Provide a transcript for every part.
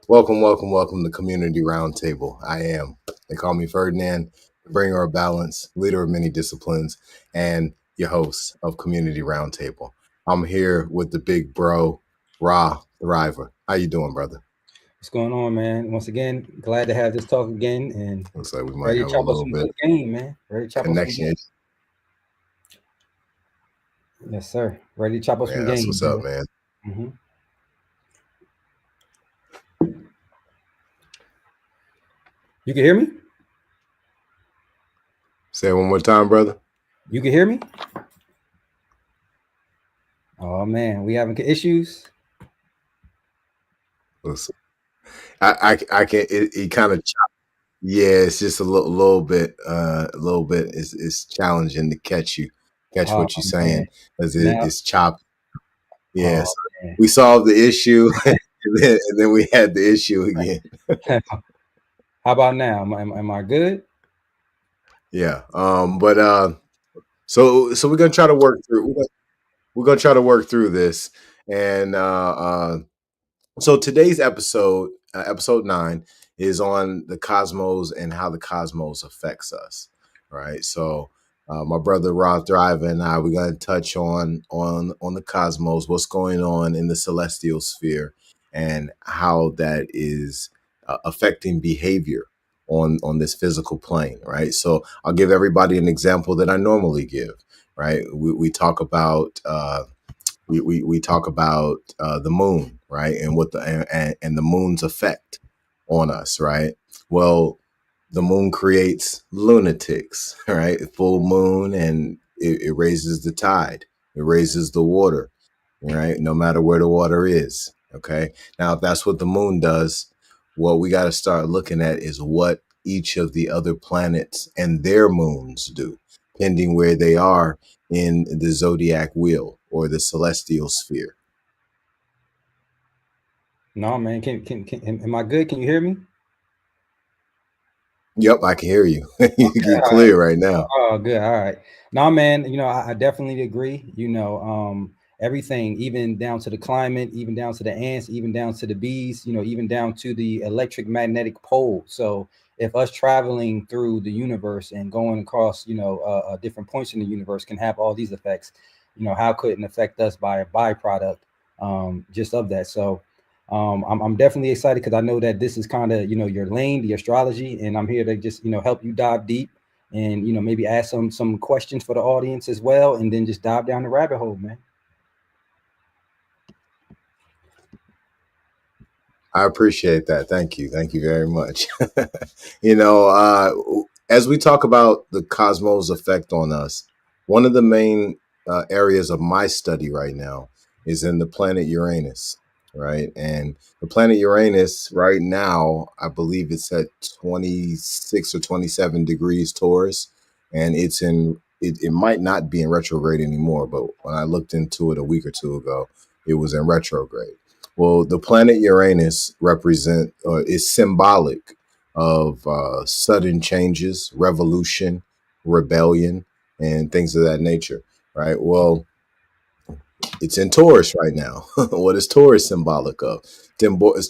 Welcome to Community Roundtable. They call me Ferdinand, the bringer of balance, leader of many disciplines, and your host of Community Roundtable. I'm here with the big bro, Ra Thriver. How you doing, brother? What's going on, man? Once again, glad to have this talk again and Looks like we might ready to have a chop up little some bit good game, man. Ready to chop up some connection. game. Yes, sir. Ready to chop up Yeah, some that's game, what's up, brother. man. hmm You can hear me? Say it one more time, brother. You can hear me? Oh man, we having issues. Listen, I can. It kind of. Yeah, it's just a little bit. It's challenging to catch Oh what you're man, saying, because now, it's choppy. oh Yes, man. we solved the issue, and then we had the issue again. How about now? Am I good? Yeah. So we're gonna try to work through. We're gonna try to work through this, and so today's episode, episode 9, is on the cosmos and how the cosmos affects us. Right. So my brother Rob Driver and I, we're gonna touch on the cosmos, what's going on in the celestial sphere, and how that is affecting behavior on this physical plane. Right. So I'll give everybody an example that I normally give. Right. We talk about. We talk about the moon, right, and what and the moon's effect on us, right? Well, the moon creates lunatics, right? Full moon, and it raises the tide, it raises the water, right? No matter where the water is. Okay. Now, if that's what the moon does, what we got to start looking at is what each of the other planets and their moons do, pending where they are in the zodiac wheel or the celestial sphere. No, man. Am I good? Can you hear me? Yep, I can hear you. You Okay, get all right. clear right now. Oh, good. All right. No, man, I definitely agree. Everything, even down to the climate, even down to the ants, even down to the bees, even down to the electric magnetic pole. So if us traveling through the universe and going across, different points in the universe can have all these effects, how could it affect us by a byproduct just of that? So I'm definitely excited because I know that this is kind of, your lane, the astrology, and I'm here to just, help you dive deep and maybe ask some questions for the audience as well, and then just dive down the rabbit hole, man. I appreciate that. Thank you. Thank you very much. you know, uh, as we talk about the cosmos' effect on us, one of the main areas of my study right now is in the planet Uranus, right? And the planet Uranus right now, I believe it's at 26 or 27 degrees Taurus, and it might not be in retrograde anymore, but when I looked into it a week or two ago, it was in retrograde. Well, the planet Uranus is symbolic of sudden changes, revolution, rebellion, and things of that nature, right? Well, it's in Taurus right now. What is Taurus symbolic of?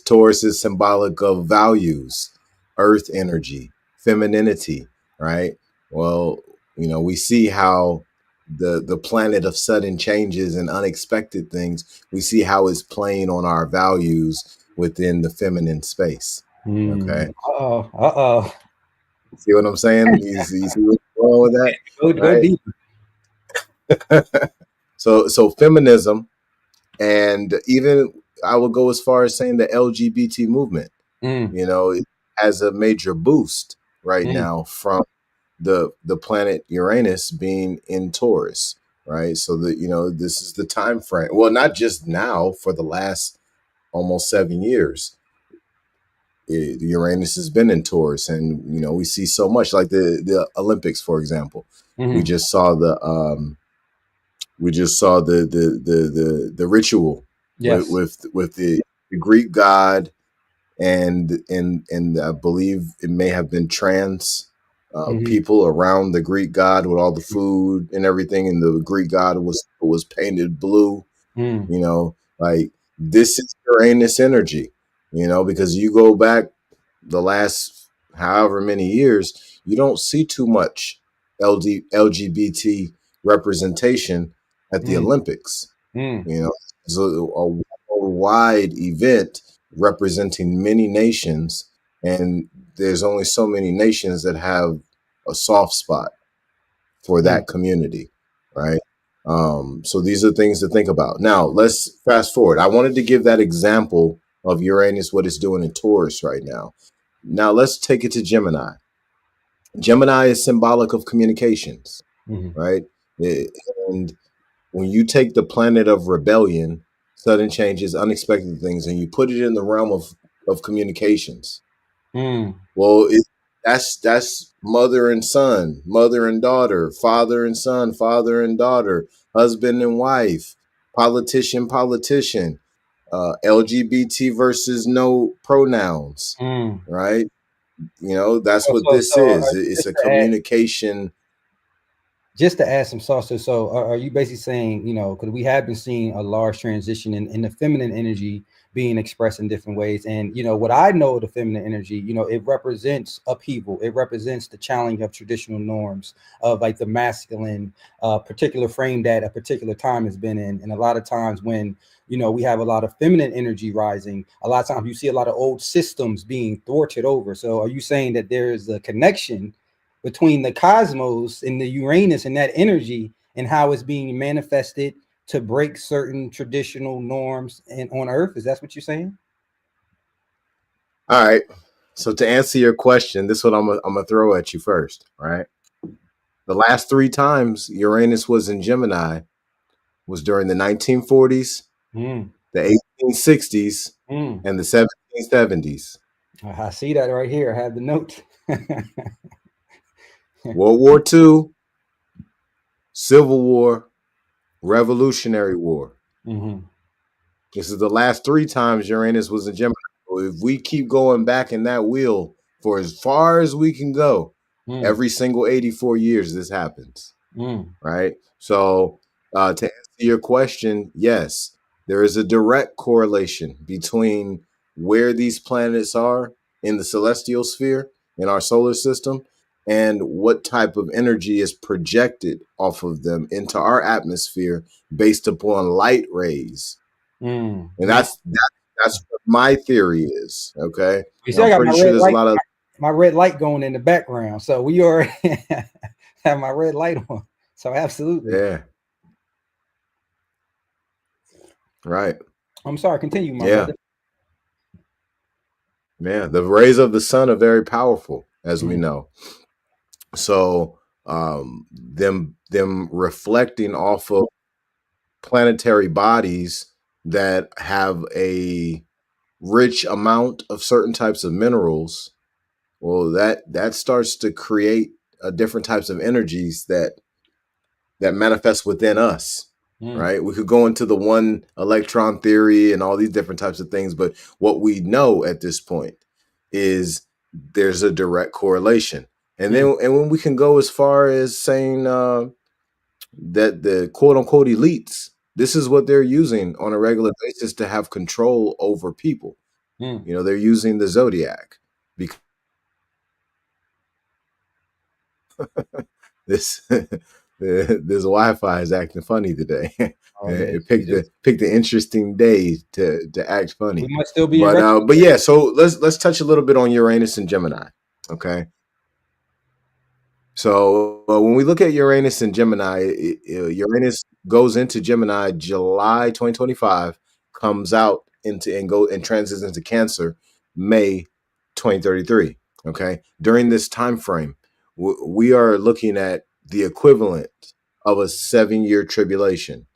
Taurus is symbolic of values, earth energy, femininity, right? Well, we see how the planet of sudden changes and unexpected things, we see how it's playing on our values within the feminine space. Okay. Uh-oh. Uh-oh. See what I'm saying? You see what's going on with that? Go Right? deep. So feminism, and even I would go as far as saying the LGBT movement, Mm, it has a major boost right mm, now from the planet Uranus being in Taurus, right? So that this is the time frame. Well, not just now, for the last almost 7 years, Uranus has been in Taurus, and we see so much, like the Olympics, for example. We mm. just saw the ritual with Yes. with the Greek god, and I believe it may have been trans hmm people around the Greek god with all the food and everything, and the Greek god was painted blue. mm. Like, this is Uranus energy. because you go back the last however many years, you don't see too much LGBT representation at the Mm, Olympics. mm, It's a wide event representing many nations, and there's only so many nations that have a soft spot for mm, that community, right? So these are things to think about. Now, let's fast forward. I wanted to give that example of Uranus, what it's doing in Taurus right now. Now, let's take it to Gemini. Gemini is symbolic of communications, mm, right? It- and when you take the planet of rebellion, sudden changes, unexpected things, and you put it in the realm of communications, mm, well, that's mother and son, mother and daughter, father and son, father and daughter, husband and wife, politician, LGBT versus no pronouns, mm. right? That's So, what so, this so is. It's a communication. just to add some sauce, so are you basically saying, because we have been seeing a large transition in the feminine energy being expressed in different ways, and what I know of the feminine energy, it represents upheaval, it represents the challenge of traditional norms of like the masculine particular frame that a particular time has been in, and a lot of times when we have a lot of feminine energy rising, a lot of times you see a lot of old systems being thwarted over. So are you saying that there is a connection between the cosmos and the Uranus and that energy and how it's being manifested to break certain traditional norms and on Earth? Is that what you're saying? All right. So to answer your question, this is what I'm gonna throw at you first, right? The last three times Uranus was in Gemini was during the 1940s, Mm, the 1860s, mm. and the 1770s. I see that right here. I have the note. World War II, Civil War, Revolutionary War. Mm-hmm. This is the last three times Uranus was in Gemini. So if we keep going back in that wheel for as far as we can go, Mm, every single 84 years this happens. mm, Right? So, to answer your question, yes, there is a direct correlation between where these planets are in the celestial sphere in our solar system and what type of energy is projected off of them into our atmosphere based upon light rays. mm, And mm. that's what my theory is. Okay. You And see, I I'm got pretty my sure red there's a light, lot of, my red light going in the background. So we already have my red light on. So absolutely. yeah, right. I'm sorry. Continue, my Yeah. brother. Yeah. The rays of the sun are very powerful, as we Mm, know. So them reflecting off of planetary bodies that have a rich amount of certain types of minerals, well, that starts to create different types of energies that manifest within us, mm, right? We could go into the one electron theory and all these different types of things, but what we know at this point is there's a direct correlation. mm, And when we can go as far as saying that the quote unquote elites, this is what they're using on a regular basis to have control over people. mm. They're using the zodiac because this this Wi-Fi is acting funny today. Oh yeah. It picked an interesting day to act We funny. might still be in But retrograde. yeah, so let's touch a little bit on Uranus and Gemini. Okay. So when we look at Uranus and Gemini, Uranus goes into Gemini July 2025, comes out into and go and transits into Cancer May 2033. Okay, during this time frame, we are looking at the equivalent of a 7-year tribulation,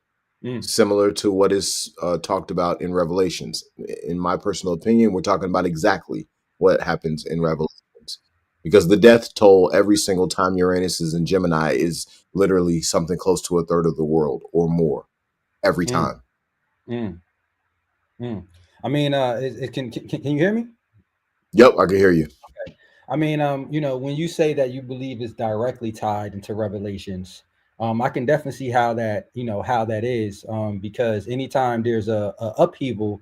Mm, similar to what is talked about in Revelations. In my personal opinion, we're talking about exactly what happens in Revelations. Because the death toll every single time Uranus is in Gemini is literally something close to a third of the world or more every mm, time. mm, mm. I mean, can you hear me? Yep, I can hear you. I mean, when you say that you believe it's directly tied into Revelations, I can definitely see how that, how that is, because anytime there's a upheaval,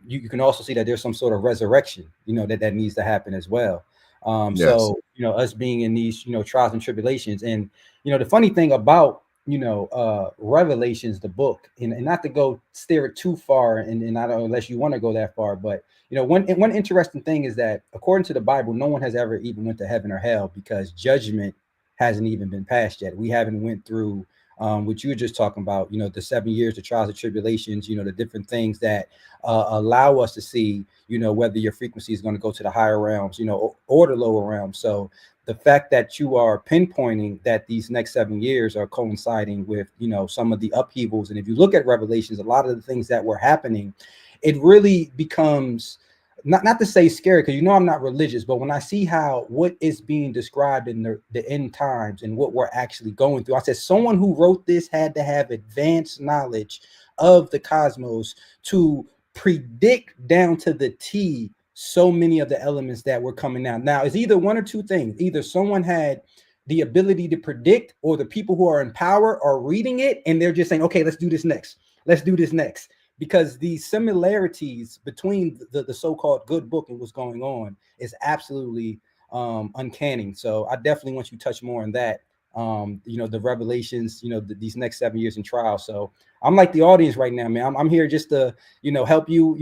you can also see that there's some sort of resurrection, that needs to happen as well. Yes. So, us being in these, trials and tribulations. And, the funny thing about, Revelations, the book, and not to go steer it too far, and I don't, unless you want to go that far, but, one interesting thing is that according to the Bible, no one has ever even went to heaven or hell because judgment hasn't even been passed yet. We haven't went through which you were just talking about, the 7 years, the trials and tribulations, the different things that allow us to see, whether your frequency is going to go to the higher realms, or the lower realms. So the fact that you are pinpointing that these next 7 years are coinciding with, some of the upheavals. And if you look at Revelations, a lot of the things that were happening, it really becomes not to say scary, because I'm not religious, but when I see how what is being described in the end times and what we're actually going through, I said someone who wrote this had to have advanced knowledge of the cosmos to predict down to the T so many of the elements that were coming out. Now, it's either one or two things. Either someone had the ability to predict, or the people who are in power are reading it and they're just saying, okay, let's do this next. Let's do this next. Because the similarities between the so-called good book and what's going on is absolutely uncanny. So I definitely want you to touch more on that. The revelations, these next 7 years in trial. So I'm like the audience right now, man. I'm here just to, help you,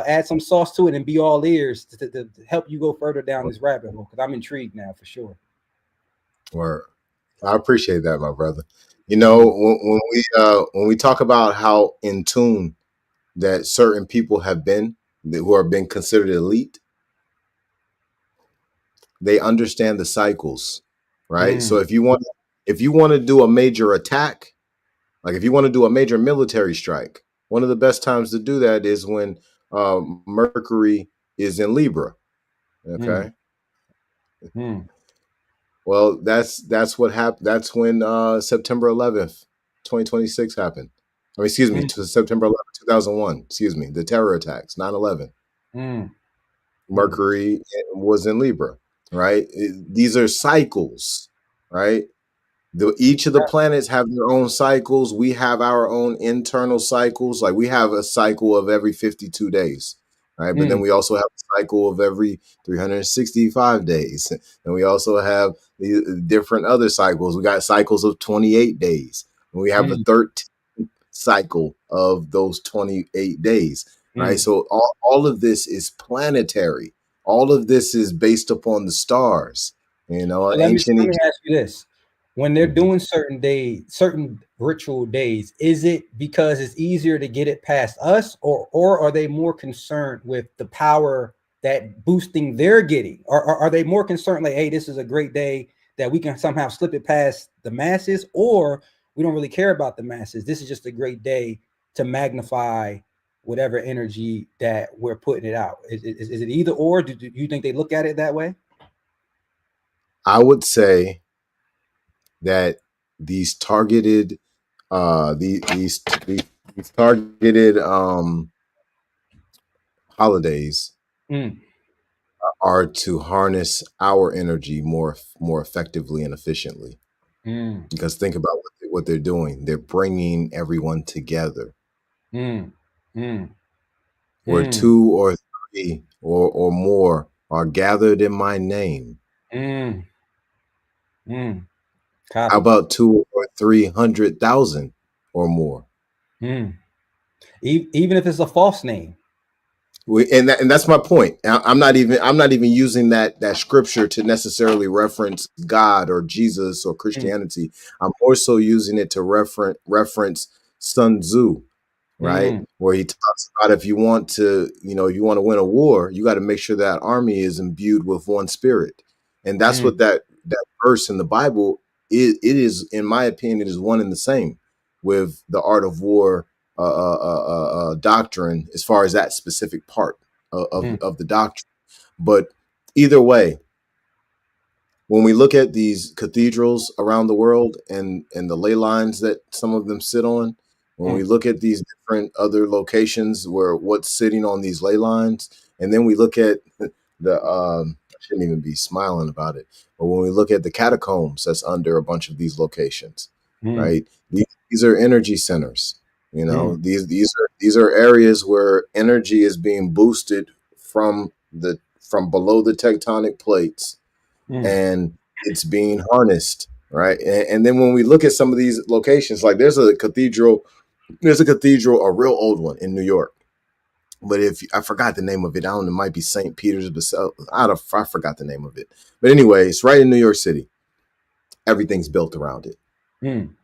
add some sauce to it and be all ears to help you go further down this rabbit hole, because I'm intrigued now for sure. Word. I appreciate that, my brother. Mm-hmm. When we talk about how in tune that certain people have been, who are being considered elite, they understand the cycles, right? So Mm, if you want to do a major attack, like if you want to do a major military strike, one of the best times to do that is when Mercury is in Libra. mm, Okay. mm, Well, that's what happened. That's when September 11th, 2026 happened. I mean, excuse me, mm, to September 11th, 2001. Excuse me, the terror attacks, 9/11. mm, mm. Mercury was in Libra, right? These are cycles, right? Each of the planets have their own cycles. We have our own internal cycles. Like we have a cycle of every 52 days, right? But then Mm, we also have a cycle of every 365 days. And we also have the different other cycles. We got cycles of 28 days. And we have a mm, 13th cycle of those 28 days, right? mm. So all of this is planetary. All of this is based upon the stars. So Ancient let me Egypt. ask you this: when they're Mhm. doing certain ritual days, is it because it's easier to get it past us, or are they more concerned with the power that boosting they're getting, or are they more concerned like, hey, this is a great day that we can somehow slip it past the masses, or we don't really care about the masses? This is just a great day to magnify whatever energy that we're putting it out. Is it either or? Do you think they look at it that way? I would say that these targeted these targeted holidays Mm, are to harness our energy more effectively and efficiently. mm. Because think about what they're doing. They're bringing everyone together. Mm, mm, Where mm, two or three or more are gathered in my name. mm, mm. How Copy. about 2 or 300,000 or more? Mm. Even if it's a false name. And that's my point. I'm not even using that scripture to necessarily reference God or Jesus or Mm, Christianity. I'm more so using it to reference Sun Tzu, right? mm, Where he talks about if you want to, you want to win a war, you got to make sure that army is imbued with one spirit. And that's what mm, that verse in the Bible is. It is, in my opinion, it is one and the same with the art of war doctrine as far as that specific part mm, of the doctrine. But either way, when we look at these cathedrals around the world and the ley lines that some of them sit on, when we mm, look at these different other locations where what's sitting on these ley lines, and then we look at the I shouldn't even be smiling about it, but when we look at the catacombs that's under a bunch of these locations, mm, right? These are energy centers. You know, Mm, these are areas where energy is being boosted from below the tectonic plates, mm, and it's being harnessed, right? And then when we look at some of these locations, like there's a cathedral, a real old one in New York. But if I forgot the name of it, I don't know, it might be St. Peter's, but I forgot the name of it. But anyway, it's right in New York City. Everything's built around it. mm,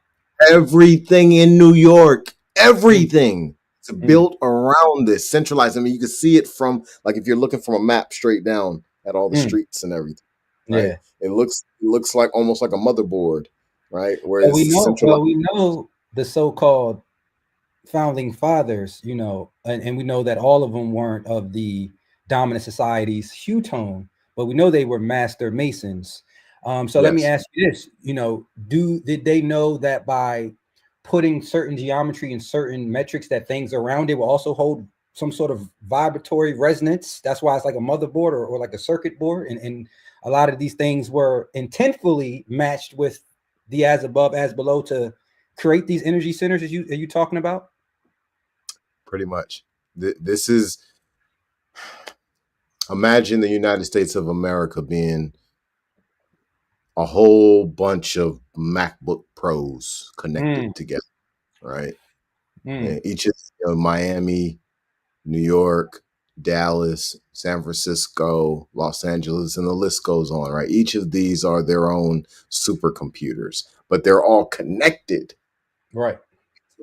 Everything in New York, mm, everything is mm, built around this centralized. I mean, you can see it from, like, if you're looking from a map straight down at all the mm. streets and everything, right? Yeah. It looks like almost like a motherboard, right? Where Well, we it's know. centralized. Well, we know the so-called founding fathers, and we know that all of them weren't of the dominant society's hue tone, but we know they were master masons. So let me Yes. ask you this: did they know that by putting certain geometry and certain metrics, that things around it will also hold some sort of vibratory resonance? That's why it's like a motherboard or like a circuit board, and a lot of these things were intentfully matched with the as above, as below to create these energy centers. Are you talking about? Pretty much. This is, imagine the United States of America being a whole bunch of MacBook Pros Mm, connected together, right? mm, And each of, Miami, New York, Dallas, San Francisco, Los Angeles, and the list goes on, right? Each of these are their own supercomputers, but they're all connected right.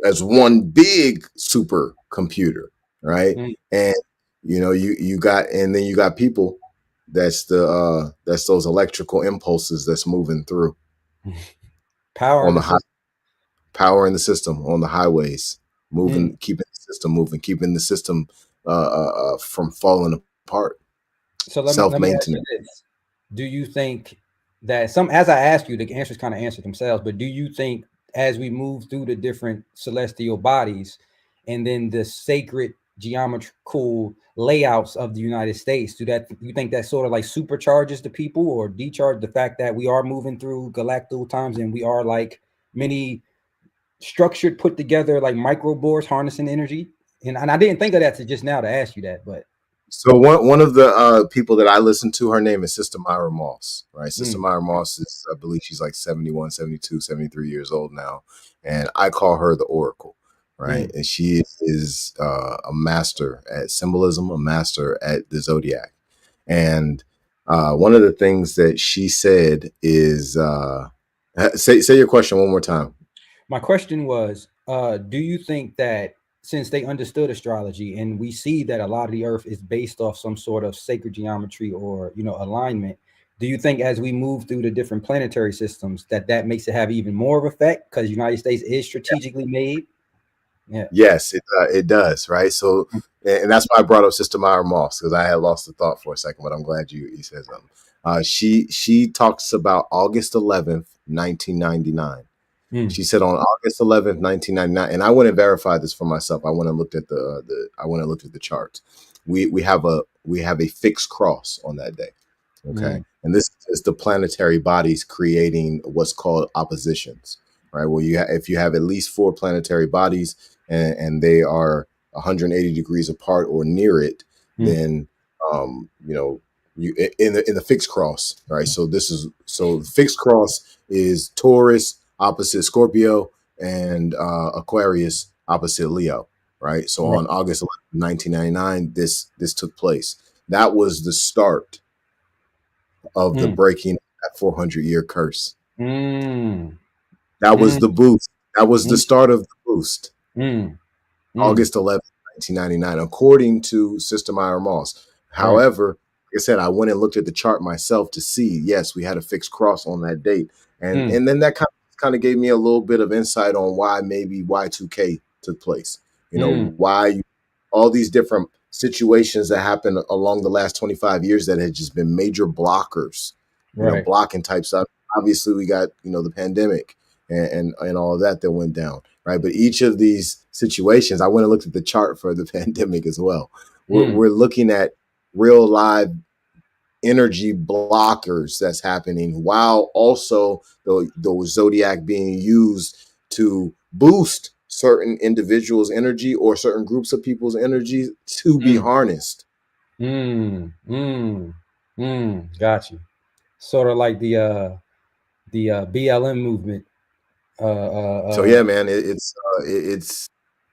as one big supercomputer, right? Mm. And and then you got people. That's those electrical impulses that's moving through Power on the the high system. power in the system on the highways, Mm. moving, keeping the system moving, keeping the system from falling apart. So let me ask you Self-maintenance. this: do you think that as I asked you, the answers kind of answered themselves, but do you think as we move through the different celestial bodies and then the sacred geometrical layouts of the United States, you think that sort of like supercharges the people or decharge the fact that we are moving through galactic times and we are like many structured, put together like micro boards harnessing energy? And I didn't think of that to just now to ask you that, but So one of the people that I listen to, her name is Sister Myra Moss, right? Sister mm, Myra Moss is, I believe she's like 71, 72, 73 years old now. And I call her the Oracle, right? mm. And she is a master at symbolism, a master at the zodiac. And one of the things that she said is, say your question one more time. My question was, do you think that since they understood astrology and we see that a lot of the earth is based off some sort of sacred geometry or, alignment, do you think as we move through the different planetary systems that makes it have even more of effect because the United States is strategically made? Yeah. Yes, it does, right? So, and that's why I brought up Sister Myra Moss, because I had lost the thought for a second, but I'm glad you said something. She talks about August 11th, 1999. Mm, She said on August 11th, 1999, and I went and verified this for myself. I went and looked at the charts. We have a fixed cross on that day. Okay. mm, And this is the planetary bodies creating what's called oppositions, right? Well, if you have at least four planetary bodies, and they are 180 degrees apart or near it, mm, then, you in the fixed cross, right? So the fixed cross is Taurus opposite Scorpio, and Aquarius opposite Leo, right? So right. on August 11th, 1999, this took place. That was the start of the Mm, breaking of that 400-year curse. mm, That was mm, the boost. That was the mm, start of the boost. mm, mm, August 11th, 1999, according to Sister Myra Moss. right. However, like I said, I went and looked at the chart myself to see, yes, we had a fixed cross on that date. And Mm, and then that kind of gave me a little bit of insight on why maybe Y2K took place. mm, Why all these different situations that happened along the last 25 years that had just been major blockers, right. blocking type stuff. Obviously, we got, the pandemic and all of that went down, right? But each of these situations, I went and looked at the chart for the pandemic as well. We're, Mm, we're looking at real live energy blockers that's happening, while also the zodiac being used to boost certain individuals' energy or certain groups of people's energy to be Mm, harnessed. mm, mm, got you. Sort of like the BLM movement. So yeah, man, it's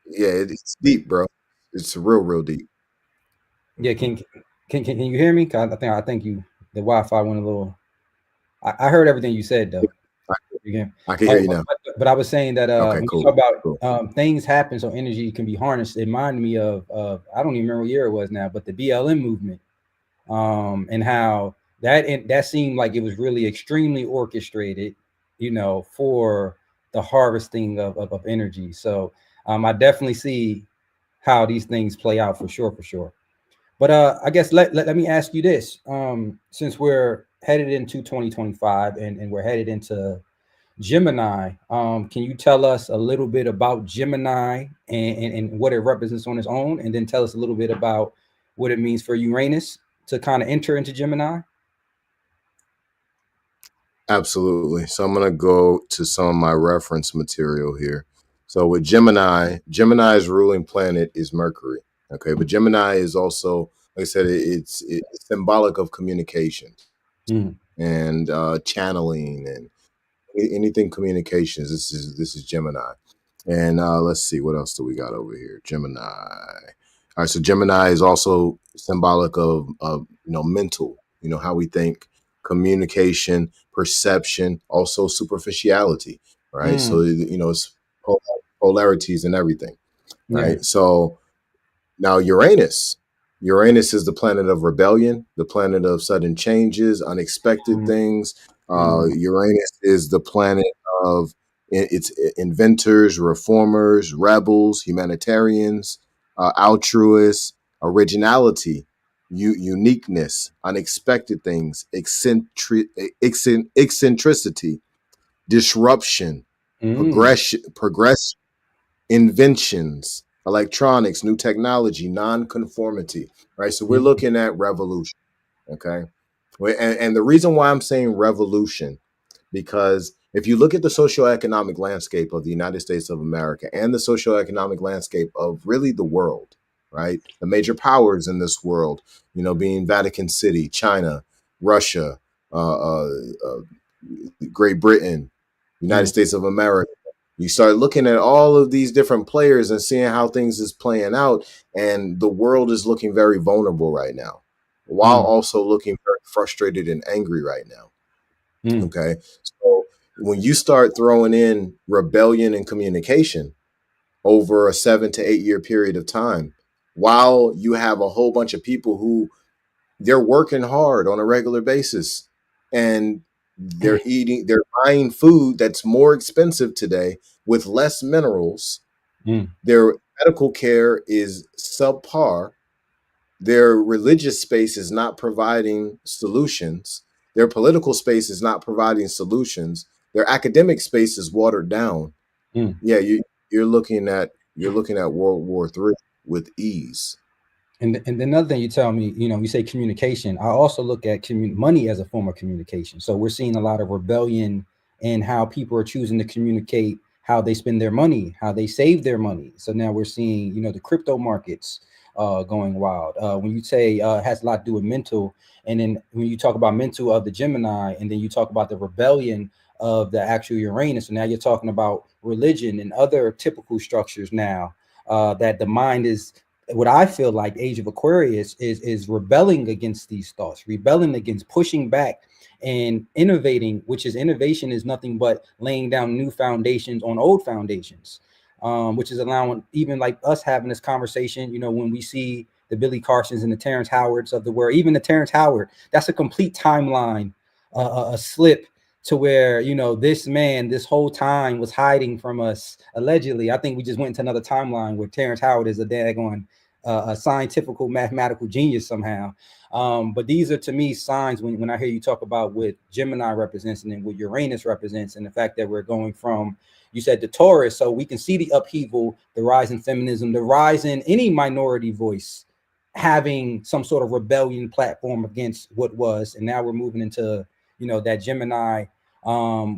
yeah, it's deep, bro. It's real deep. Yeah, can you hear me? I think you the Wi-Fi went a little. I heard everything you said Yeah, though. I, You can. I can hear Oh, you now. but I was saying that Okay, when you cool, talk about cool. things happen so energy can be harnessed, it reminded me of I don't even remember what year it was now, but the BLM movement, and how that seemed like it was really extremely orchestrated, for the harvesting of energy. So I definitely see how these things play out for sure, for sure. But I guess let me ask you this. Since we're headed into 2025 and we're headed into Gemini, can you tell us a little bit about Gemini and what it represents on its own? And then tell us a little bit about what it means for Uranus to kind of enter into Gemini? Absolutely. So I'm gonna go to some of my reference material here. So with Gemini, Gemini's ruling planet is Mercury. Okay, but Gemini is also, like I said, it's symbolic of communication Mm, and channeling and anything communications. This is Gemini. And let's see, what else do we got over here? Gemini. All right, so Gemini is also symbolic of mental, how we think, communication, perception, also superficiality, right? So mm, it's polarities and everything, yeah. right? So now Uranus is the planet of rebellion, the planet of sudden changes, unexpected Mm, things. mm, Uranus is the planet of its inventors, reformers, rebels, humanitarians, altruists, originality, uniqueness, unexpected things, eccentricity, disruption, mm, progress, inventions, electronics, new technology, non-conformity, right? So we're mm, looking at revolution, okay? And the reason why I'm saying revolution, because if you look at the socioeconomic landscape of the United States of America and the socioeconomic landscape of really the world, right? The major powers in this world, being Vatican City, China, Russia, uh, uh, uh, Great Britain, United mm, States of America. You start looking at all of these different players and seeing how things is playing out, and the world is looking very vulnerable right now, while mm, also looking very frustrated and angry right now. mm, Okay, so when you start throwing in rebellion and communication over a 7 to 8 year period of time, while you have a whole bunch of people who they're working hard on a regular basis and they're buying food that's more expensive today with less minerals. mm, Their medical care is subpar. Their religious space is not providing solutions. Their political space is not providing solutions. Their academic space is watered down. mm. Yeah, you're looking at World War III with ease. And another thing you tell me, you say communication. I also look at money as a form of communication. So we're seeing a lot of rebellion in how people are choosing to communicate how they spend their money, how they save their money. So now we're seeing, the crypto markets going wild. When you say it has a lot to do with mental, and then when you talk about mental of the Gemini, and then you talk about the rebellion of the actual Uranus, so now you're talking about religion and other typical structures now, that the mind is what I feel like Age of Aquarius is rebelling against these thoughts, rebelling against pushing back and innovating, which is innovation is nothing but laying down new foundations on old foundations, which is allowing even like us having this conversation, when we see the Billy Carsons and the Terrence Howards of the world, even the Terrence Howard, that's a complete timeline, a slip to where this man this whole time was hiding from us allegedly. I think we just went into another timeline where Terrence Howard is a daggone a scientific mathematical genius somehow. But these are to me signs when I hear you talk about what Gemini represents and then what Uranus represents, and the fact that we're going from, you said, the Taurus, so we can see the upheaval, the rise in feminism, the rise in any minority voice having some sort of rebellion platform against what was, and now we're moving into that Gemini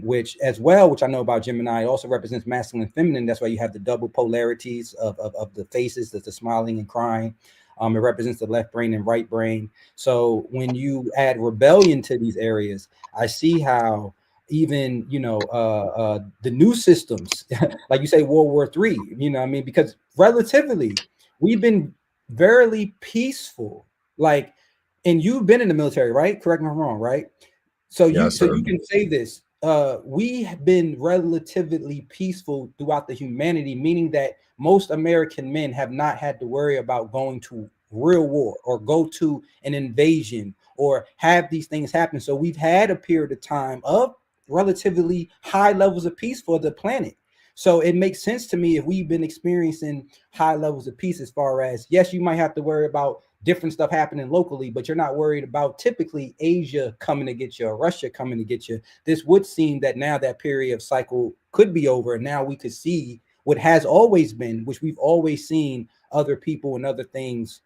which as well, which I know about Gemini, it also represents masculine and feminine. That's why you have the double polarities of the faces, the smiling and crying. It represents the left brain and right brain. So when you add rebellion to these areas, I see how even the new systems, like you say, World War III. I mean, because relatively, we've been very peaceful. Like, and you've been in the military, right? Correct me if I'm wrong, right? So Yes, sir. you can say this. We have been relatively peaceful throughout the humanity, meaning that most American men have not had to worry about going to real war or go to an invasion or have these things happen. So we've had a period of time of relatively high levels of peace for the planet. So it makes sense to me if we've been experiencing high levels of peace, as far as, yes, you might have to worry about different stuff happening locally, but you're not worried about typically Asia coming to get you or Russia coming to get you. This would seem that now that period of cycle could be over, and now we could see what has always been, which we've always seen other people and other things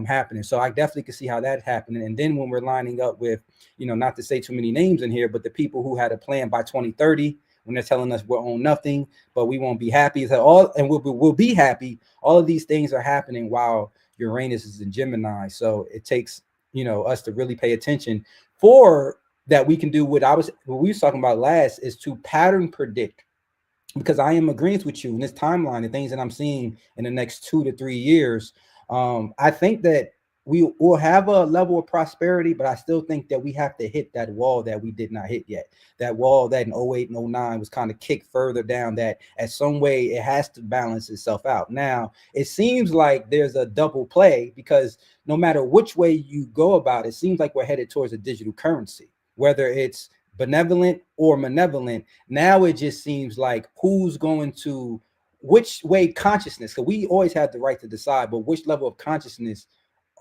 happening. So I definitely could see how that's happening. And then when we're lining up with, not to say too many names in here, but the people who had a plan by 2030, when they're telling us we'll own nothing, but we won't be happy, and we'll be happy. All of these things are happening while Uranus is in Gemini. So it takes, us to really pay attention for that. We can do what we was talking about last, is to pattern predict, because I am agreeing with you in this timeline, the things that I'm seeing in the next 2 to 3 years. I think that we will have a level of prosperity, but I still think that we have to hit that wall that we did not hit yet. That wall that in 08 and 09 was kind of kicked further down, that at some way it has to balance itself out. Now, it seems like there's a double play, because no matter which way you go about it, seems like we're headed towards a digital currency, whether it's benevolent or malevolent. Now it just seems like who's going to, which way consciousness, because we always have the right to decide, but which level of consciousness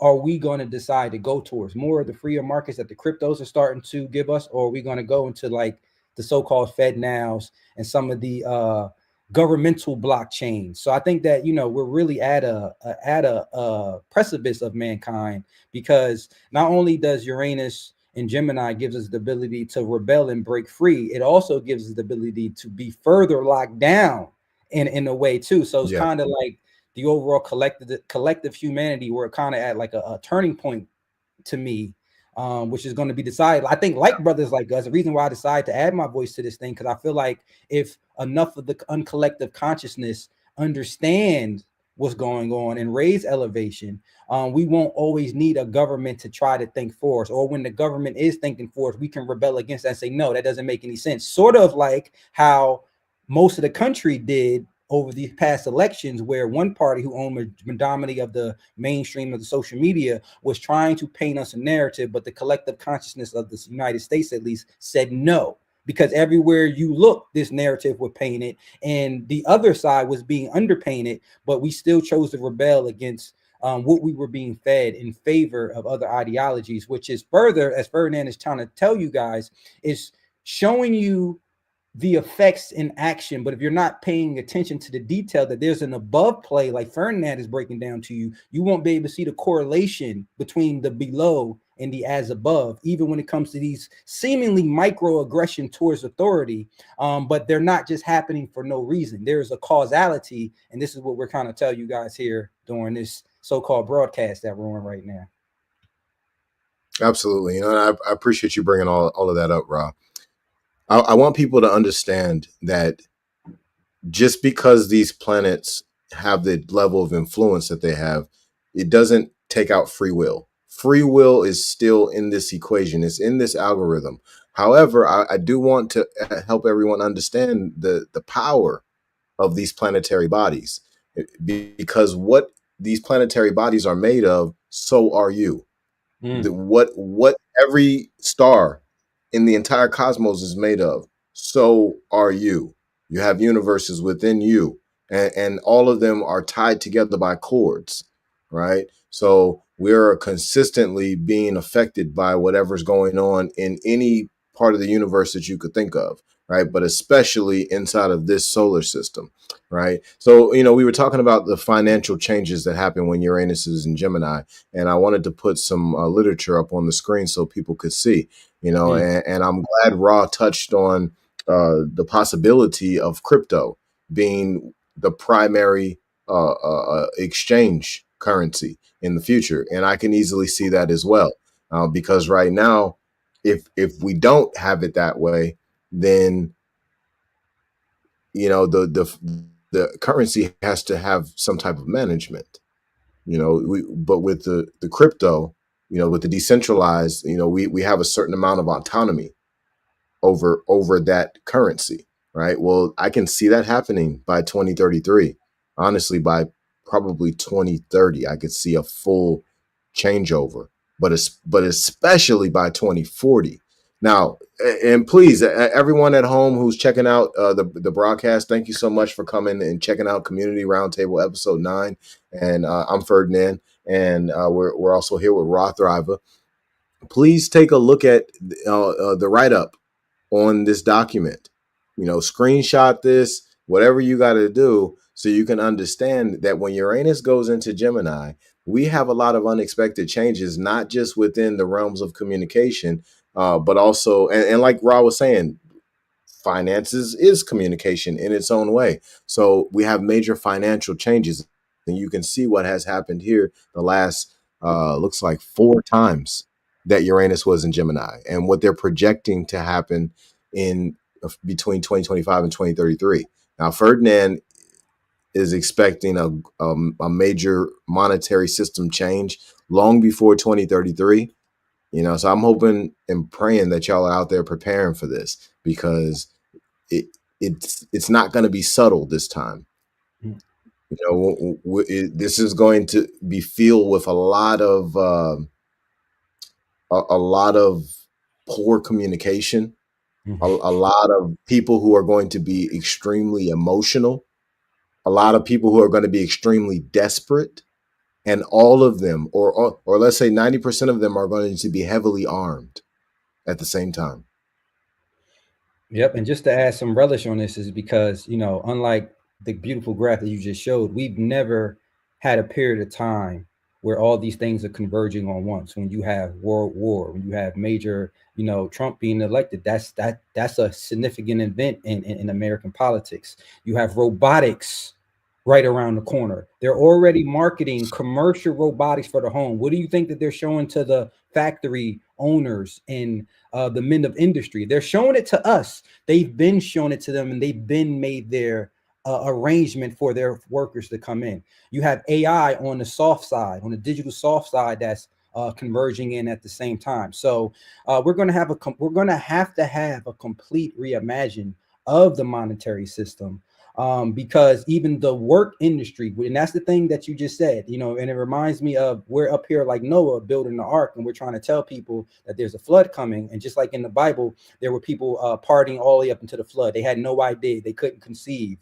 are we going to decide to go towards? More of the freer markets that the cryptos are starting to give us, or are we going to go into like the so-called Fed nows and some of the governmental blockchains? So I think that we're really at a precipice of mankind, because not only does Uranus and Gemini gives us the ability to rebel and break free, it also gives us the ability to be further locked down in a way too. So it's kind of like the overall collective humanity, we're kind of at like a turning point to me, which is going to be decided. I think, like brothers like us, the reason why I decided to add my voice to this thing, because I feel like if enough of the uncollective consciousness understand what's going on and raise elevation, we won't always need a government to try to think for us, or when the government is thinking for us, we can rebel against that and say, no, that doesn't make any sense. Sort of like how most of the country did over the past elections, where one party who owned the majority of the mainstream of the social media was trying to paint us a narrative, but the collective consciousness of the United States at least said no, because everywhere you look, this narrative was painted, and the other side was being underpainted, but we still chose to rebel against what we were being fed in favor of other ideologies, which is further, as Ferdinand is trying to tell you guys, is showing you the effects in action. But if you're not paying attention to the detail, that there's an above play, like Ferdinand is breaking down to you, you won't be able to see the correlation between the below and the as above, even when it comes to these seemingly microaggression towards authority. But they're not just happening for no reason. There's a causality, and this is what we're kind of tell you guys here during this so-called broadcast that we're on right now. Absolutely. And I appreciate you bringing all of that up, Rob. I want people to understand that just because these planets have the level of influence that they have, it doesn't take out free will. Free will is still in this equation. It's in this algorithm. However, I do want to help everyone understand the power of these planetary bodies, because what these planetary bodies are made of, so are you. What every star in the entire cosmos is made of, so are you. You have universes within you, and all of them are tied together by cords, right? So we're consistently being affected by whatever's going on in any part of the universe that you could think of, right? But especially inside of this solar system, right? So, we were talking about the financial changes that happen when Uranus is in Gemini, and I wanted to put some literature up on the screen so people could see, Mm. and I'm glad Ra touched on the possibility of crypto being the primary exchange currency in the future, and I can easily see that as well, because right now, if we don't have it that way, then the currency has to have some type of management. But with the crypto, with the decentralized, we have a certain amount of autonomy over that currency, right? Well, I can see that happening by 2033. Honestly, by probably 2030, I could see a full changeover, but especially by 2040. Now, and please, everyone at home who's checking out the broadcast, thank you so much for coming and checking out Community Roundtable episode 9. And I'm Ferdinand, and we're also here with Raw Thriver. Please take a look at the write up on this document. Screenshot this, whatever you got to do, so you can understand that when Uranus goes into Gemini, we have a lot of unexpected changes, not just within the realms of communication, but also, and like Ra was saying, finances is communication in its own way. So we have major financial changes, and you can see what has happened here the last looks like 4 times that Uranus was in Gemini, and what they're projecting to happen in between 2025 and 2033. Now, Ferdinand is expecting a major monetary system change long before 2033. So I'm hoping and praying that y'all are out there preparing for this, because it it's not going to be subtle this time. Mm. This is going to be filled with a lot of poor communication, a lot of people who are going to be extremely emotional, a lot of people who are going to be extremely desperate, and all of them, or let's say 90% of them, are going to be heavily armed at the same time. Yep. And just to add some relish on this is because, unlike the beautiful graph that you just showed, we've never had a period of time where all these things are converging on once. When you have world war, when you have major, Trump being elected, that's a significant event in American politics. You have robotics right around the corner. They're already marketing commercial robotics for the home. What do you think that they're showing to the factory owners and the men of industry? They're showing it to us. They've been showing it to them, and they've been made their arrangement for their workers to come in. You have AI on the soft side, on the digital soft side, that's converging in at the same time. So we're going to have to have a complete reimagine of the monetary system, because even the work industry, and that's the thing that you just said, and it reminds me of, we're up here like Noah building the ark, and we're trying to tell people that there's a flood coming. And just like in the Bible, there were people partying all the way up into the flood. They had no idea. They couldn't conceive.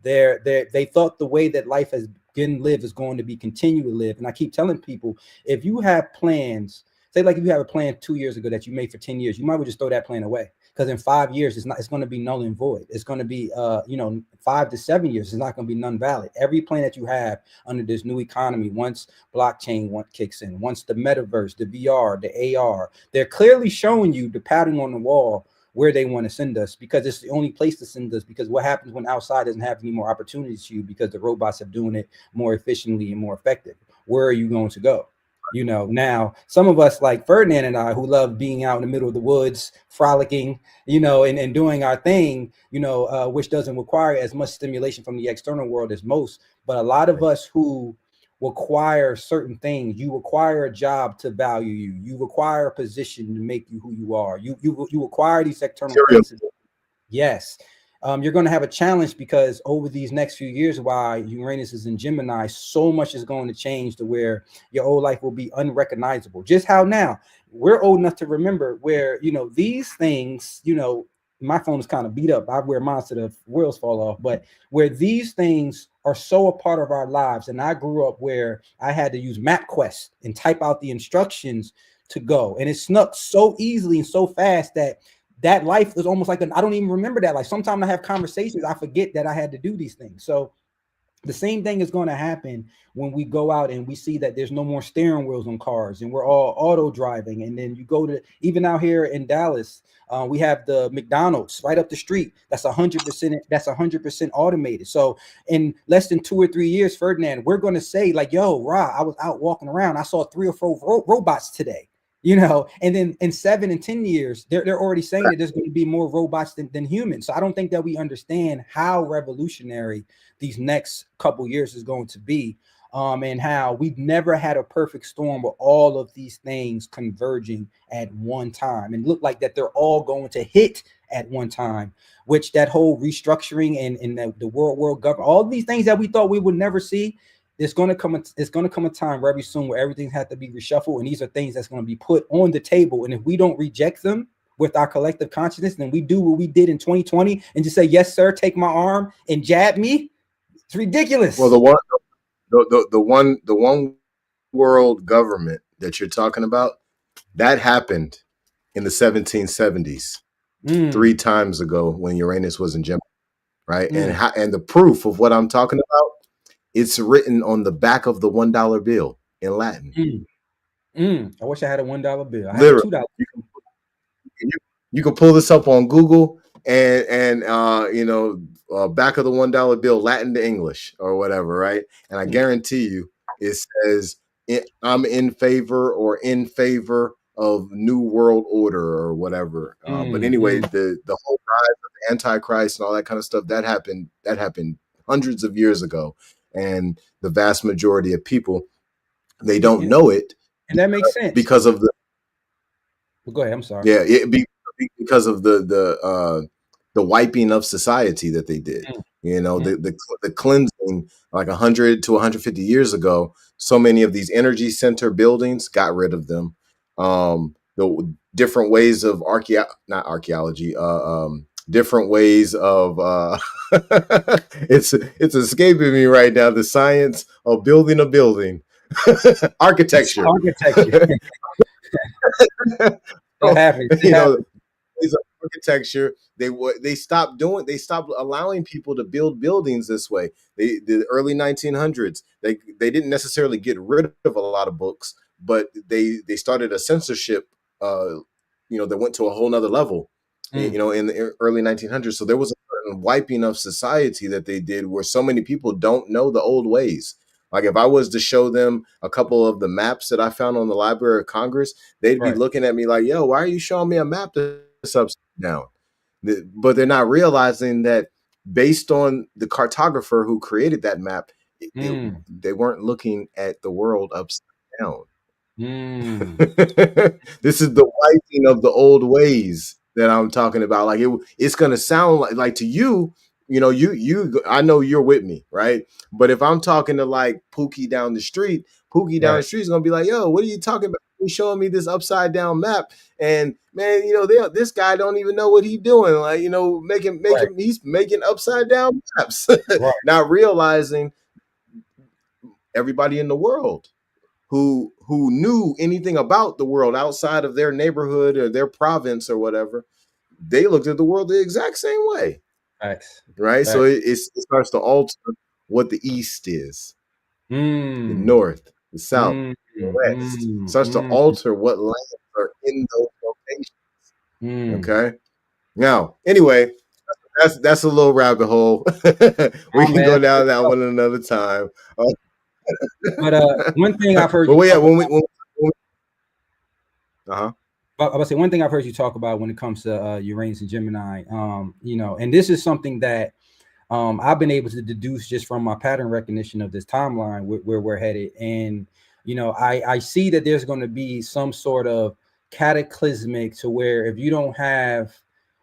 They thought the way that life has been lived is going to be continue to live. And I keep telling people, if you have plans, say like if you have a plan 2 years ago that you made for 10 years, you might well just throw that plan away. Because in 5 years, it's going to be null and void. It's going to be, 5 to 7 years, it's not going to be none valid. Every plan that you have under this new economy, once blockchain kicks in, once the metaverse, the VR, the AR, they're clearly showing you the pattern on the wall where they want to send us, because it's the only place to send us. Because what happens when outside doesn't have any more opportunities to you, because the robots are doing it more efficiently and more effective? Where are you going to go? Now some of us like Ferdinand and I, who love being out in the middle of the woods, frolicking, and doing our thing, which doesn't require as much stimulation from the external world as most. But a lot of us who require certain things, you require a job to value you, you require a position to make you who you are, you require these external things. Yes. You're going to have a challenge, because over these next few years, while Uranus is in Gemini, so much is going to change to where your old life will be unrecognizable. Just how now we're old enough to remember where, these things, my phone is kind of beat up. I wear mine so the wheels fall off, but where these things are so a part of our lives. And I grew up where I had to use MapQuest and type out the instructions to go. And it snuck so easily and so fast that that life was almost like I don't even remember that life. Sometimes I have conversations, I forget that I had to do these things. So the same thing is going to happen when we go out and we see that there's no more steering wheels on cars and we're all auto driving. And then you go to, even out here in Dallas, we have the McDonald's right up the street. That's 100%. That's 100% automated. So in less than 2 or 3 years, Ferdinand, we're going to say like, yo, Ra, I was out walking around. I saw 3 or 4 robots today. And then in 7 and 10 years, they're already saying that there's going to be more robots than humans. So I don't think that we understand how revolutionary these next couple years is going to be, and how we've never had a perfect storm with all of these things converging at one time and look like that they're all going to hit at one time, which that whole restructuring and the world government, all these things that we thought we would never see, it's going to come a time very soon where everything has to be reshuffled, and these are things that's going to be put on the table. And if we don't reject them with our collective consciousness, then we do what we did in 2020 and just say, yes, sir, take my arm and jab me. It's ridiculous. Well, the one world government that you're talking about, that happened in the 1770s, 3 times ago when Uranus was in Gemini, right? And the proof of what I'm talking about, it's written on the back of the $1 bill in Latin. I wish I had a $1 bill. I had Literally, $2. you can pull this up on Google and back of the $1 bill, Latin to English or whatever, right? And I guarantee you, it says I'm in favor of New World Order or whatever. But anyway, the whole rise of the Antichrist and all that kind of stuff that happened hundreds of years ago, and the vast majority of people, they don't know it, and that makes sense because of the. Well, go ahead. I'm sorry. Yeah, because of the wiping of society that they did. The cleansing, like 100 to 150 years ago. So many of these energy center buildings, got rid of them. The different ways of different ways of it's escaping me right now. The science of building a building, architecture. It happens. Architecture, they stopped allowing people to build buildings this way. The early 1900s, they didn't necessarily get rid of a lot of books, but they started a censorship that went to a whole nother level in the early 1900s. So there was a certain wiping of society that they did, where so many people don't know the old ways. Like if I was to show them a couple of the maps that I found on the Library of Congress, they'd be looking at me like, yo, why are you showing me a map that's upside down? But they're not realizing that based on the cartographer who created that map, they weren't looking at the world upside down. This is the wiping of the old ways that I'm talking about. Like it's going to sound like to you, I know you're with me, right? But if I'm talking to like Pookie down the street is going to be like, yo, what are you talking about? He's showing me this upside down map, and man, this guy don't even know what he's doing. Like, he's making upside down maps, not realizing everybody in the world who knew anything about the world outside of their neighborhood or their province or whatever, they looked at the world the exact same way. Right? So it starts to alter what the East is, the North, the South, the West. It starts to alter what lands are in those locations. Okay? Now, anyway, that's a little rabbit hole. We can go down that one another time. But one thing I've heard I was gonna say, one thing I've heard you talk about when it comes to Uranus and Gemini, and this is something that I've been able to deduce just from my pattern recognition of this timeline where we're headed. And I see that there's going to be some sort of cataclysmic to where if you don't have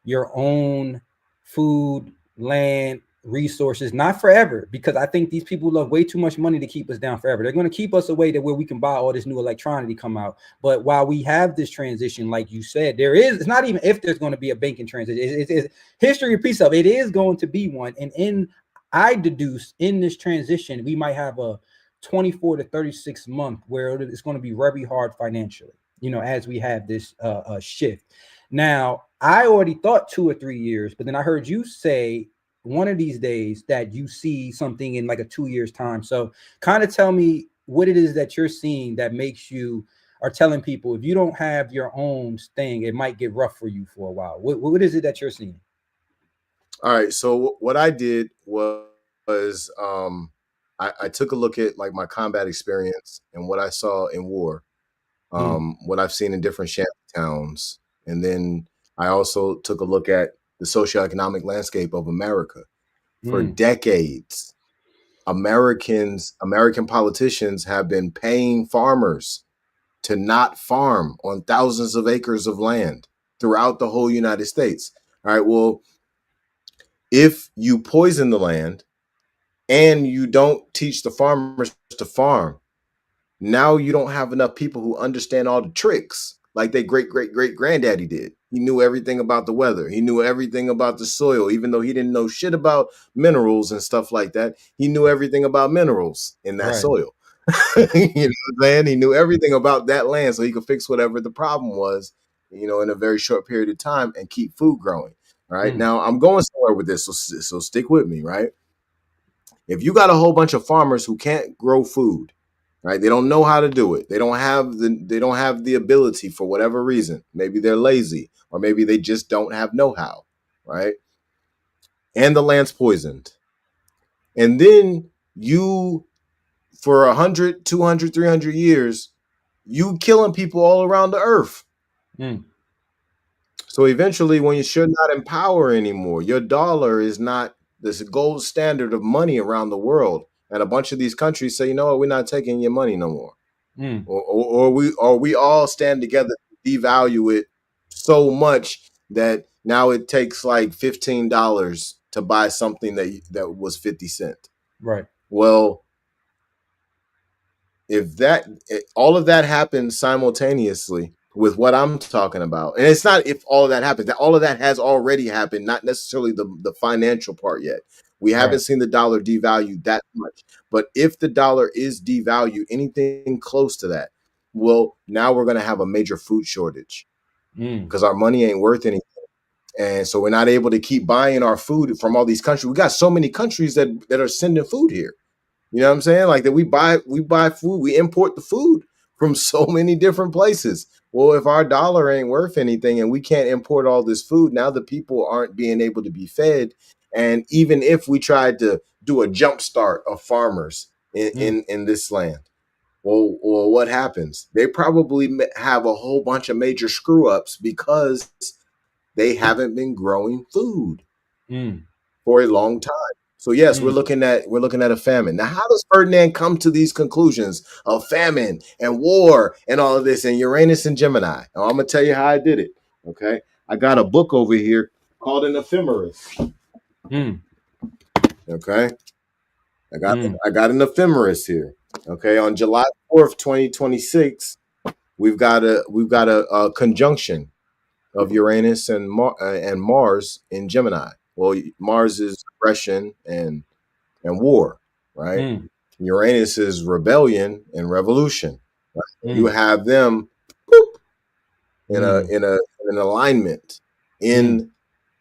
your own food, land, resources, not forever, because I think these people love way too much money to keep us down forever. They're going to keep us away to where we can buy all this new electronics come out. But while we have this transition, like you said, it's not even if there's going to be a banking transition. It's history repeats of it is going to be one. And I deduce in this transition, we might have a 24 to 36 month where it's going to be very hard financially, as we have this shift. Now, I already thought 2 or 3 years, but then I heard you say one of these days that you see something in like a 2 years time. So kind of tell me what it is that you're seeing that makes you are telling people if you don't have your own thing, it might get rough for you for a while. What is it that you're seeing? All right. So what I did was I took a look at like my combat experience and what I saw in war, Mm, what I've seen in different shanty towns, and then I also took a look at the socioeconomic landscape of America. For mm, decades, American politicians have been paying farmers to not farm on thousands of acres of land throughout the whole United States. All right. Well, if you poison the land and you don't teach the farmers to farm, now you don't have enough people who understand all the tricks like they great granddaddy did. He knew everything about the weather. He knew everything about the soil, even though he didn't know shit about minerals and stuff like that. He knew everything about minerals in that right. soil. You know what I'm saying? He knew everything about that land so he could fix whatever the problem was, in a very short period of time and keep food growing. All right. Mm, Now I'm going somewhere with this, so stick with me, right? If you got a whole bunch of farmers who can't grow food, right? They don't know how to do it. They don't have the ability for whatever reason. Maybe they're lazy or maybe they just don't have know-how, right? And the land's poisoned. And then you for 100, 200, 300 years, you killing people all around the earth. mm, So eventually, when you're not in power anymore, your dollar is not this gold standard of money around the world. And a bunch of these countries say, you know what, we're not taking your money no more. mm, Or we all stand together to devalue it so much that now it takes like $15 to buy something that was 50 cents. right. Well, if all of that happens simultaneously with what I'm talking about, and it's not if all of that happens, that all of that has already happened, not necessarily the financial part yet. We haven't Right. seen the dollar devalue that much, but if the dollar is devalued anything close to that, well, now we're going to have a major food shortage Mm, because our money ain't worth anything, and so we're not able to keep buying our food from all these countries. We got so many countries that are sending food here. You know what I'm saying? Like that we buy food, we import the food from so many different places. Well, if our dollar ain't worth anything and we can't import all this food, now the people aren't being able to be fed. And even if we tried to do a jump start of farmers in, mm, in, in this land, well, what happens? They probably have a whole bunch of major screw ups because they haven't been growing food mm, for a long time. So yes, we're mm, looking at we're looking at a famine. Now, how does Ferdinand come to these conclusions of famine and war and all of this and Uranus and Gemini? Now, I'm gonna tell you how I did it. Okay, I got a book over here called an ephemeris. mm, Okay, I got mm, I got an ephemeris here. Okay, on July 4th, 2026, we've got a conjunction of Uranus and Mars in Gemini. Well, Mars is aggression and war, right? mm, Uranus is rebellion and revolution. Right? You mm, have them boop, in a mm, in a in an alignment mm, in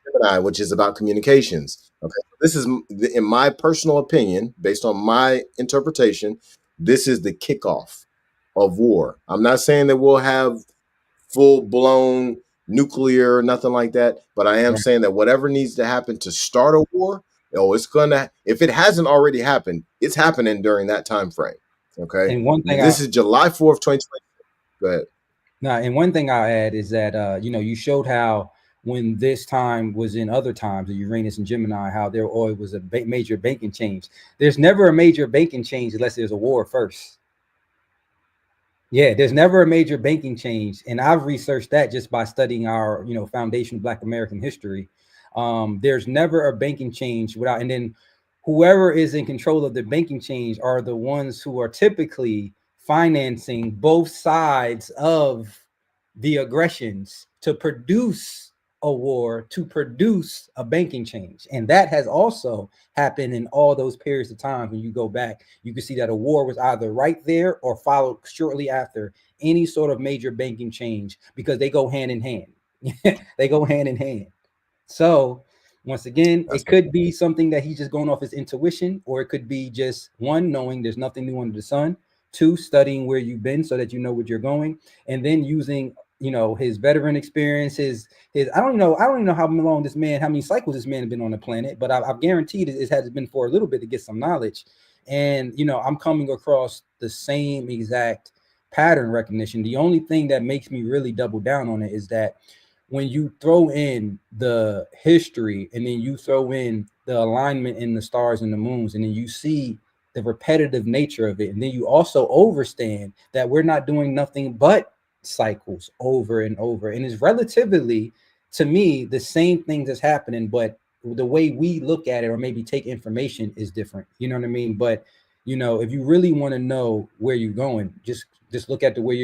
Gemini, which is about communications. Okay, this is in my personal opinion, based on my interpretation. This is the kickoff of war. I'm not saying that we'll have full blown nuclear, nothing like that. But I am right. saying that whatever needs to happen to start a war, it's gonna. If it hasn't already happened, it's happening during that time frame. Okay, And one thing I this is July 4th, 2020. Go ahead. now, and one thing I'll add is that you showed how when this time was in other times, the Uranus and Gemini, how there always was a major banking change. There's never a major banking change unless there's a war first. Yeah, there's never a major banking change, and I've researched that just by studying our, foundation of Black American history. There's never a banking change without, and then whoever is in control of the banking change are the ones who are typically financing both sides of the aggressions to produce a war, to produce a banking change. And that has also happened in all those periods of time. When you go back, you can see that a war was either right there or followed shortly after any sort of major banking change because they go hand in hand. They go hand in hand. So once again, That's it could be something that he's just going off his intuition, or it could be just one, knowing there's nothing new under the sun, two, studying where you've been so that you know what you're going, and then using, his veteran experience, his I don't even know how long this man, how many cycles this man has been on the planet, but I've guaranteed it has been for a little bit to get some knowledge. And I'm coming across the same exact pattern recognition. The only thing that makes me really double down on it is that when you throw in the history and then you throw in the alignment in the stars and the moons, and then you see the repetitive nature of it, and then you also understand that we're not doing nothing but cycles over and over, and it's relatively, to me, the same thing that's happening, but the way we look at it or maybe take information is different. You know what I mean? But if you really want to know where you're going, just look at where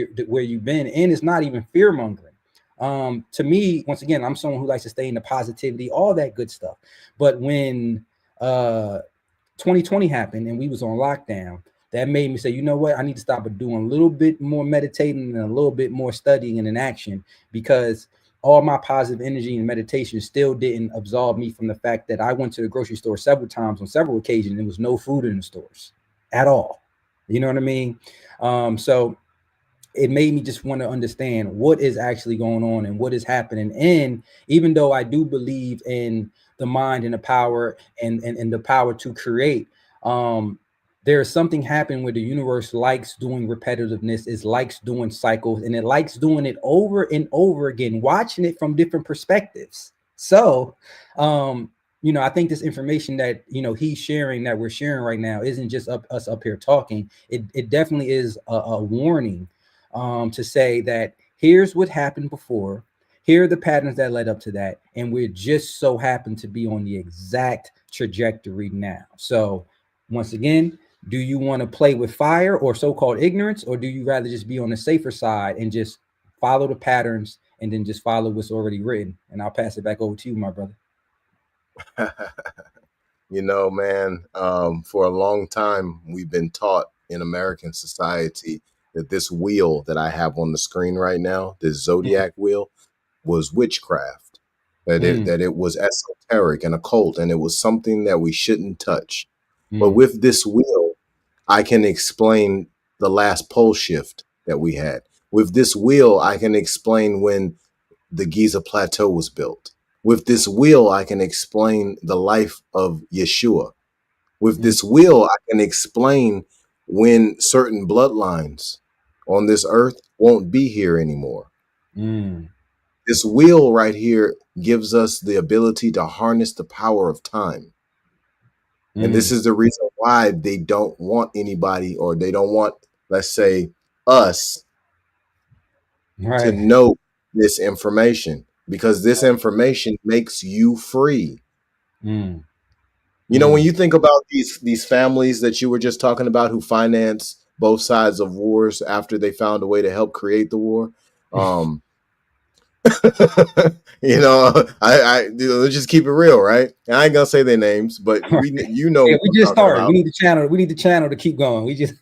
you've been, and it's not even fear mongering. To me, once again, I'm someone who likes to stay in the positivity, all that good stuff. But when 2020 happened and we was on lockdown, that made me say, you know what, I need to stop doing a little bit more meditating and a little bit more studying and in action, because all my positive energy and meditation still didn't absolve me from the fact that I went to the grocery store several times on several occasions and there was no food in the stores at all. You know what I mean? So it made me just want to understand what is actually going on and what is happening. And even though I do believe in the mind and the power and the power to create, there's something happening where the universe likes doing repetitiveness, is likes doing cycles, and it likes doing it over and over again, watching it from different perspectives. So I think this information that he's sharing, that we're sharing right now, isn't just us up here talking. It definitely is a warning, to say that here's what happened before, here are the patterns that led up to that, and we're just so happen to be on the exact trajectory now. So once again, do you want to play with fire or so-called ignorance, or do you rather just be on the safer side and just follow the patterns and then just follow what's already written? And I'll pass it back over to you, my brother. Man, for a long time, we've been taught in American society that this wheel that I have on the screen right now, this Mm, zodiac wheel, was witchcraft, that it mm, that it was esoteric and occult, and it was something that we shouldn't touch. But mm, with this wheel, I can explain the last pole shift that we had. With this wheel, I can explain when the Giza Plateau was built. With this wheel, I can explain the life of Yeshua. With mm, this wheel, I can explain when certain bloodlines on this earth won't be here anymore. mm, This wheel right here gives us the ability to harness the power of time. And this mm. is the reason why they don't want anybody, or they don't want, let's say, us to Right. know this information, because this information makes you free. Mm, When mm. you think about these families that you were just talking about who finance both sides of wars after they found a way to help create the war, um, let's just keep it real, right? And I ain't gonna say their names, but Yeah, who we I'm just talking started. We about, need the channel. We need the channel to keep going. We just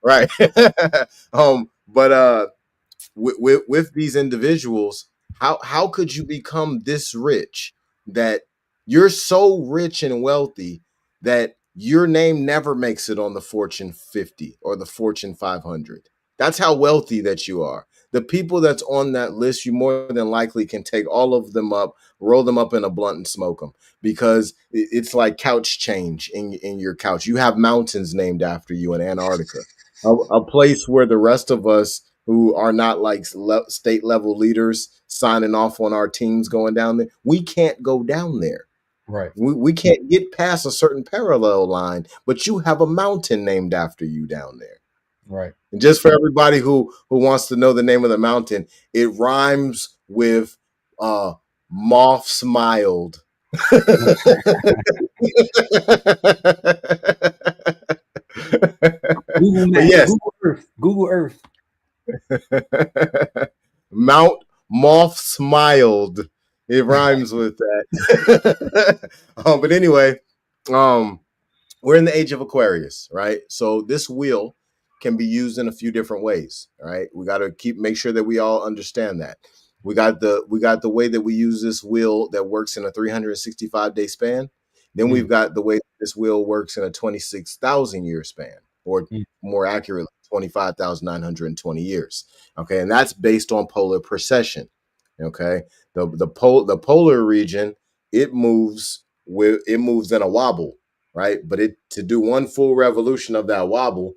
right? But with these individuals, how could you become this rich, that you're so rich and wealthy that your name never makes it on the Fortune 50 or the Fortune 500? That's how wealthy that you are. The people that's on that list, you more than likely can take all of them up, roll them up in a blunt and smoke them, because it's like couch change in your couch. You have mountains named after you in Antarctica, a place where the rest of us who are not like state level leaders signing off on our teams going down there, we can't go down there. right, We can't get past a certain parallel line, but you have a mountain named after you down there. right. And just for everybody who wants to know the name of the mountain, it rhymes with moth smiled. Google But Map, yes, Google Earth, Google Earth. Mount Moth Smiled. It rhymes with that. But anyway, um, we're in the age of Aquarius, right? So this wheel can be used in a few different ways, right? We got to make sure that we all understand that. We got the way that we use this wheel that works in a 365-day span. Then we've got the way this wheel works in a 26,000-year span, or more accurately, 25,920 years. Okay, and that's based on polar precession. Okay, the polar region, it moves in a wobble, right? But it to do one full revolution of that wobble,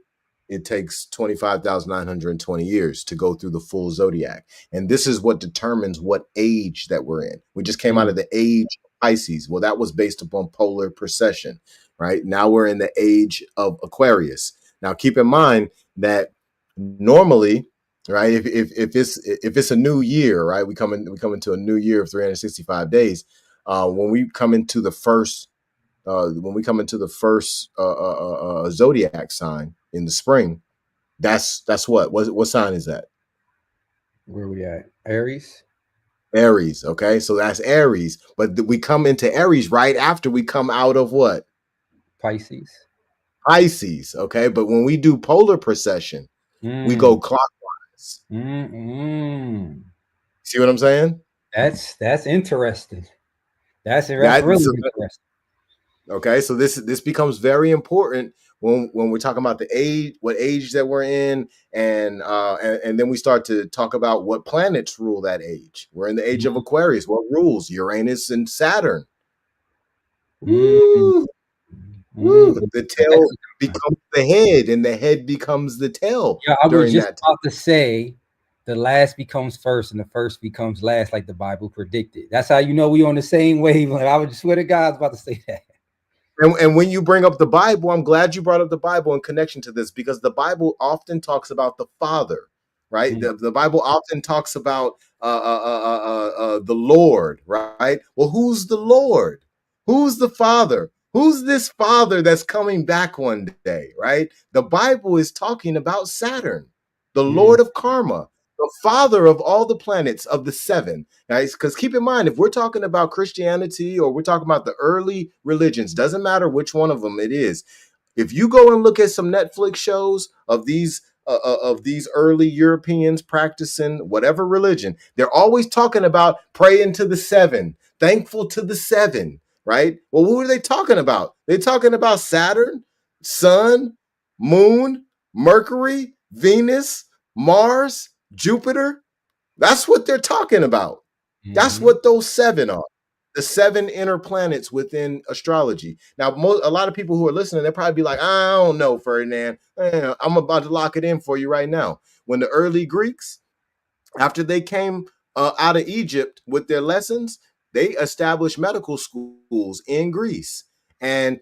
it takes 25,920 years to go through the full zodiac. And this is what determines what age that we're in. We just came out of the age of Pisces. Well, that was based upon polar precession, right? Now we're in the age of Aquarius. Now keep in mind that normally, right, if it's a new year, right, we come into a new year of 365 days. When we come into the first zodiac sign in the spring, that's what sign is that? Where we at? Aries? Aries. Okay, so that's Aries, but we come into Aries right after we come out of what? Pisces. Pisces. Okay, but when we do polar precession, we go clockwise. See what I'm saying? That's interesting. That's That really so interesting. Okay, so this becomes very important when we're talking about the age, what age that we're in, and then we start to talk about what planets rule that age. We're in the age of Aquarius. What rules? Uranus and Saturn. Woo, woo. The tail becomes the head, and the head becomes the tail. Yeah, I was during just that about to say the last becomes first and the first becomes last, like the Bible predicted. That's how you know we on the same wavelength. I would swear to God, I was about to say that. And when you bring up the Bible, I'm glad you brought up the Bible in connection to this, because the Bible often talks about the Father, right? The Bible often talks about the Lord, right? Well, who's the Lord? Who's the Father? Who's this Father that's coming back one day, right? The Bible is talking about Saturn, the Lord of Karma, the father of all the planets of the seven, guys. Because keep in mind, if we're talking about Christianity or we're talking about the early religions, doesn't matter which one of them it is. If you go and look at some Netflix shows of these early Europeans practicing whatever religion, they're always talking about praying to the seven, thankful to the seven, right? Well, who are they talking about? They're talking about Saturn, Sun, Moon, Mercury, Venus, Mars, Jupiter. That's what they're talking about. That's what those seven are. The seven inner planets within astrology. Now, a lot of people who are listening, they'll probably be like, I don't know, Ferdinand. I'm about to lock it in for you right now. When the early Greeks, after they came out of Egypt with their lessons, they established medical schools in Greece. And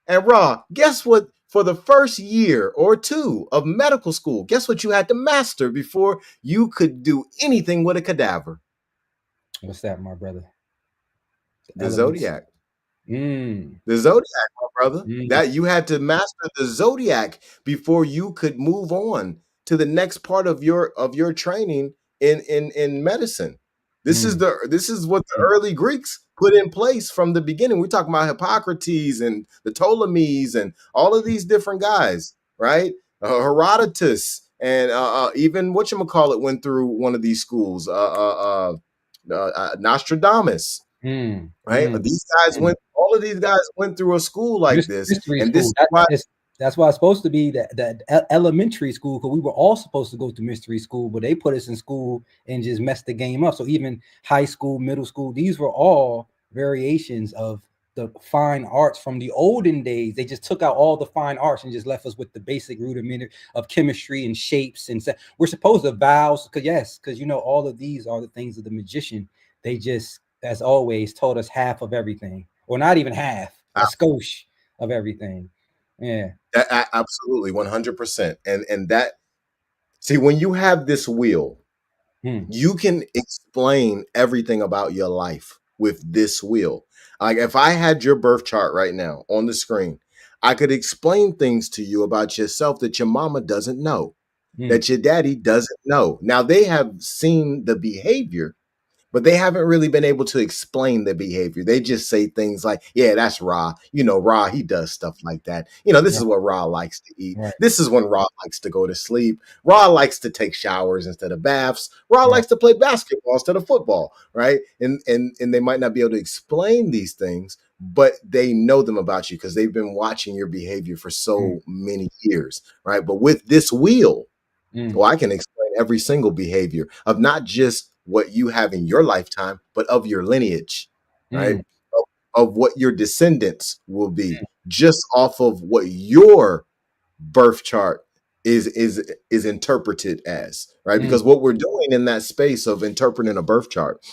Raw, guess what? For the first year or two of medical school, guess what you had to master before you could do anything with a cadaver? What's that, my brother? The Elements. zodiac. The zodiac, my brother. That you had to master the zodiac before you could move on to the next part of your training in medicine. This is what the early Greeks put in place from the beginning. We're talking about Hippocrates and the Ptolemies and all of these different guys, right? Herodotus and even whatchamacallit went through one of these schools. Nostradamus, right? All of these guys went through a school like this, Mystery and this school. is why. That's why it's supposed to be that elementary school, because we were all supposed to go to mystery school, but they put us in school and just messed the game up. So even high school, middle school, these were all variations of the fine arts from the olden days. They just took out all the fine arts and just left us with the basic rudiment of chemistry and shapes. And we're supposed to vowels, because you know all of these are the things of the magician. They just, as always, told us half of everything, or not even half, a skosh of everything. Yeah. Absolutely, 100%. And that, see, when you have this wheel, you can explain everything about your life with this wheel. Like if I had your birth chart right now on the screen, I could explain things to you about yourself that your mama doesn't know, that your daddy doesn't know. Now they have seen the behavior, but they haven't really been able to explain the behavior. They just say things like, yeah, that's Ra. Ra, he does stuff like that. This is Right. what Ra likes to eat. Right. This is when Ra likes to go to sleep. Ra likes to take showers instead of baths. Ra Right. likes to play basketball instead of football, right? And they might not be able to explain these things, but they know them about you because they've been watching your behavior for Mm, so many years, right? But with this wheel, mm, well, I can explain every single behavior of not just what you have in your lifetime, but of your lineage, right? mm, Of what your descendants will be, just off of what your birth chart is interpreted as, right? mm, Because what we're doing in that space of interpreting a birth chart,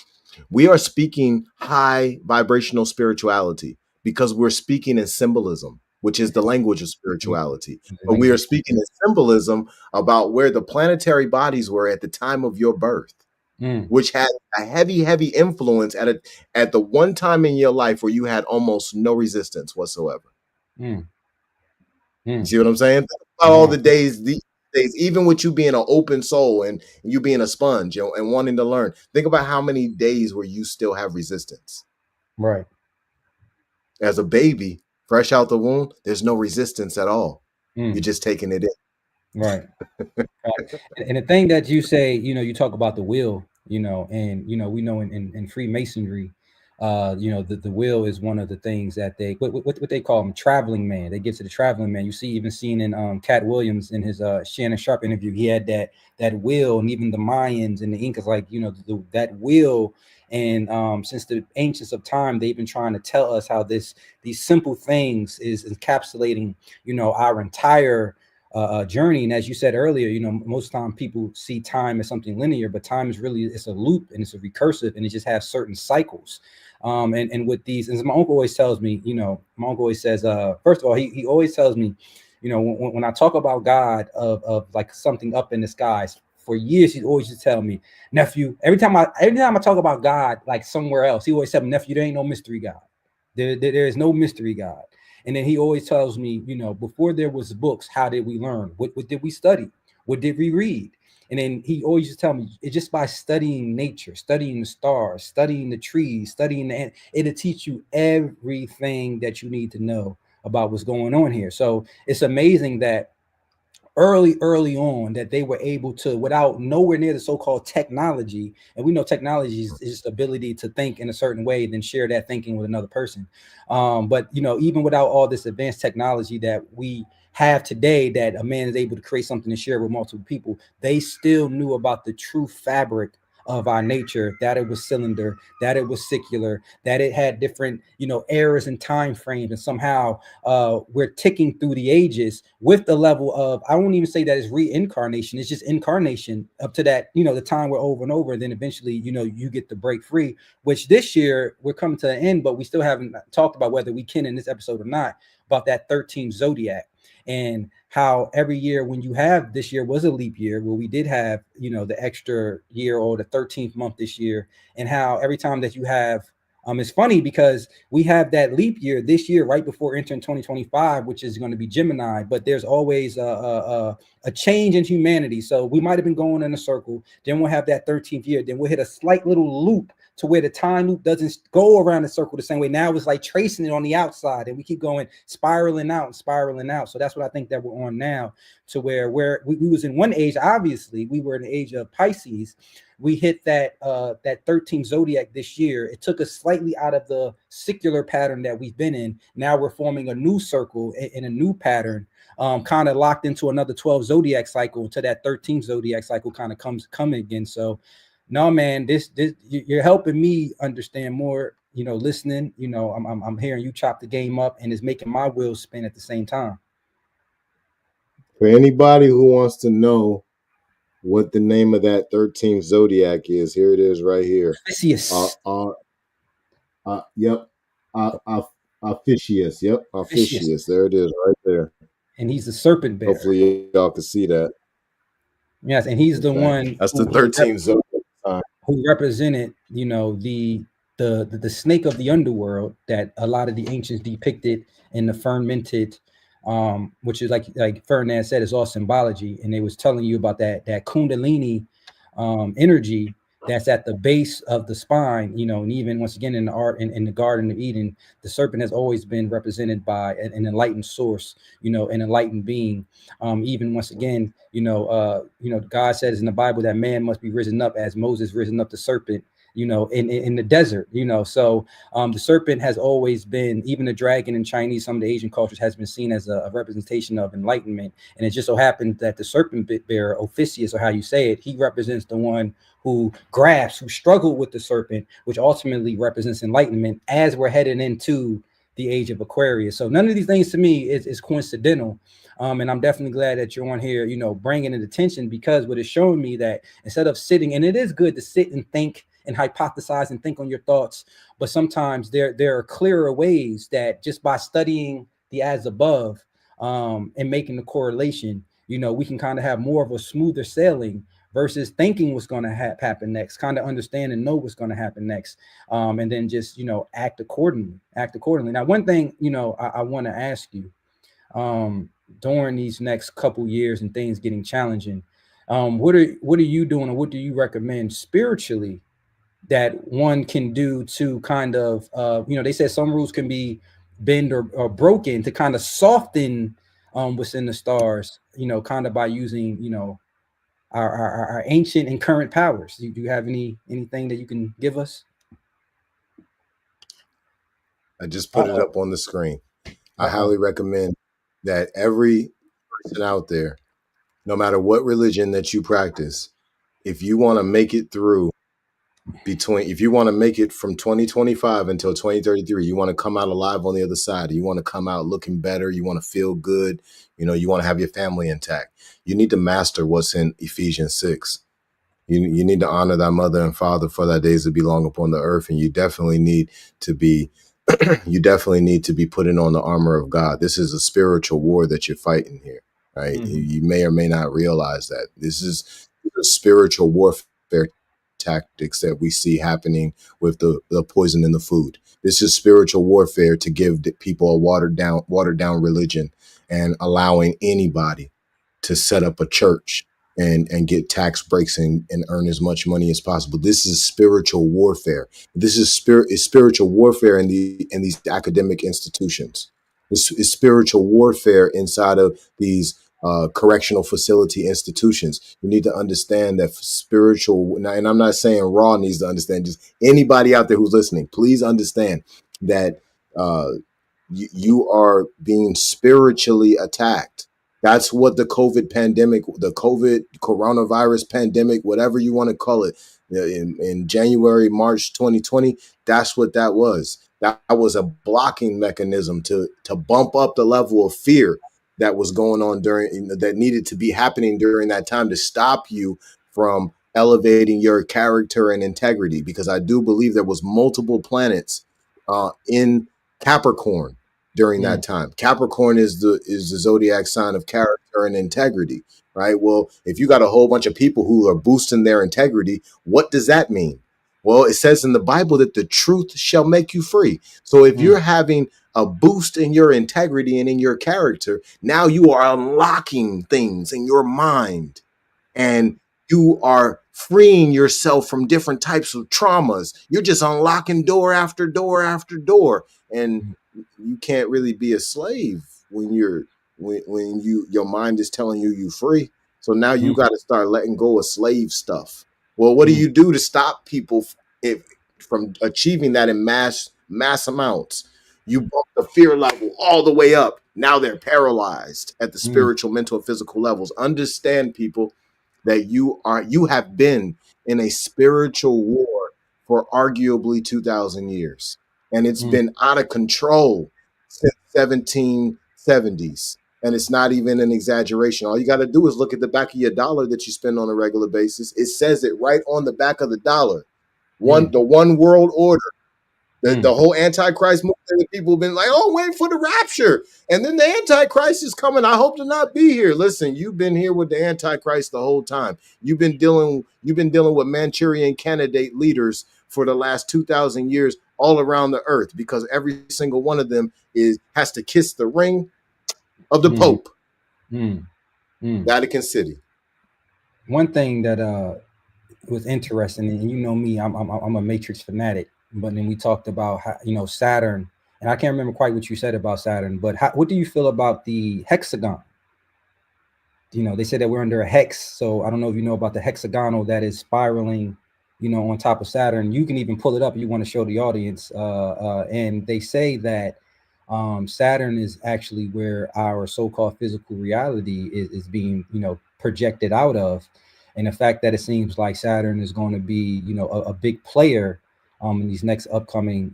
we are speaking high vibrational spirituality because we're speaking in symbolism, which is the language of mm. spirituality. The But we are language. speaking in symbolism about where the planetary bodies were at the time of your birth, Mm, which had a heavy, heavy influence at the one time in your life where you had almost no resistance whatsoever. mm, You mm. see what I'm saying? Think about all No. the days, these days, even with you being an open soul and you being a sponge, and wanting to learn. Think about how many days where you still have resistance. Right. As a baby, fresh out the womb, there's no resistance at all. You're Mm, just taking it in. right. Right. And the thing that you say, you talk about the will, and we know in Freemasonry, the will is one of the things that they what they call them, traveling man. They get to the traveling man. You see, even seen in Cat Williams in his Shannon Sharp interview, he had that will, and even the Mayans and the Incas, like that will. And since the ancients of time, they've been trying to tell us how these simple things is encapsulating, our entire journey. And as you said earlier, most time people see time as something linear, but time is really, it's a loop and it's a recursive, and it just has certain cycles. And with these, and my uncle always tells me, my uncle always says, first of all, he always tells me, when I talk about God of like something up in the skies, for years he always just tell me, nephew, every time I talk about God like somewhere else, he always said, nephew, there ain't no mystery God. There is no mystery God. And then he always tells me, before there was books, how did we learn? What did we study? What did we read? And then he always just tell me, it's just by studying nature, studying the stars, studying the trees, studying it'll teach you everything that you need to know about what's going on here. So it's amazing that early on that they were able to, without nowhere near the so-called technology, and we know technology is just the ability to think in a certain way, then share that thinking with another person. But even without all this advanced technology that we have today, that a man is able to create something to share with multiple people, they still knew about the true fabric of our nature, that it was cylinder, that it was secular, that it had different eras and time frames, and somehow we're ticking through the ages with the level of, I won't even say that it's reincarnation, it's just incarnation up to that, the time we're over and over, and then eventually you get to break free, which this year we're coming to an end, but we still haven't talked about, whether we can in this episode or not, about that 13th zodiac, and how every year, when you have, this year was a leap year where we did have the extra year, or the 13th month this year, and how every time that you have, it's funny because we have that leap year this year right before entering 2025, which is going to be Gemini, but there's always a change in humanity. So we might have been going in a circle, then we'll have that 13th year, then we'll hit a slight little loop to where the time loop doesn't go around the circle the same way. Now it's like tracing it on the outside, and we keep going spiraling out and spiraling out. So that's what I think that we're on now, to where we was in one age, obviously we were in the age of Pisces. We hit that 13th zodiac this year. It took us slightly out of the secular pattern that we've been in. Now we're forming a new circle in a new pattern, kind of locked into another 12 zodiac cycle, until that 13th zodiac cycle kind of coming again. So no, man, this you're helping me understand more, listening, I'm hearing you chop the game up, and it's making my wheels spin at the same time. For anybody who wants to know what the name of that 13th zodiac is, here it is right here. Uh, Vicious. uh, yep. Officius. Yep. Vicious. Officius. There it is right there. And he's the serpent bearer. Hopefully y'all can see that. Yes, and he's the Okay. one That's the who 13th zodiac sign. represented, the snake of the underworld that a lot of the ancients depicted in the fermented, which is like Ferdinand said, is all symbology, and they was telling you about that Kundalini energy that's at the base of the spine, and even once again in the art in the Garden of Eden, the serpent has always been represented by an enlightened source, an enlightened being. Even once again, God says in the Bible that man must be risen up as Moses risen up the serpent, in the desert, So the serpent has always been, even the dragon in Chinese, some of the Asian cultures, has been seen as a representation of enlightenment. And it just so happened that the serpent bearer, Ophiuchus, or how you say it, he represents the one who grasps, who struggled with the serpent, which ultimately represents enlightenment as we're heading into the age of Aquarius. So none of these things to me is coincidental. And I'm definitely glad that you're on here, bringing it attention, because what is showing me that instead of sitting, and it is good to sit and think and hypothesize and think on your thoughts, but sometimes there are clearer ways that just by studying the as above, and making the correlation, we can kind of have more of a smoother sailing versus thinking what's going to happen next, kind of understand and know what's going to happen next, and then just act accordingly. Now, one thing I want to ask you, during these next couple years and things getting challenging, what are you doing, or what do you recommend spiritually that one can do to kind of they said some rules can be bent or broken to kind of soften what's in the stars, kind of by using our ancient and current powers. Do you have anything that you can give us? I just put it Uh-oh. up on the screen. I Uh-oh. highly recommend that every person out there, no matter what religion that you practice, if you want to make it through if you want to make it from 2025 until 2033, you want to come out alive on the other side, you want to come out looking better, you want to feel good, you want to have your family intact, you need to master what's in Ephesians 6. You need to honor thy mother and father, for thy days to be long upon the earth. And you definitely need to be putting on the armor of God. This is a spiritual war that you're fighting here, right? Mm-hmm. You may or may not realize that this is a spiritual warfare tactics that we see happening with the poison in the food. This is spiritual warfare to give people a watered down religion, and allowing anybody to set up a church and get tax breaks and earn as much money as possible. This is spiritual warfare. This is spiritual warfare in these academic institutions. This is spiritual warfare inside of these correctional facility institutions. You need to understand that spiritual, and I'm not saying Raw needs to understand, just anybody out there who's listening, please understand that uh, you are being spiritually attacked. That's what the COVID coronavirus pandemic, whatever you want to call it, in January, March 2020, that's what that was. That was a blocking mechanism to bump up the level of fear that was going on that needed to be happening during that time to stop you from elevating your character and integrity. Because I do believe there was multiple planets in Capricorn during Mm-hmm. that time. Capricorn is the zodiac sign of character and integrity, right? Well, if you got a whole bunch of people who are boosting their integrity, what does that mean? Well, it says in the Bible that the truth shall make you free. So if you're having a boost in your integrity and in your character, now you are unlocking things in your mind, and you are freeing yourself from different types of traumas. You're just unlocking door after door after door. And you can't really be a slave when your mind is telling you free. So now you Mm-hmm. got to start letting go of slave stuff. Well, what do Mm-hmm. you do to stop people from achieving that in mass amounts? You bump the fear level all the way up. Now they're paralyzed at the spiritual, mental, and physical levels. Understand, people, that you have been in a spiritual war for arguably 2,000 years, and it's Mm-hmm. been out of control since 1770s. And it's not even an exaggeration. All you got to do is look at the back of your dollar that you spend on a regular basis. It says it right on the back of the dollar. The one world order. The Mm-hmm. whole Antichrist movement, people have been like, oh, wait for the rapture. And then the Antichrist is coming. I hope to not be here. Listen, you've been here with the Antichrist the whole time. You've been dealing with Manchurian candidate leaders for the last 2,000 years all around the earth, because every single one of them has to kiss the ring of the Mm-hmm. Pope, Mm-hmm. Vatican City. One thing that It was interesting, and you know me, I'm a Matrix fanatic. But then we talked about how, Saturn, and I can't remember quite what you said about Saturn. But what do you feel about the hexagon? They said that we're under a hex. So I don't know if you know about the hexagonal that is spiraling, on top of Saturn. You can even pull it up if you want to show the audience. And they say that Saturn is actually where our so-called physical reality is being, projected out of. And the fact that it seems like Saturn is going to be, a big player in these next upcoming,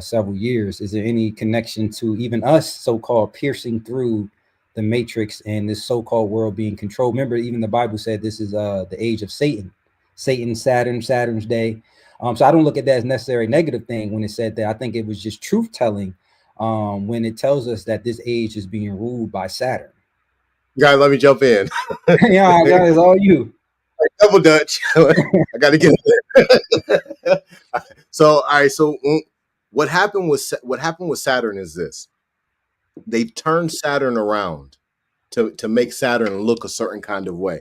several years. Is there any connection to even us so-called piercing through the matrix and this so-called world being controlled? Remember, even the Bible said this is the age of Satan, Saturn's day. So I don't look at that as necessarily a negative thing when it said that. I think it was just truth telling when it tells us that this age is being ruled by Saturn. Guys, let me jump in. Yeah, guys, it's all you. Double Dutch. I got to get there. So, all right. So, what happened with Saturn is this: they've turned Saturn around to make Saturn look a certain kind of way.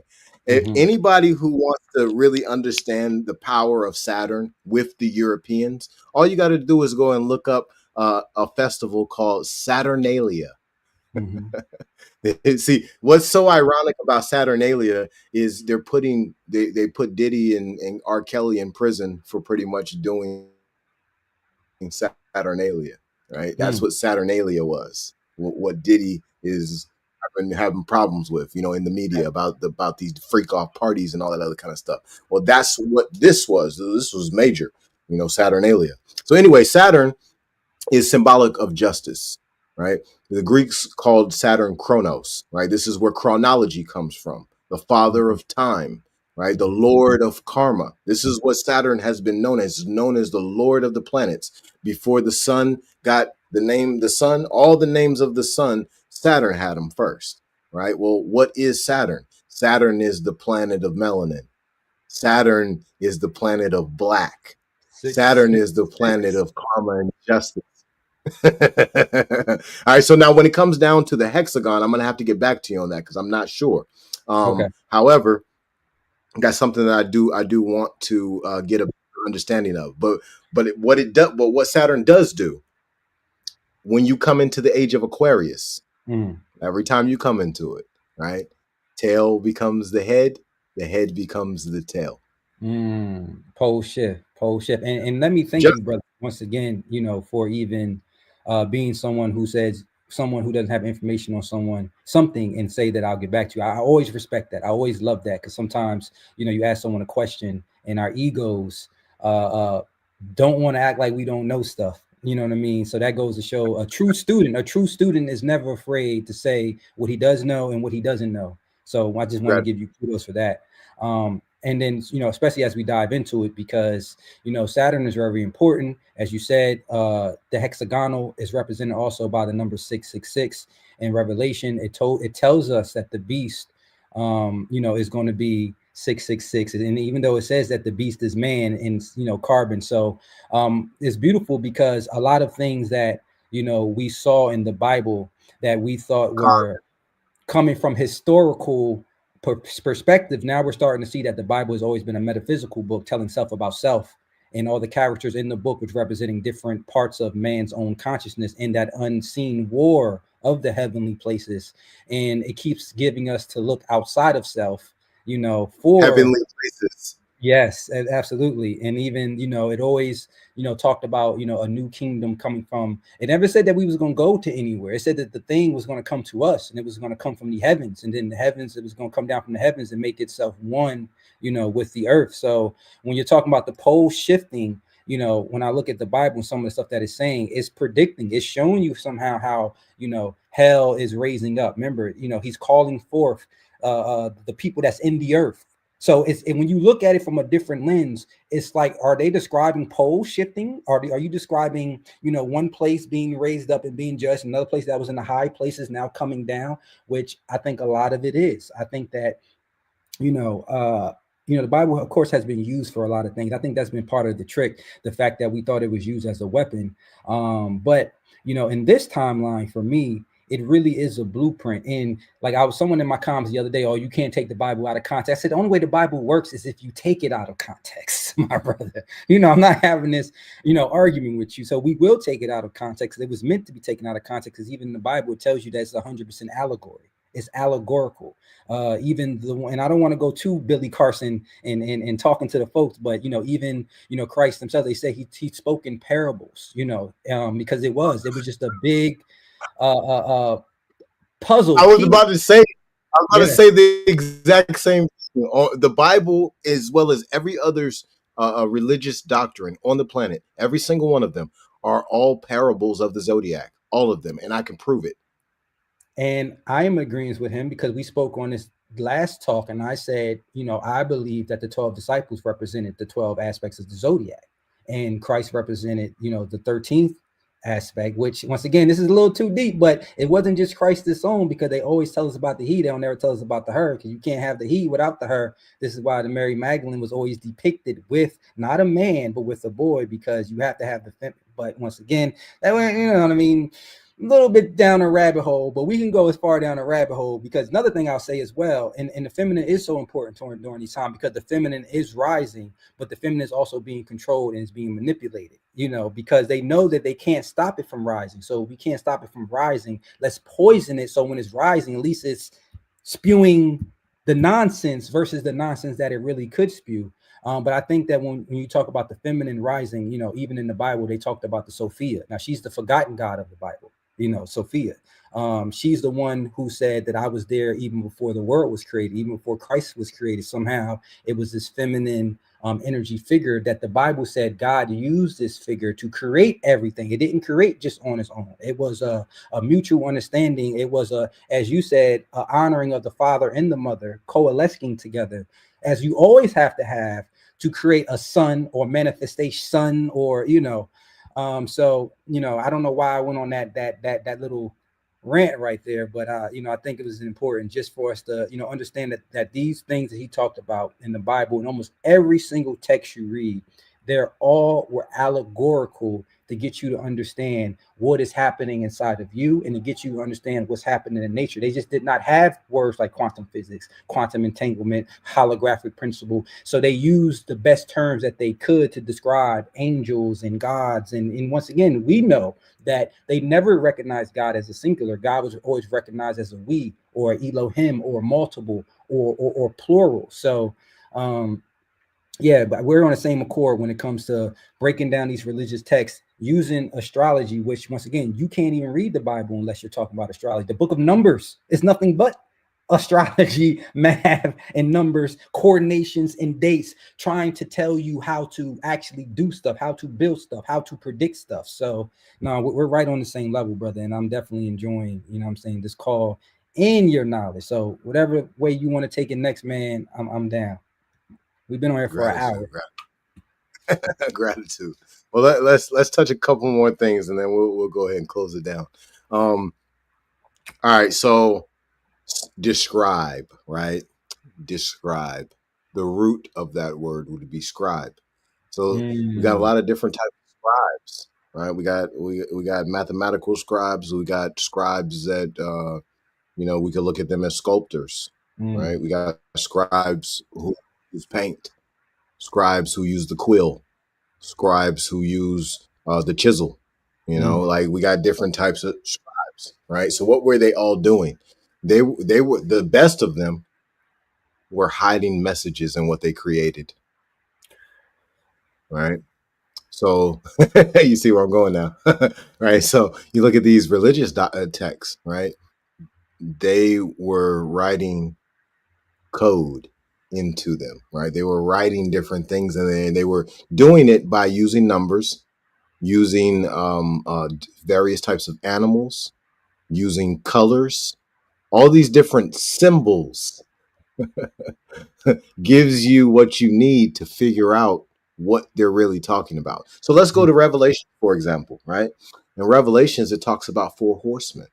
Mm-hmm. Anybody who wants to really understand the power of Saturn with the Europeans, all you got to do is go and look up a festival called Saturnalia. Mm-hmm. See, what's so ironic about Saturnalia is they put Diddy and R. Kelly in prison for pretty much doing Saturnalia, right? That's what Saturnalia was. What Diddy is having problems with, in the media about these freak off parties and all that other kind of stuff. Well, that's what this was. This was major, Saturnalia. So anyway, Saturn is symbolic of justice, right? The Greeks called Saturn Chronos, right? This is where chronology comes from, the father of time, right? The lord of karma. This is what Saturn has been known as the lord of the planets. Before the sun got the name, the sun, all the names of the sun, Saturn had them first, right? Well, what is Saturn? Saturn is the planet of melanin. Saturn is the planet of black. Saturn is the planet of karma and justice. All right. So now when it comes down to the hexagon, I'm going to have to get back to you on that because I'm not sure. Okay. However, that's something that I do want to get a understanding of. But what Saturn does do when you come into the age of Aquarius, every time you come into it, right? Tail becomes the head becomes the tail. Pole shift. And let me thank you, brother, once again, for even being someone who doesn't have information on something and say that I'll get back to you. I always respect that. I always love that because sometimes, you ask someone a question and our egos don't want to act like we don't know stuff. You know what I mean? So that goes to show a true student is never afraid to say what he does know and what he doesn't know. So I just want to give you kudos for that. And then, especially as we dive into it, because, Saturn is very important. As you said, the hexagonal is represented also by the number 666 in Revelation. It tells us that the beast, is going to be 666. And even though it says that the beast is man in, carbon. So it's beautiful because a lot of things that, we saw in the Bible that we thought were coming from historical perspective, now we're starting to see that the Bible has always been a metaphysical book telling self about self, and all the characters in the book which representing different parts of man's own consciousness in that unseen war of the heavenly places. And it keeps giving us to look outside of self, for heavenly places. Yes, absolutely. And even, it always, talked about, a new kingdom coming from, it never said that we was going to go to anywhere. It said that the thing was going to come to us and it was going to come from the heavens, and then the heavens, it was going to come down from the heavens and make itself one, with the earth. So when you're talking about the pole shifting, when I look at the Bible and some of the stuff that it's saying, it's predicting, it's showing you somehow how, hell is raising up. Remember, he's calling forth the people that's in the earth. So and when you look at it from a different lens, it's like, are they describing pole shifting? Are you describing, one place being raised up and being judged, another place that was in the high places now coming down, which I think a lot of it is. I think that, the Bible, of course, has been used for a lot of things. I think that's been part of the trick, the fact that we thought it was used as a weapon. But, in this timeline for me, It really is a blueprint. And like I was someone in my comments the other day, oh, you can't take the Bible out of context. I said the only way the Bible works is if you take it out of context, my brother. I'm not having this, argument with you. So we will take it out of context. It was meant to be taken out of context because even in the Bible it tells you that it's 100% allegory. It's allegorical. Even the and I don't want to go to Billy Carson and talking to the folks, but even Christ himself, they say he spoke in parables, because it was just a big uh puzzle I was piece. about to say, I was about to Yeah. say the exact same thing. The Bible, as well as every other's religious doctrine on the planet, every single one of them are all parables of the zodiac, all of them, and I can prove it. And I am agreeing with him because we spoke on this last talk, and I said, I believe that the 12 disciples represented the 12 aspects of the zodiac, and Christ represented, the 13th aspect, which once again, this is a little too deep, but it wasn't just Christ's own, because they always tell us about the he, they don't never tell us about the her, because you can't have the he without the her. This is why the Mary Magdalene was always depicted with not a man, but with a boy, because you have to have the feminine. But once again, that way, you know what I mean, a little bit down a rabbit hole, but we can go as far down a rabbit hole, because another thing I'll say as well, and the feminine is so important during these times, because the feminine is rising, but the feminine is also being controlled and is being manipulated, because they know that they can't stop it from rising. So we can't stop it from rising. Let's poison it. So when it's rising, at least it's spewing the nonsense versus the nonsense that it really could spew. But I think that when you talk about the feminine rising, even in the Bible, they talked about the Sophia. Now she's the forgotten god of the Bible, Sophia. She's the one who said that I was there even before the world was created, even before Christ was created. Somehow it was this feminine energy figure that the Bible said God used this figure to create everything. It didn't create just on its own. It was a mutual understanding. It was as you said, a honoring of the father and the mother coalescing together, as you always have to create a son or manifestation son, or so I don't know why I went on that little rant right there, but I think it was important just for us to understand that these things that he talked about in the Bible, and almost every single text you read, they're all were allegorical to get you to understand what is happening inside of you, and to get you to understand what's happening in nature. They just did not have words like quantum physics, quantum entanglement, holographic principle. So they used the best terms that they could to describe angels and gods. And once again, we know that they never recognized God as a singular. God was always recognized as a we, or Elohim, or multiple, or plural. So yeah, but we're on the same accord when it comes to breaking down these religious texts using astrology, which once again, you can't even read the Bible unless you're talking about astrology. The book of Numbers is nothing but astrology, math, and numbers, coordinations and dates, trying to tell you how to actually do stuff, how to build stuff, how to predict stuff. So no, we're right on the same level, brother. And I'm definitely enjoying, this call in your knowledge. So whatever way you want to take it next, man, I'm down. We've been on here for an Gratitude, hour. gratitude. Well, let's touch a couple more things, and then we'll go ahead and close it down. All right, so describe, right? Describe. The root of that word would be scribe. So we got a Mm, lot of different types of scribes, right? We got mathematical scribes. We got scribes that we could look at them as sculptors, mm, right? We got scribes who use paint, scribes who use the quill, scribes who use the chisel. mm. Like we got different types of scribes, right? So what were they all doing? They were the best of them were hiding messages in what they created, right? So you see where I'm going now, right? So you look at these religious texts, right? They were writing code into them, right? They were writing different things, and they were doing it by using numbers, using various types of animals, using colors, all these different symbols gives you what you need to figure out what they're really talking about. So let's go to Revelation, for example, right? In Revelations, it talks about four horsemen.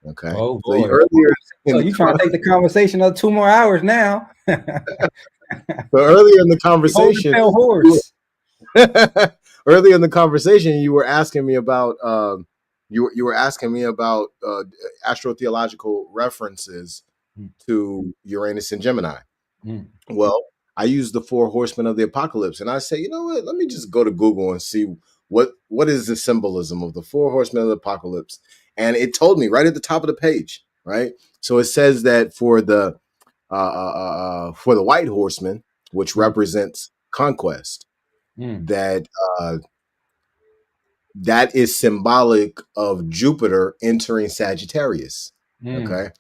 Okay, Oh so boy. earlier in So the you trying to take the conversation of 2 more hours now? earlier in the Hold the conversation, pale you horse. earlier in the conversation, you were asking me about. you were asking me about astrotheological references Mm, to Uranus and Gemini. mm, Well, I use the four horsemen of the apocalypse, and I say, you know what? Let me just go to Google and see what is the symbolism of the four horsemen of the apocalypse. And it told me right at the top of the page, right? So it says that for the white horseman, which mm, represents conquest, mm, that that is symbolic of Jupiter entering Sagittarius. mm. Okay.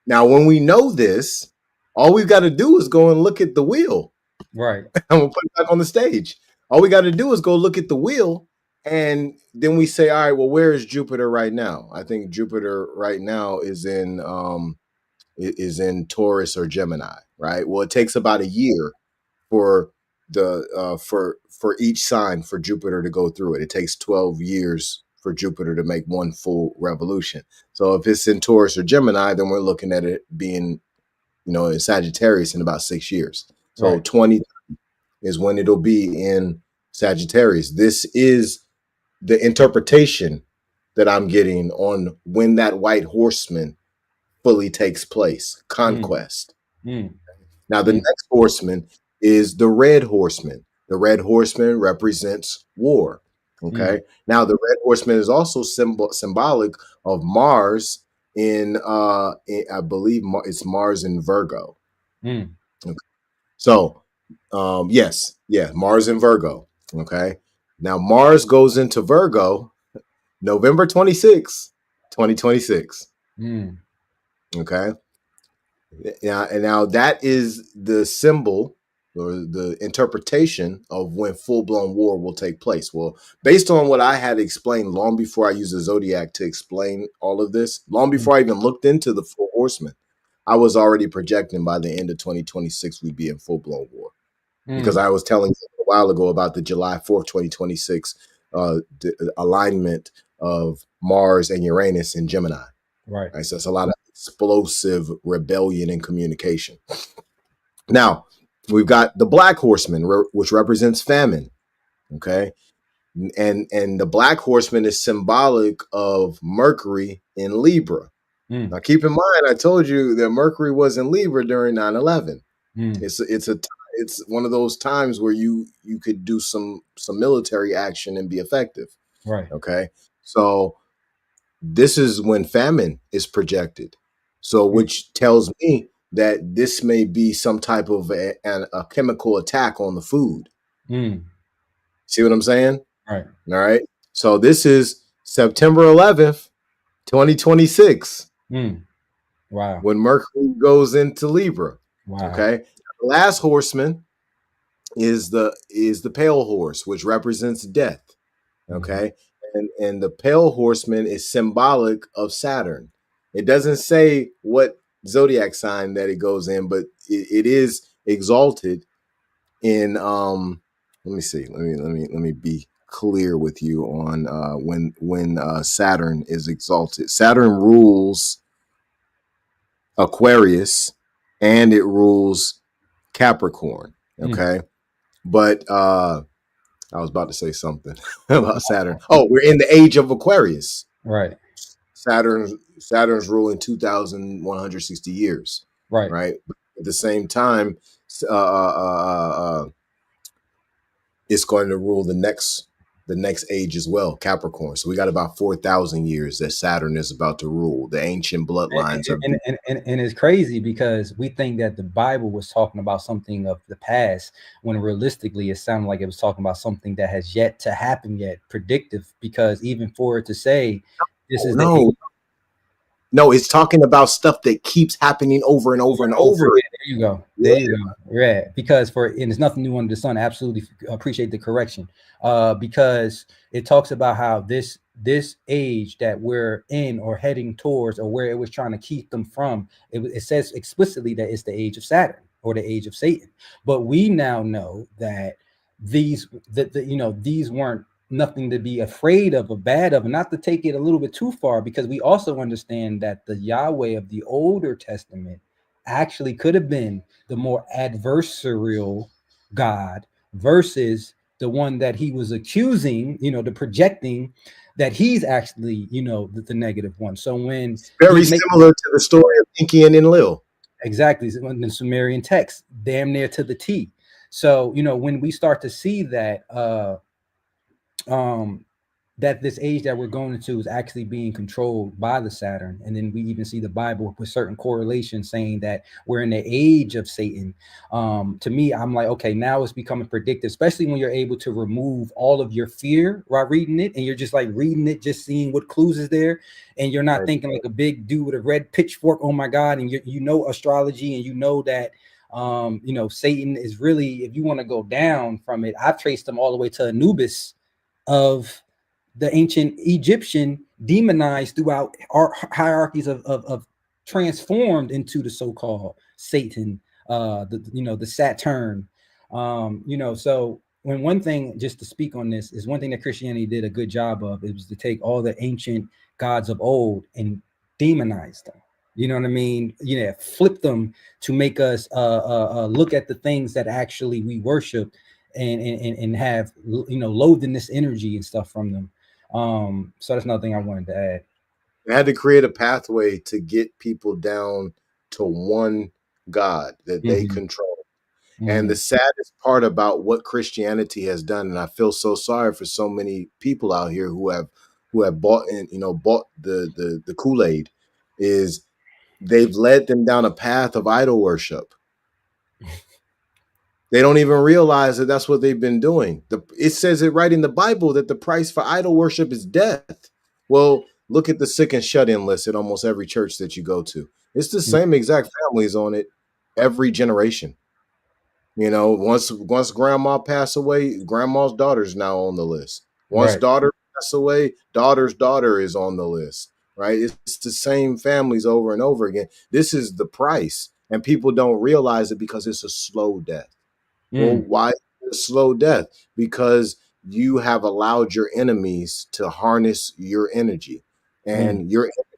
Now, when we know this, all we've got to do is go and look at the wheel. Right. I'm gonna put it back on the stage. All we got to do is go look at the wheel, and then we say, all right, well, where is Jupiter right now? I think Jupiter right now is in Taurus or Gemini, right? Well, it takes about a year for for each sign for Jupiter to go through it. It takes 12 years for Jupiter to make one full revolution. So if it's in Taurus or Gemini, then we're looking at it being, in Sagittarius in about 6 years. So Right. 20 is when it'll be in Sagittarius. This is the interpretation that I'm getting on when that white horseman fully takes place, Mm, conquest. mm, Now, the mm, next horseman is the red horseman. The red horseman represents war. mm, Okay. Now, the red horseman is also symbolic of Mars I believe it's Mars in Virgo. mm, Okay. So, yes, yeah, Mars in Virgo. Okay. Now, Mars goes into Virgo November 26th, 2026. mm, Okay. Now that is the symbol or the interpretation of when full blown war will take place. Well, based on what I had explained long before I used the zodiac to explain all of this, long mm, before I even looked into the four horsemen, I was already projecting by the end of 2026 we'd be in full blown war, because mm. I was telling you a while ago about the July 4th, 2026 alignment of Mars and Uranus in Gemini. Right. Right, so it's a lot of explosive rebellion and communication. Now, we've got the black horseman, which represents famine. Okay, and the black horseman is symbolic of Mercury in Libra. Mm, Now, keep in mind, I told you that Mercury was in Libra during 9/11. mm. It's one of those times where you could do some military action and be effective. Right. Okay, so this is when famine is projected. So, Mm, which tells me that this may be some type of a chemical attack on the food. mm. See what I'm saying? Right. All right. So, this is September 11th, 2026, Mm. Wow. when Mercury goes into Libra. Wow. Okay. The last horseman is the pale horse, which represents death. Mhm. Okay. And the pale horseman is symbolic of Saturn. It doesn't say what zodiac sign that it goes in, but it is exalted in let me see. Let me be clear with you on when Saturn is exalted. Saturn rules Aquarius and it rules Capricorn. Mm. Okay. But I was about to say something about Saturn. Oh, we're in the age of Aquarius. Right. Saturn's ruling 2,160 years, Right. right? But at the same time, uh, uh, it's going to rule the next age as well, Capricorn. So we got about 4,000 years that Saturn is about to rule. The ancient bloodlines are And it's crazy because we think that the Bible was talking about something of the past when realistically it sounded like it was talking about something that has yet to happen yet, predictive, because even for it to say this is the age no, no. It's talking about stuff that keeps happening over and over over and and over over. again. There you go. Yeah. There you go. Right. Because and there's nothing new under the sun. Absolutely appreciate the correction. Because it talks about how this age that we're in or heading towards, or where it was trying to keep them from, it says explicitly that it's the age of Saturn or the age of Satan. But we now know that these weren't nothing to be afraid of or bad of, and not to take it a little bit too far, because we also understand that the Yahweh of the Older Testament actually could have been the more adversarial God versus the one that he was accusing, the projecting that he's actually, the negative one. So when It's very he's making similar to the story of Inky and Enlil. exactly in the Sumerian text, damn near to the T. So, when we start to see that, um, that this age that we're going into is actually being controlled by the Saturn. And then we even see the Bible with certain correlations saying that we're in the age of Satan. To me, I'm like, okay, now it's becoming predictive, especially when you're able to remove all of your fear while reading it. And you're just like reading it, just seeing what clues is there. And you're not Right. thinking like a big dude with a red pitchfork. Oh my God. And you know astrology, and you know that Satan is really, if you want to go down from it, I've traced them all the way to Anubis of the ancient Egyptian, demonized throughout our hierarchies of transformed into the so-called Satan, the Saturn. So when one thing, just to speak on this, is one thing that Christianity did a good job of, it was to take all the ancient gods of old and demonize them. You know what I mean? Flip them to make us look at the things that actually we worship, and have loathing energy and stuff from them. So that's another thing I wanted to add. They had to create a pathway to get people down to one God that they Mm-hmm. control. And the Mm-hmm. saddest part about what Christianity has done, and I feel so sorry for so many people out here who have bought the Kool-Aid, is they've led them down a path of idol worship. They don't even realize that that's what they've been doing. It says it right in the Bible that the price for idol worship is death. Well, look at the sick and shut-in list at almost every church that you go to. It's the same exact families on it every generation. Once grandma passed away, grandma's daughter's now on the list. Once Right. daughter passed away, daughter's daughter is on the list. Right? It's the same families over and over again. This is the price, and people don't realize it because it's a slow death. Well, Mm. why a slow death? Because you have allowed your enemies to harness your energy, Mm. and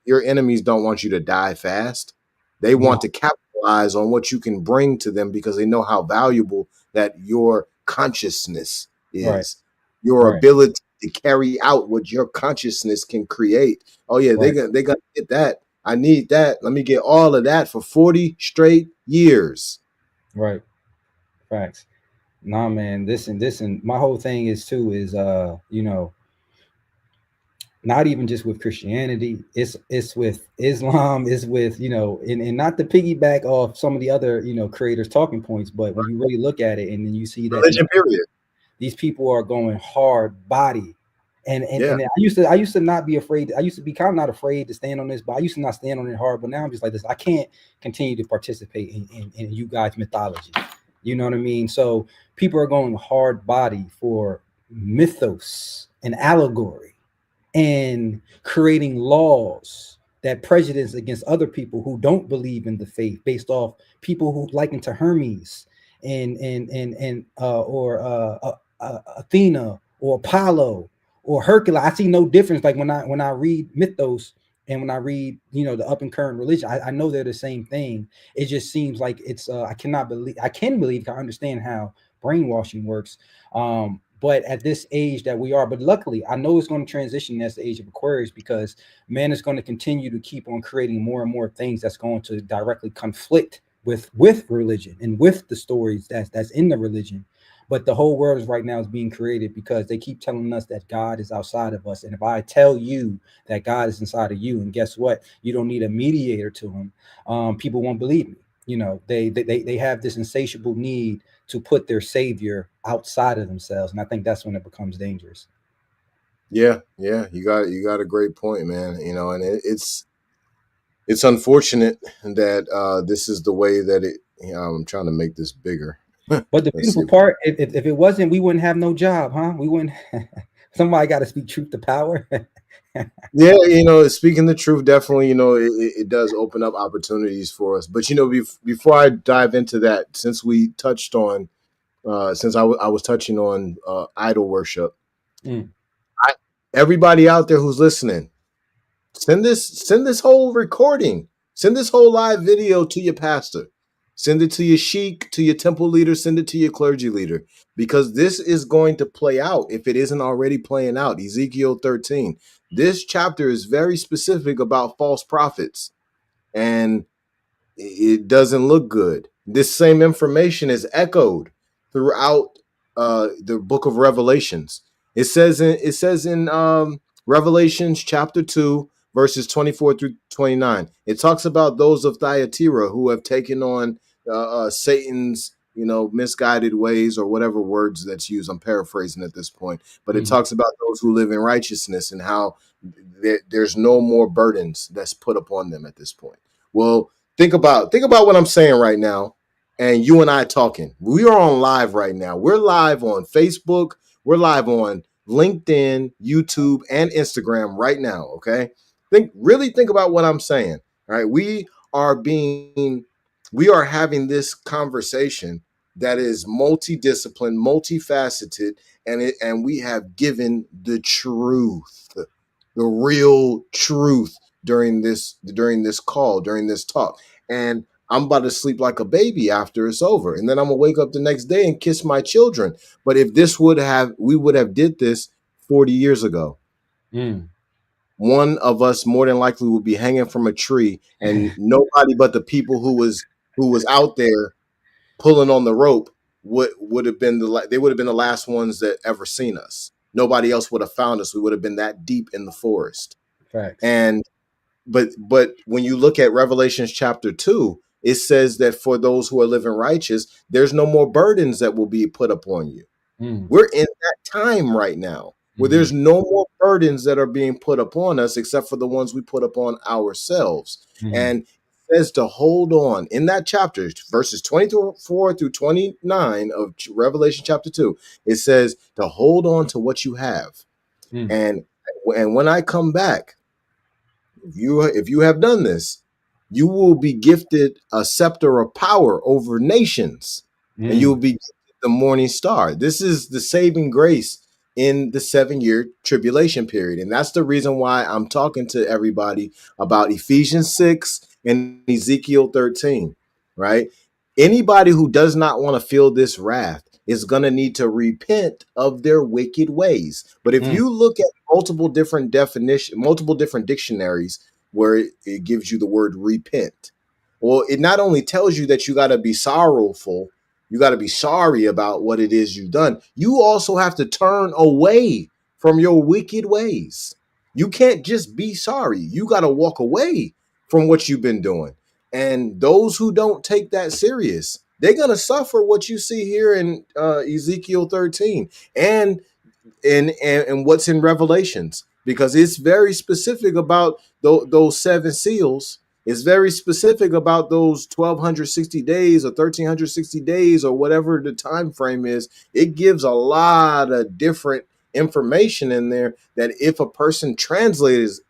your enemies don't want you to die fast. They want No. to capitalize on what you can bring to them because they know how valuable that your consciousness Right. is, your Right. ability to carry out what your consciousness can create. Oh yeah, Right. they gonna get that. I need that. Let me get all of that for 40 straight years. Right. Facts. Nah, man. This and my whole thing is too is not even just with Christianity, it's with Islam, it's with and not to piggyback off some of the other creators' talking points, but when you really look at it and then you see that Religion, period. these people are going hard body. Yeah. And I used to not be afraid. I used to be kind of not afraid to stand on this, but I used to not stand on it hard. But now I'm just like this. I can't continue to participate in you guys' mythology. You know what I mean? So people are going hard body for mythos and allegory, and creating laws that prejudice against other people who don't believe in the faith based off people who liken to Hermes or Athena or Apollo or Hercules. I see no difference. Like when I read mythos and when I read the up and current religion, I know they're the same thing. It just seems like it's I understand how brainwashing works. But at this age that we are, but luckily I know it's going to transition as the age of Aquarius, because man is going to continue to keep on creating more and more things that's going to directly conflict with religion and with the stories that's in the religion. But the whole world is right now is being created because they keep telling us that God is outside of us. And if I tell you that God is inside of you, and guess what, you don't need a mediator to him, people won't believe me. They have this insatiable need to put their savior outside of themselves, and I think that's when it becomes dangerous. Yeah, yeah, you got a great point, man. And it's unfortunate that this is the way that it. I'm trying to make this bigger. But the Let's see. beautiful part, if it wasn't, we wouldn't have no job, huh? We wouldn't. Somebody got to speak truth to power. Yeah, speaking the truth, definitely, it does open up opportunities for us. But before I dive into that, since we touched on, since I was touching on idol worship, Mm. I, everybody out there who's listening, send this whole recording, send this whole live video to your pastor. Send it to your sheik, to your temple leader, send it to your clergy leader, because this is going to play out if it isn't already playing out. Ezekiel 13. This chapter is very specific about false prophets, and it doesn't look good. This same information is echoed throughout the book of Revelations. It says in Revelations chapter 2, verses 24 through 29. It talks about those of Thyatira who have taken on Satan's misguided ways, or whatever words that's used. I'm paraphrasing at this point, but it Mhm. talks about those who live in righteousness and how there's no more burdens that's put upon them at this point. Well, think about what I'm saying right now, and you and I talking. We are on live right now. We're live on Facebook. We're live on LinkedIn, YouTube, and Instagram right now. Okay, really think about what I'm saying. All right, are being we are having this conversation that is multidisciplined, multifaceted, and we have given the truth, the real truth during this call, during this talk. And I'm about to sleep like a baby after it's over. And then I'm gonna wake up the next day and kiss my children. But if we would have did this 40 years ago, Mm. one of us more than likely would be hanging from a tree, and nobody but the people who was out there pulling on the rope would have been they would have been the last ones that ever seen us. Nobody else would have found us. We would have been that deep in the forest. Facts. And but when you look at Revelations chapter 2, it says that for those who are living righteous, there's no more burdens that will be put upon you. Mm. We're in that time right now where Mhm. there's no more burdens that are being put upon us except for the ones we put upon ourselves. Mhm. And it says to hold on in that chapter, verses 24 through 29 of Revelation chapter 2. It says to hold on to what you have. Mm. And when I come back, if you have done this, you will be gifted a scepter of power over nations, and you will Mm. be gifted the morning star. This is the saving grace in the 7-year tribulation period, and that's the reason why I'm talking to everybody about Ephesians 6 and Ezekiel 13. Right? Anybody who does not want to feel this wrath is going to need to repent of their wicked ways. But if Mm. you look at multiple different dictionaries where it gives you the word repent, well, it not only tells you that you got to be sorrowful, you got to be sorry about what it is you've done, you also have to turn away from your wicked ways. You can't just be sorry, you got to walk away from what you've been doing. And those who don't take that serious, they're going to suffer what you see here in Ezekiel 13 and and what's in Revelations, because it's very specific about those seven seals. It's very specific about those 1260 days or 1360 days or whatever the time frame is. It gives a lot of different information in there that if a person translates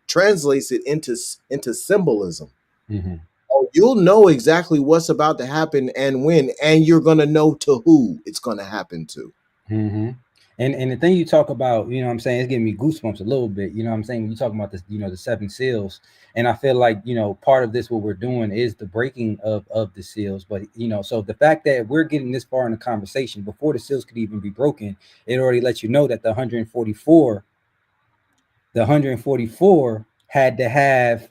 it into symbolism, Mhm. oh, you'll know exactly what's about to happen and when, and you're gonna know to who it's gonna happen to. Mhm. And the thing you talk about, you know what I'm saying, it's giving me goosebumps a little bit. You know what I'm saying? When you talk about this, the seven seals. And I feel like, part of this, what we're doing is the breaking of the seals. But so the fact that we're getting this far in the conversation before the seals could even be broken, it already lets you know that the 144 had to have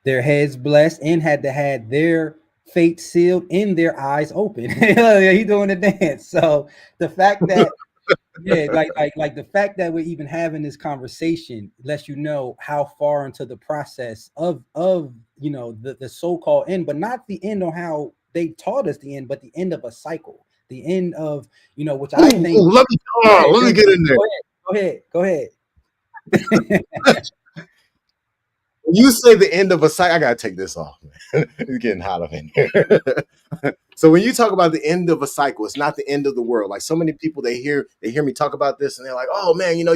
their heads blessed and had to have their fate sealed and their eyes open. Yeah, he doing the dance. So the fact that, yeah, like the fact that we're even having this conversation lets you know how far into the process of the so-called end, but not the end on how they taught us the end, but the end of a cycle, the end of which I Ooh, think. ooh, Go ahead, let me get in there. go ahead, go ahead. When you say the end of a cycle, I gotta take this off, man. It's getting hot up in here. So when you talk about the end of a cycle, it's not the end of the world. Like so many people, they hear me talk about this, and they're like, "Oh man, you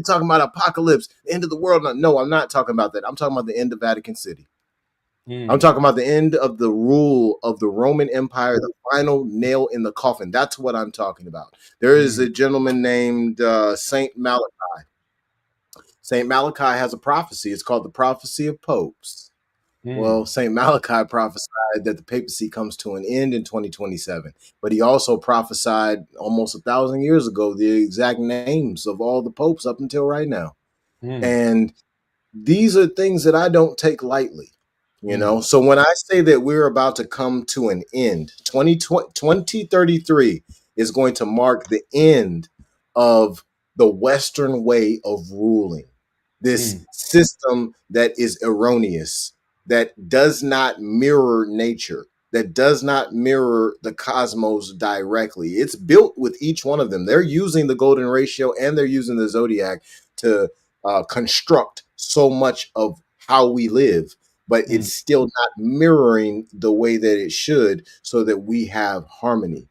talking about apocalypse, the end of the world?" No, I'm not talking about that. I'm talking about the end of Vatican City. I'm Mm, talking about the end of the rule of the Roman Empire, the final nail in the coffin. That's what I'm talking about. There is mm, a gentleman named Saint Malachi. Saint Malachi has a prophecy. It's called the prophecy of popes. Well, Mm, St. Malachi prophesied that the papacy comes to an end in 2027, but he also prophesied almost 1,000 years ago the exact names of all the popes up until right now. mm, And these are things that I don't take lightly, you mm, know. So when I say that we're about to come to an end, 2033 is going to mark the end of the Western way of ruling. This mm, system that is erroneous, that does not mirror nature, that does not mirror the cosmos directly. It's built with each one of them. They're using the golden ratio and they're using the zodiac to construct so much of how we live, but mm, it's still not mirroring the way that it should, so that we have harmony,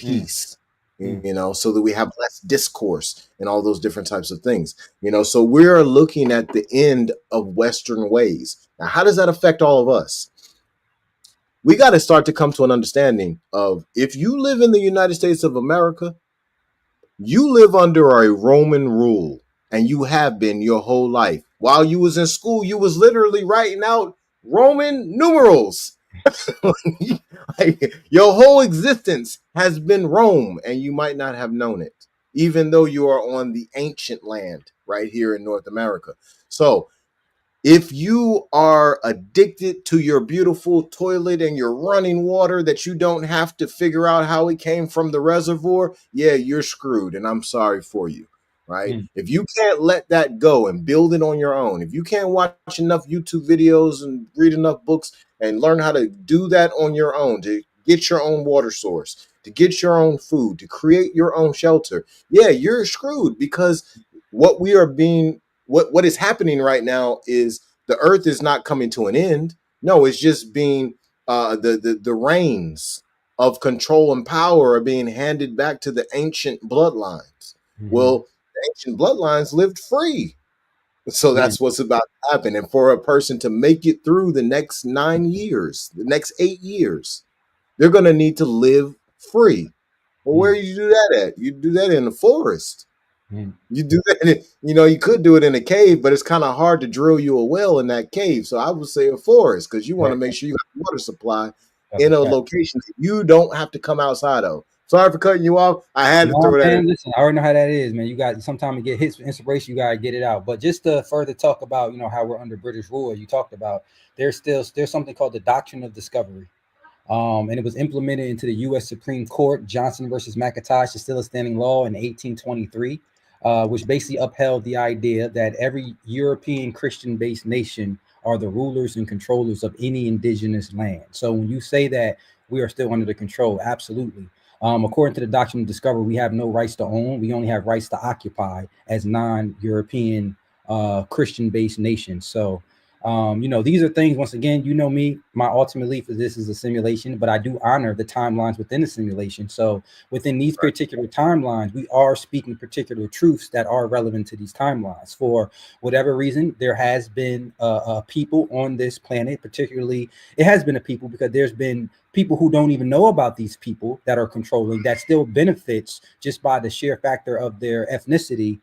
mm, peace, mm, you know, so that we have less discourse and all those different types of things, you know. So we're looking at the end of Western ways. Now, how does that affect all of us? We got to start to come to an understanding of, if you live in the United States of America, you live under a Roman rule, and you have been your whole life. While you was in school, you was literally writing out Roman numerals. Like, your whole existence has been Rome, and you might not have known it, even though you are on the ancient land right here in North America. So if you are addicted to your beautiful toilet and your running water that you don't have to figure out how it came from the reservoir, yeah, you're screwed. And I'm sorry for you. Right? mm, If you can't let that go and build it on your own, if you can't watch enough YouTube videos and read enough books and learn how to do that on your own, to get your own water source, to get your own food, to create your own shelter, yeah, you're screwed. Because what we are being what is happening right now is the earth is not coming to an end. No, it's just being the reins of control and power are being handed back to the ancient bloodlines. mhm, Well, the ancient bloodlines lived free. So mm, that's what's about to happen. And for a person to make it through the next 9 years, the next 8 years, they're going to need to live free. Well, where mm, do you do that at? You do that in the forest. mm. You do that, you know, you could do it in a cave, but it's kind of hard to drill you a well in that cave. So I would say a forest, because you want Right, to make sure you got water supply that's a in a fact. location that you don't have to come outside of. Sorry for cutting you off. I had to No, throw that in. man, listen, I already know how that is, man. You got sometimes you get hits with inspiration, you gotta get it out. But just to further talk about, how we're under British rule, you talked about there's something called the doctrine of discovery. And it was implemented into the U.S. Supreme Court. Johnson versus McIntosh is still a standing law in 1823, which basically upheld the idea that every European Christian-based nation are the rulers and controllers of any indigenous land. So when you say that we are still under the control, absolutely. According to the doctrine of discovery, we have no rights to own. We only have rights to occupy as non-European Christian-based nations. So these are things, once again, me, my ultimate belief is this is a simulation, but I do honor the timelines within the simulation. So within these Right. particular timelines, we are speaking particular truths that are relevant to these timelines. For whatever reason, there has been people on this planet, particularly, it has been a people because there's been people who don't even know about these people that are controlling that still benefits just by the sheer factor of their ethnicity.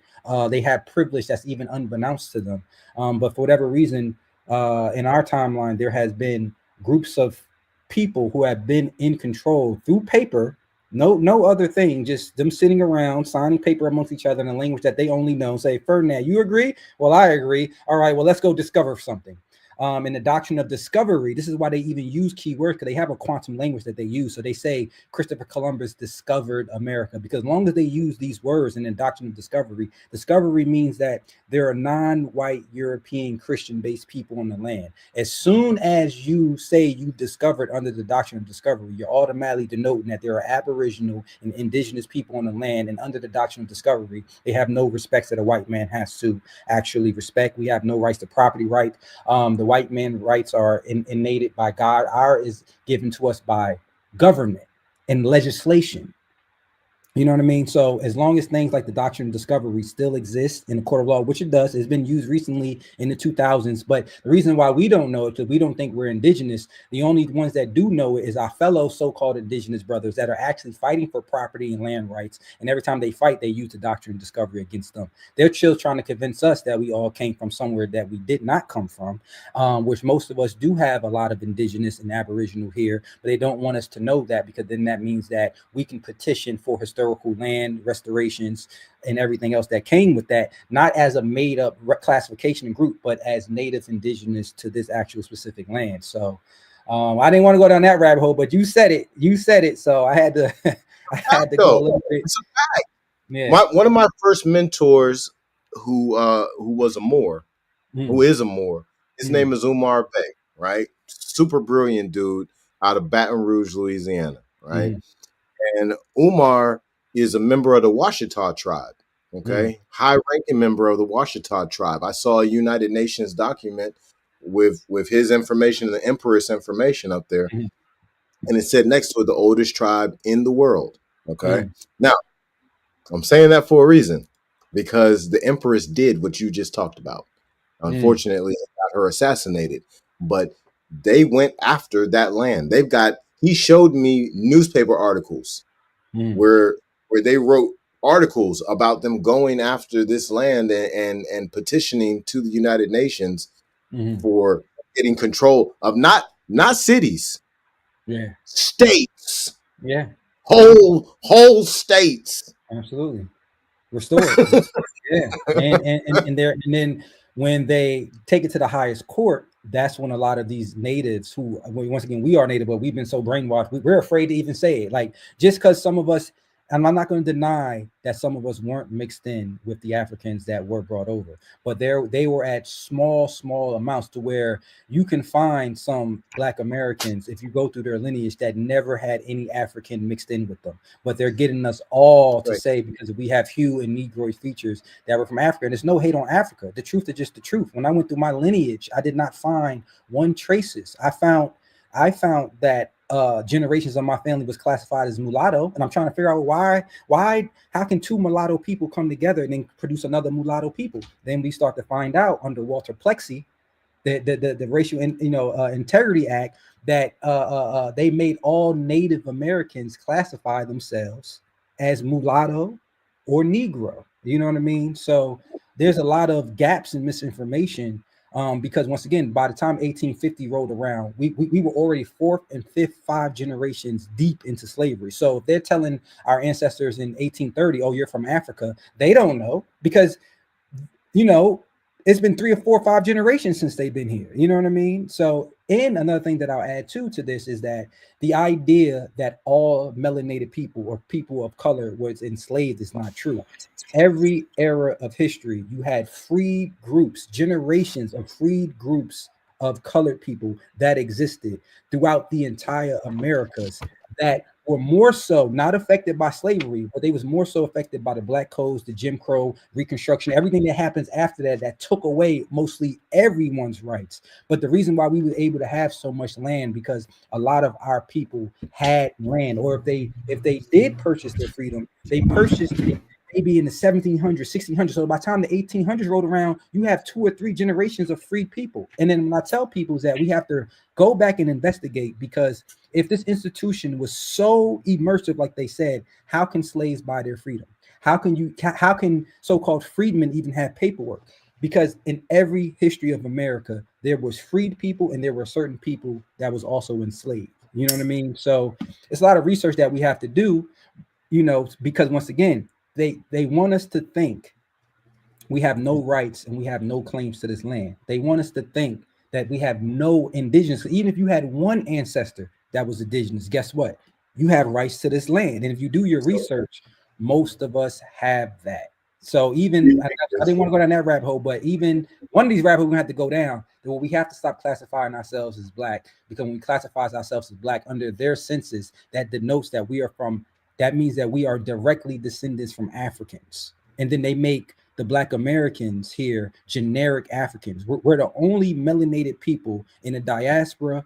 They have privilege that's even unbeknownst to them. But for whatever reason, in our timeline, there has been groups of people who have been in control through paper, no other thing, just them sitting around signing paper amongst each other in a language that they only know. Say, Ferdinand, you agree? Well, I agree. All right, well, let's go discover something. In the doctrine of discovery, this is why they even use keywords, because they have a quantum language that they use. So they say Christopher Columbus discovered America, because as long as they use these words in the doctrine of discovery, discovery means that there are non-white European Christian-based people on the land. As soon as you say you discovered under the doctrine of discovery, you're automatically denoting that there are Aboriginal and indigenous people on the land, and under the doctrine of discovery, they have no respects that a white man has to actually respect. We have no rights to property right. The white man rights are innated by God. Our is given to us by government and legislation. You know what I mean? So as long as things like the doctrine of discovery still exist in the court of law, which it does, it's been used recently in the 2000s. But the reason why we don't know it, because we don't think we're indigenous, the only ones that do know it is our fellow so-called indigenous brothers that are actually fighting for property and land rights. And every time they fight, they use the doctrine of discovery against them. They're still trying to convince us that we all came from somewhere that we did not come from, which most of us do have a lot of indigenous and aboriginal here, but they don't want us to know that, because then that means that we can petition for historical land restorations and everything else that came with that, not as a made up classification and group, but as native indigenous to this actual specific land. So I didn't want to go down that rabbit hole, but you said it. So I had to, I had to go a Though little bit. it's a fact. Yeah. One of my first mentors, who was a Moor, who Mm, is a Moor, his mm, name is Umar Bey, right? Super brilliant dude out of Baton Rouge, Louisiana, right? mm, And Umar is a member of the Washita tribe. mm, Okay, high-ranking member of the Washita tribe. I saw a United Nations document with his information and the empress information up there, mm, and it said next to it the oldest tribe in the world. Okay, mm, now I'm saying that for a reason, because the empress did what you just talked about. mm, Unfortunately, it got her assassinated, but they went after that land. He showed me newspaper articles mm, where they wrote articles about them going after this land and petitioning to the United Nations mm. for getting control of not cities, Yeah. states, Yeah. whole states. Absolutely. Restored. Yeah, and then when they take it to the highest court, that's when a lot of these natives who, once again, we are native, but we've been so brainwashed, we're afraid to even say it. Like, just because some of us, and I'm not going to deny that some of us weren't mixed in with the Africans that were brought over, but they were at small amounts, to where you can find some Black Americans, if you go through their lineage, that never had any African mixed in with them, but they're getting us all to Right. say, because we have hue and Negroid features, that were from Africa. And there's no hate on Africa. The truth is just the truth. When I went through my lineage, I did not find one traces. I found that generations of my family was classified as mulatto, and I'm trying to figure out how can two mulatto people come together and then produce another mulatto people? Then we start to find out under Walter Plexi, the Racial Integrity Act, that they made all Native Americans classify themselves as mulatto or Negro. You know what I mean? So there's a lot of gaps in misinformation, because once again, by the time 1850 rolled around, we were already fourth and fifth, five generations deep into slavery. So if they're telling our ancestors in 1830, "Oh, you're from Africa," they don't know, because you know, it's been 3 or 4 or 5 generations since they've been here. You know what I mean? So, and another thing that I'll add to this is that the idea that all melanated people or people of color was enslaved is not true. Every era of history, you had freed groups, generations of freed groups of colored people that existed throughout the entire Americas, that were more so not affected by slavery, but they was more so affected by the Black codes, the Jim Crow, Reconstruction, everything that happens after that, that took away mostly everyone's rights. But the reason why we were able to have so much land, because a lot of our people had land, or if they did purchase their freedom, they purchased it maybe in the 1700s, 1600s. So by the time the 1800s rolled around, you have 2 or 3 generations of freed people. And then when I tell people is that we have to go back and investigate, because if this institution was so immersive, like they said, how can slaves buy their freedom? How can so-called freedmen even have paperwork? Because in every history of America, there was freed people and there were certain people that was also enslaved. You know what I mean? So it's a lot of research that we have to do, because once again, they want us to think we have no rights and we have no claims to this land. They want us to think that we have no indigenous. Even if you had one ancestor that was indigenous, guess what? You have rights to this land. And if you do your So research, most of us have that. So do even you think I this? didn't want to go down that rabbit hole, but even one of these rabbit holes we're gonna have to go down. Well, we have to stop classifying ourselves as Black, because when we classify ourselves as Black under their census, that denotes that we are from. That means that we are directly descendants from Africans, and then they make the Black Americans here generic Africans. We're the only melanated people in the diaspora,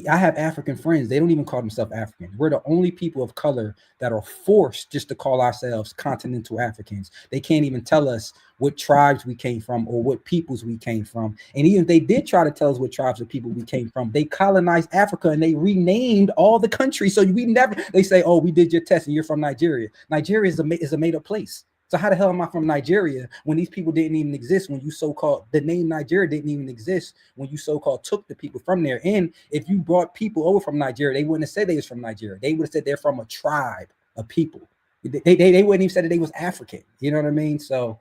I have African friends. They don't even call themselves African. We're the only people of color that are forced just to call ourselves continental Africans. They can't even tell us what tribes we came from or what peoples we came from. And even if they did try to tell us what tribes or people we came from, they colonized Africa and they renamed all the countries. So we never, they say, oh, we did your test and you're from Nigeria. Nigeria is a made up place. So how the hell am I from Nigeria when these people didn't even exist, when you so-called, the name Nigeria didn't even exist when you so-called took the people from there? And if you brought people over from Nigeria, they wouldn't have said they was from Nigeria. They would have said they're from a tribe of people. They wouldn't even say that they was African. You know what I mean? So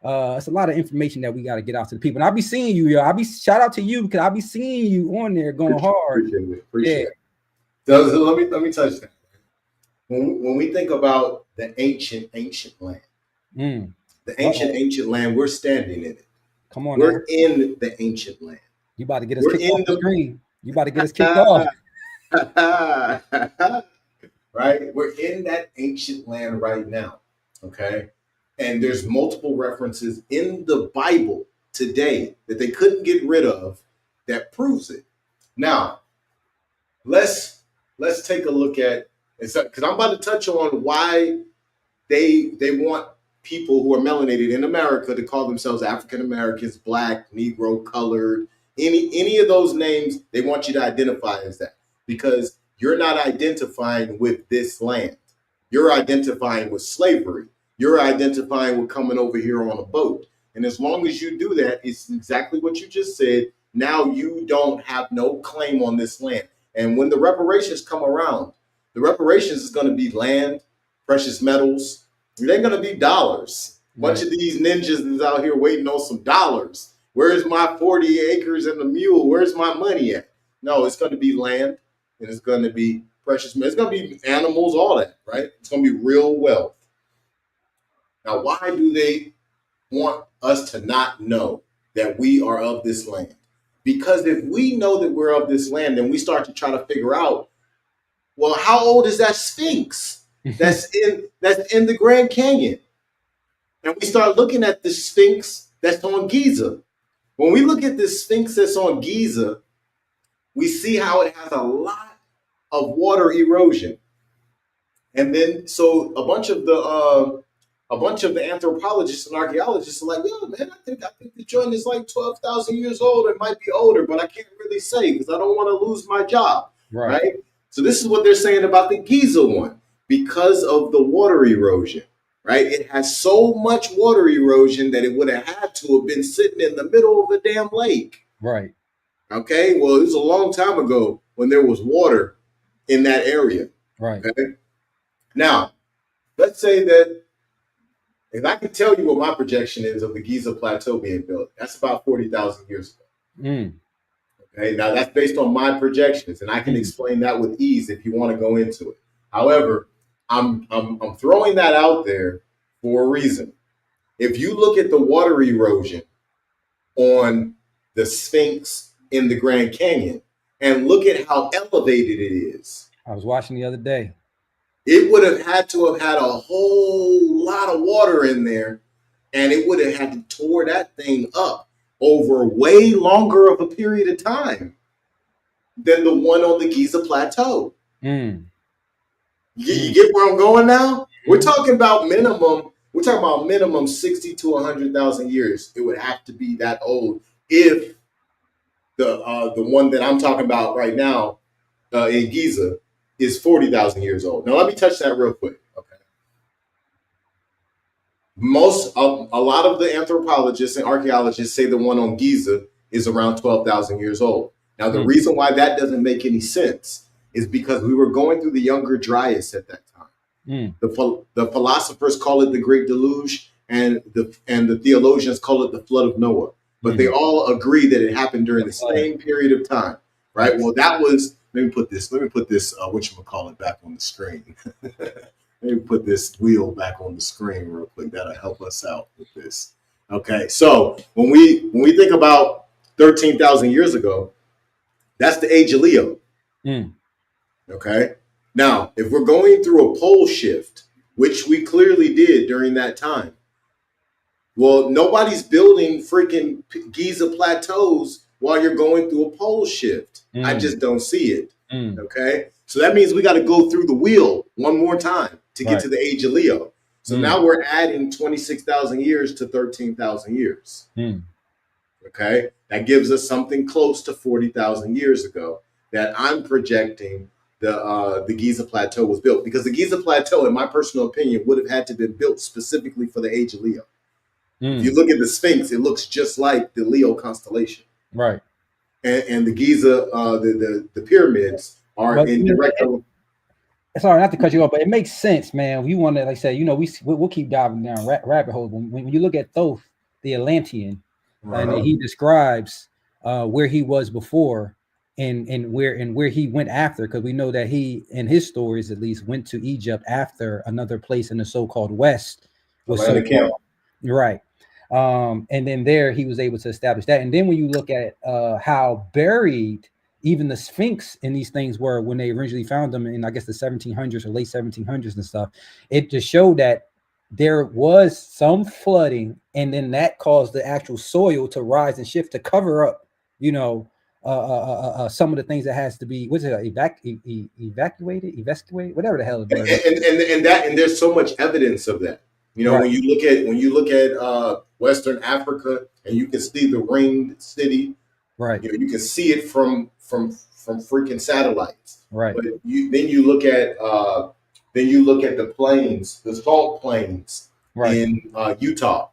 it's a lot of information that we got to get out to the people. And I'll be seeing you, yo. I'll be shout out to you because I'll be seeing you on there going hard. Appreciate it. So let me touch that. When we think about the ancient land, the ancient land, we're standing in it. Come on, we're in the ancient land. You about to get us kicked off the screen. You about to get us kicked off. Right? We're in that ancient land right now. Okay. And there's multiple references in the Bible today that they couldn't get rid of that proves it. Now, let's take a look at, because I'm about to touch on why they want people who are melanated in America to call themselves African Americans, Black, Negro, colored, any of those names. They want you to identify as that because you're not identifying with this land. You're identifying with slavery. You're identifying with coming over here on a boat. And as long as you do that, it's exactly what you just said. Now you don't have no claim on this land. And when the reparations come around, the reparations is going to be land, precious metals. It ain't going to be dollars. A bunch of these ninjas is out here waiting on some dollars. Where's my 40 acres and the mule? Where's my money at? No, it's going to be land and it's going to be precious metals. It's going to be animals, all that, right? It's going to be real wealth. Now, why do they want us to not know that we are of this land? Because if we know that we're of this land, then we start to try to figure out, well, how old is that Sphinx that's in the Grand Canyon? And we start looking at the Sphinx that's on Giza. When we look at the Sphinx that's on Giza, we see how it has a lot of water erosion. And then so a bunch of the anthropologists and archaeologists are like, yeah, man, I think the joint is like 12,000 years old. It might be older, but I can't really say because I don't want to lose my job. Right? So this is what they're saying about the Giza one. Because of the water erosion, right? It has so much water erosion that it would have had to have been sitting in the middle of the damn lake. Right. Okay. Well, it was a long time ago when there was water in that area. Right. Okay. Now, let's say that if I can tell you what my projection is of the Giza Plateau being built, that's about 40,000 years ago. Okay. Now that's based on my projections, and I can explain that with ease if you want to go into it. However, I'm throwing that out there for a reason. If you look at the water erosion on the Sphinx in the Grand Canyon and look at how elevated it is. I was watching the other day. It would have had to have had a whole lot of water in there, and it would have had to tore that thing up over way longer of a period of time than the one on the Giza Plateau. You get where I'm going now? We're talking about minimum 60 to 100,000 years. It would have to be that old if the one that I'm talking about right now in Giza is 40,000 years old. Now let me touch that real quick. Okay. A lot of the anthropologists and archaeologists say the one on Giza is around 12,000 years old. Now the reason why that doesn't make any sense is because we were going through the Younger Dryas at that time. The philosophers call it the Great Deluge, and the theologians call it the Flood of Noah. But they all agree that it happened during the same period of time, right? Well, that was. Let me put this. Whatchamacallit back on the screen. Let me put this wheel back on the screen real quick. That'll help us out with this. Okay, so when we think about 13,000 years ago, that's the age of Leo. Okay. Now, if we're going through a pole shift, which we clearly did during that time, well, nobody's building freaking Giza plateaus while you're going through a pole shift. I Mm. just don't see it. Mm. Okay. So that means we got to go through the wheel one more time to get Right. to the age of Leo. So Mm. now we're adding 26,000 years to 13,000 years. Mm. Okay. That gives us something close to 40,000 years ago that I'm projecting the Giza Plateau was built, because the Giza Plateau, in my personal opinion, would have had to be built specifically for the age of Leo. If you Mm. look at the Sphinx, it looks just like the Leo constellation. Right. And the Giza, the pyramids are But in direct. sorry, not to cut you off, but it makes sense, man. We want to, like I said, we'll keep diving down rabbit holes. When you look at Thoth, the Atlantean, and he describes where he was before and where he went after, because we know that he, in his stories at least, went to Egypt after another place in the so-called West was so-called, right. And then there he was able to establish that. And then when you look at how buried even the Sphinx and these things were when they originally found them in, I guess, the 1700s or late 1700s and stuff, it just showed that there was some flooding, and then that caused the actual soil to rise and shift to cover up, some of the things that has to be, what's it, evacuated, whatever the hell. And there's so much evidence of that. Right. When you look at Western Africa, and you can see the ringed city. Right. You can see it from freaking satellites. Right. But then you look at the plains, the salt plains, right, in Utah.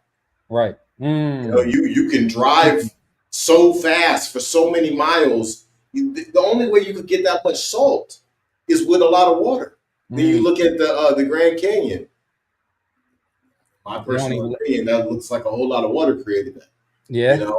Right. Mm. You can drive so fast for so many miles. The only way you could get that much salt is with a lot of water. Then you look at the Grand Canyon. My personal opinion, that looks like a whole lot of water created that. Yeah.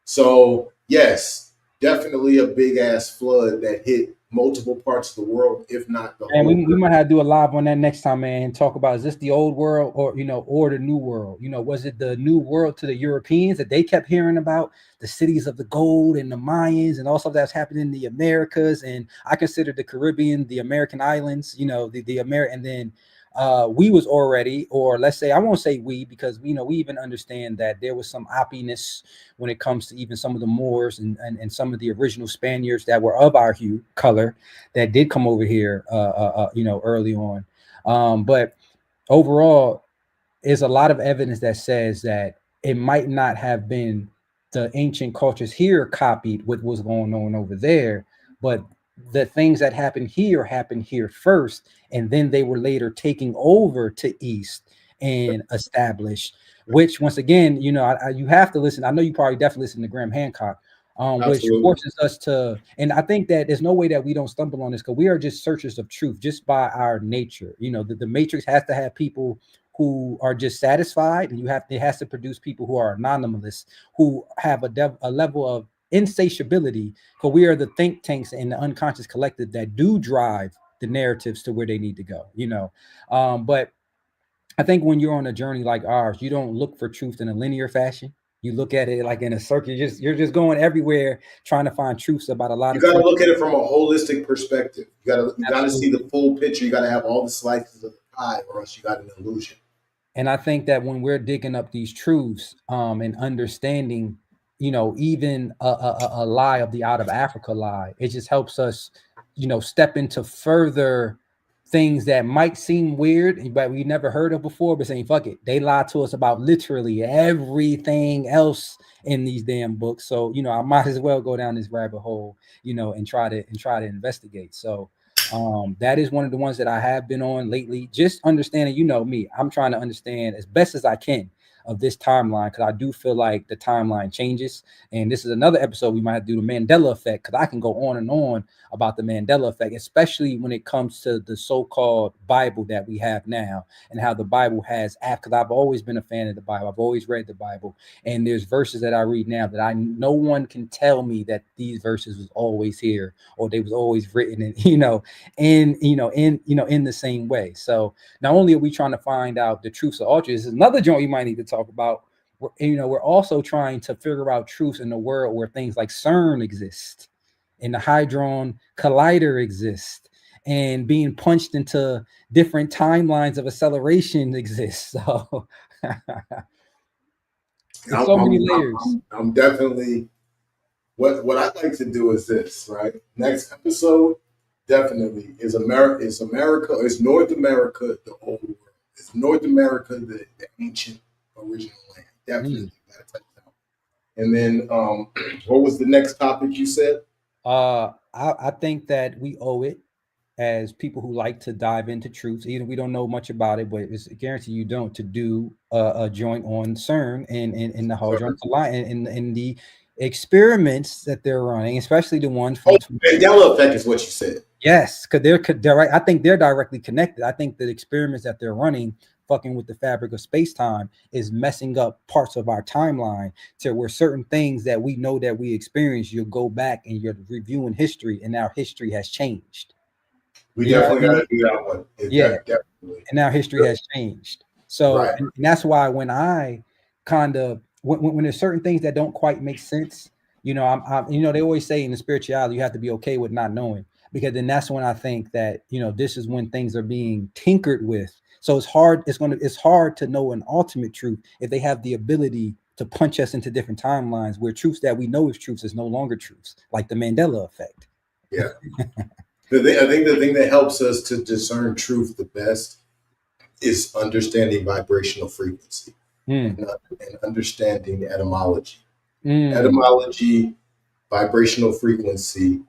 So yes, definitely a big ass flood that hit multiple parts of the world, if not the whole. And we might have to do a live on that next time, man, and talk about, is this the old world or the new world? Was it the new world to the Europeans that they kept hearing about, the cities of the gold and the Mayans and all stuff that's happening in the Americas? And I consider the Caribbean, the American islands, the American, and then we was already, or let's say, I won't say we, because we even understand that there was some oppiness when it comes to even some of the Moors and some of the original Spaniards that were of our color that did come over here early on. But overall, there's a lot of evidence that says that it might not have been the ancient cultures here copied what was going on over there, but the things that happened here first, and then they were later taking over to East and established, which once again, you have to listen. I know you probably definitely listen to Graham Hancock, which forces us to, and I think that there's no way that we don't stumble on this, because we are just searchers of truth just by our nature. The matrix has to have people who are just satisfied, and it has to produce people who are anonymous, who have a level of insatiability, because we are the think tanks and the unconscious collective that do drive the narratives to where they need to go. But I think when you're on a journey like ours, you don't look for truth in a linear fashion. You look at it like in a circle. You're just going everywhere trying to find truths about a lot of. You got to look at it from a holistic perspective. You got to see the full picture. You got to have all the slices of the pie, or else you got an illusion. And I think that when we're digging up these truths and understanding, even a lie of the out of Africa lie, it just helps us, step into further things that might seem weird, but we never heard of before, but saying, fuck it, they lied to us about literally everything else in these damn books. So, I might as well go down this rabbit hole, and try to investigate. So that is one of the ones that I have been on lately, just understanding, me, I'm trying to understand as best as I can of this timeline, because I do feel like the timeline changes. And this is another episode we might have to do, the Mandela effect, because I can go on and on about the Mandela effect, especially when it comes to the so-called Bible that we have now, and how the Bible has, because I've always been a fan of the Bible. I've always read the Bible, and there's verses that I read now that no one can tell me that these verses was always here, or they was always written in the same way. So not only are we trying to find out the truths of all truths, this is another joint you might need to talk about. We're also trying to figure out truths in the world where things like CERN exist, and the Hadron Collider exist, and being punched into different timelines of acceleration exists. So so many layers. I'm definitely what I'd like to do is this, right? Next episode definitely is America. Is America? Is North America the old world? Is North America the ancient original land? Definitely gotta touch that. And then, what was the next topic you said? I think that we owe it as people who like to dive into truths, even if we don't know much about it, but it's a guarantee you don't, to do a joint on CERN and the whole joint in the experiments that they're running, especially the ones Oh, from Mandela effect is what you said. yes, because they're right. I think they're directly connected. I think the experiments that they're running, fucking with the fabric of space time, is messing up parts of our timeline to where certain things that we know that we experienced, you'll go back and you're reviewing history, and our history has changed. We You know what I definitely got mean? to do that one. Yeah, Definitely. and now history has changed. So, Right. and that's why when I kind of when there's certain things that don't quite make sense, you know, they always say in the spirituality you have to be okay with not knowing, because then that's when I think that this is when things are being tinkered with. So it's hard. It's hard to know an ultimate truth if they have the ability to punch us into different timelines where truths that we know is truths is no longer truths, like the Mandela effect. Yeah. I think the thing that helps us to discern truth the best is understanding vibrational frequency Mm, and understanding etymology. mm, Etymology, vibrational frequency,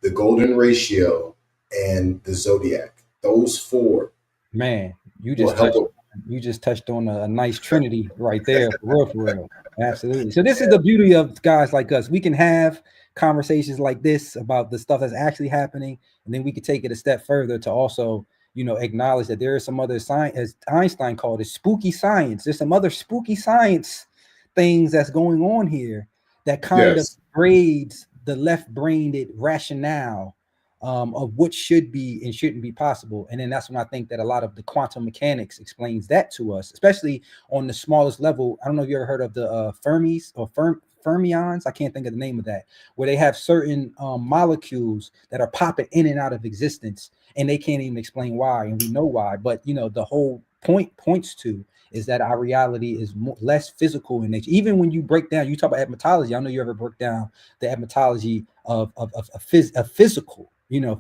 the golden ratio, and the zodiac. Those four man, you will just touched help. you just touched on a nice trinity right there, for real, for real. Absolutely. So this is the beauty of guys like us. We can have conversations like this about the stuff that's actually happening, and then we could take it a step further to also, acknowledge that there is some other science, as Einstein called it, spooky science. There's some other spooky science things that's going on here that kind of Yes. grades the left-brained rationale of what should be and shouldn't be possible. And then that's when I think that a lot of the quantum mechanics explains that to us, especially on the smallest level. I don't know if you ever heard of the Fermis or fermions. I can't think of the name of that, where they have certain molecules that are popping in and out of existence, and they can't even explain why, and we know why. But the whole point points to is that our reality is less physical in nature. Even when you break down, you talk about etymology. I know you ever broke down the etymology of physical.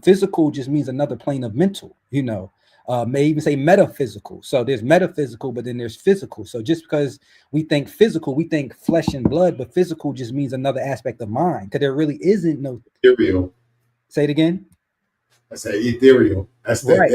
Physical just means another plane of mental. May even say metaphysical. So there's metaphysical, but then there's physical. So just because we think physical, we think flesh and blood, but physical just means another aspect of mind, because there really isn't no. Ethereal. Say it again. I say ethereal. That's Right.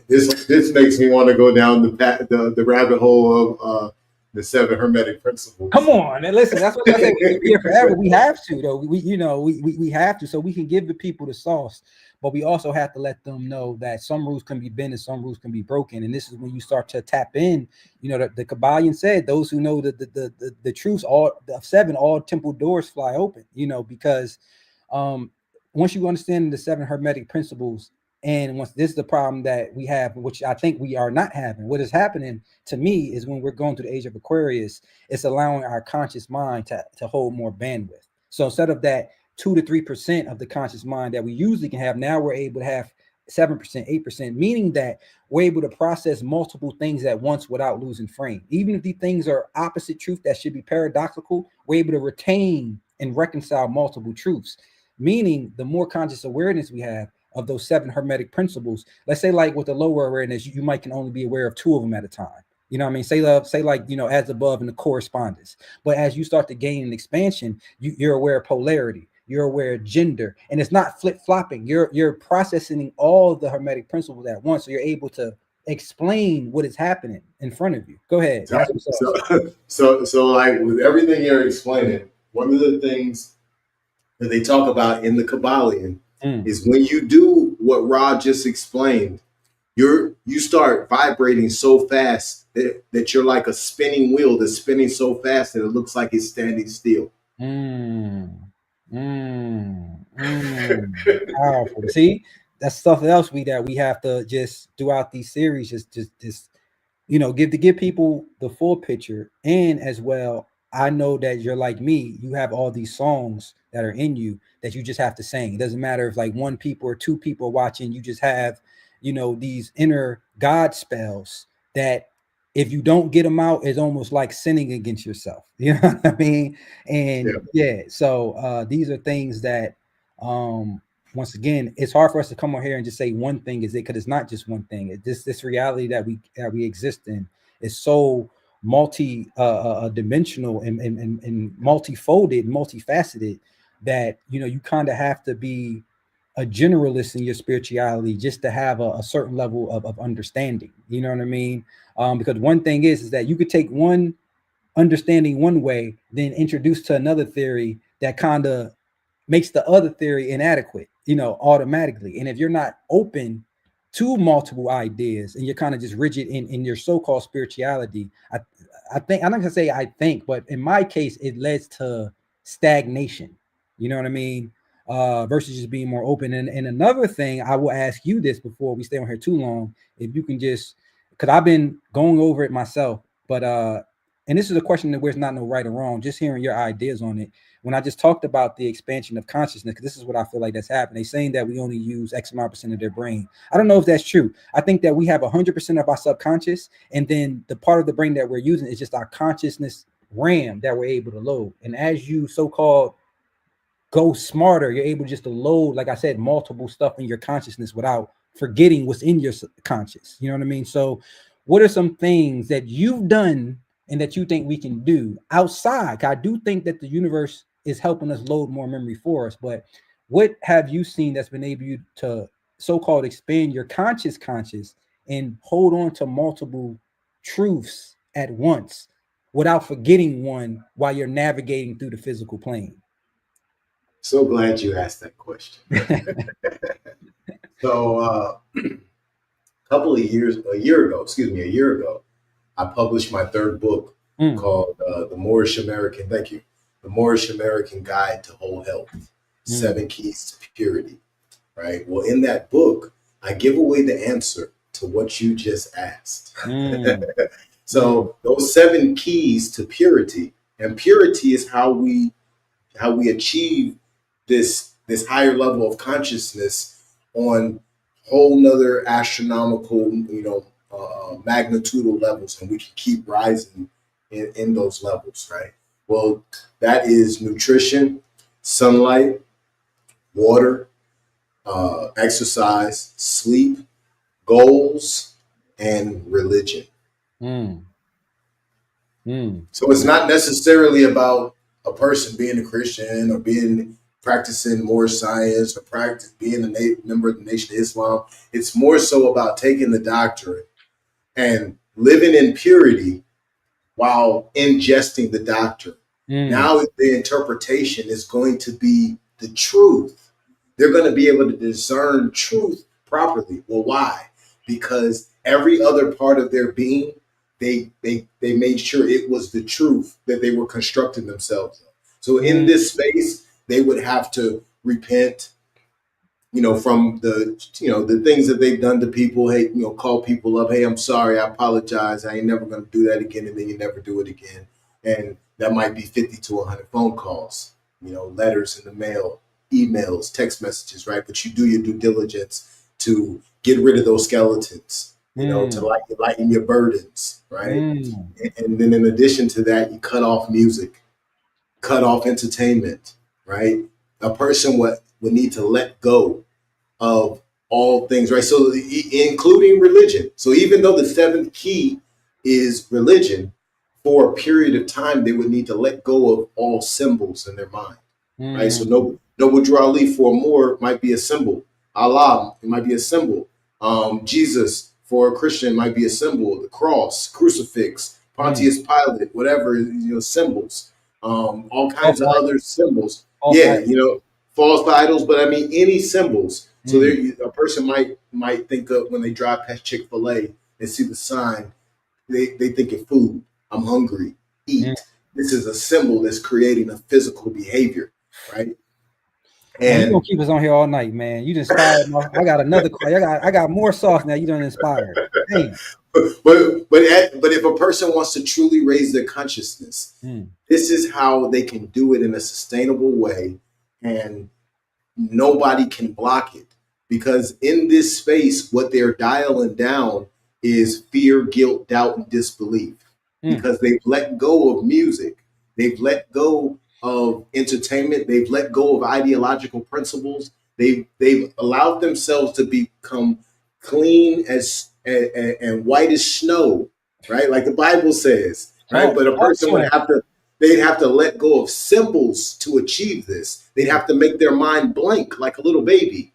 this makes me want to go down the rabbit hole of the seven hermetic Come principles. on and listen. That's what I say. We can be here forever. We have to, though. We have to, so we can give the people the sauce, but we also have to let them know that some rules can be bent and some rules can be broken. And this is when you start to tap in. The Kabbalion said, "Those who know the truths, all the seven, all temple doors fly open." Because um, once you understand the seven hermetic principles, and once this is the problem that we have, which I think we are not having. What is happening to me is when we're going through the age of Aquarius, it's allowing our conscious mind to hold more bandwidth. So instead of that 2 to 3% of the conscious mind that we usually can have, now we're able to have 7%, 8%, meaning that we're able to process multiple things at once without losing frame. Even if these things are opposite truth that should be paradoxical, we're able to retain and reconcile multiple truths. Meaning, the more conscious awareness we have of those seven hermetic principles, let's say, like with the lower awareness, you might can only be aware of two of them at a time. You know what I mean? Say like, as above in the correspondence. But as you start to gain an expansion, you're aware of polarity, you're aware of gender, and it's not flip-flopping. You're processing all the hermetic principles at once, so you're able to explain what is happening in front of you. Go ahead. Ask yourself. So like with everything you're explaining, one of the things that they talk about in the Kabbalion Mm, is when you do what Rod just explained, you start vibrating so fast that you're like a spinning wheel that's spinning so fast that it looks like it's standing still. mm, Powerful. See, that's stuff else we have to just throughout these series, just give people the full picture. And as well, I know that you're like me, you have all these songs that are in you that you just have to sing. It doesn't matter if like one people or two people are watching, you just have these inner god spells that if you don't get them out, it's almost like sinning against yourself. You know what I mean? Yeah. And yeah, so these are things that once again, it's hard for us to come on here and just say one thing is it, because it's not just one thing. It's this reality that we exist in is so multi dimensional and multifolded, multifaceted, that you kind of have to be a generalist in your spirituality just to have a certain level of understanding. You know what I mean? Because one thing is that you could take one understanding one way, then introduce to another theory that kind of makes the other theory inadequate, automatically. And if you're not open to multiple ideas and you're kind of just rigid in your so-called spirituality, I think, I'm not gonna say I think, but in my case, it leads to stagnation. You know what I mean? Versus just being more open. And another thing, I will ask you this before we stay on here too long, if you can just, because I've been going over it myself, but and this is a question that there's not no right or wrong, just hearing your ideas on it. When I just talked about the expansion of consciousness, because this is what I feel like that's happening. They're saying that we only use X amount percent of their brain. I don't know if that's true. I think that we have 100% of our subconscious, and then the part of the brain that we're using is just our consciousness RAM that we're able to load. And as you so-called go smarter, you're able just to load, like I said, multiple stuff in your consciousness without forgetting what's in your conscious. You know what I mean? So what are some things that you've done and that you think we can do outside? I do think that the universe is helping us load more memory for us, but what have you seen that's been able to so-called expand your conscious and hold on to multiple truths at once without forgetting one while you're navigating through the physical plane? So glad you asked that question. So, a year ago, I published my third book called The Moorish American. Thank you. The Moorish American Guide to Whole Health: 7 Keys to Purity. Right. Well, in that book, I give away the answer to what you just asked. So those 7 keys to purity, and purity is how we achieve this higher level of consciousness on whole nother astronomical, magnitudal levels, and we can keep rising in those levels, right? Well, that is nutrition, sunlight, water, exercise, sleep, goals, and religion. So it's not necessarily about a person being a Christian or practicing more science or being a member of the Nation of Islam. It's more so about taking the doctrine and living in purity while ingesting the doctrine. Now the interpretation is going to be the truth. They're going to be able to discern truth properly. Well, why? Because every other part of their being, they made sure it was the truth that they were constructing themselves of. So in this space, they would have to repent, from the things that they've done to people. Hey, call people up. Hey, I'm sorry. I apologize. I ain't never going to do that again. And then you never do it again. And that might be 50 to 100 phone calls, letters in the mail, emails, text messages, right? But you do your due diligence to get rid of those skeletons, to lighten your burdens, right? And then in addition to that, you cut off music, cut off entertainment, right? A person would need to let go of all things, right? So including religion. So even though the 7th key is religion, for a period of time, they would need to let go of all symbols in their mind, right? So Noble Drew Ali for more might be a symbol. Allah, it might be a symbol. Jesus for a Christian might be a symbol. The cross, crucifix, Pontius Pilate, whatever, symbols. All kinds of other symbols. False idols, but I mean any symbols. So a person might think of when they drive past Chick-fil-A and see the sign, they think of food. I'm hungry. Eat. This is a symbol that's creating a physical behavior, right? And you gonna keep us on here all night, man. You just inspired. I got another. I got more sauce now. You done inspired. Damn. But if a person wants to truly raise their consciousness, this is how they can do it in a sustainable way, and nobody can block it. Because in this space, what they're dialing down is fear, guilt, doubt, and disbelief, because they've let go of music, they've let go of entertainment, they've let go of ideological principles, they've allowed themselves to become clean as and white as snow, right? Like the Bible says, right? But a person would have to, they'd have to let go of symbols to achieve this. They'd have to make their mind blank like a little baby.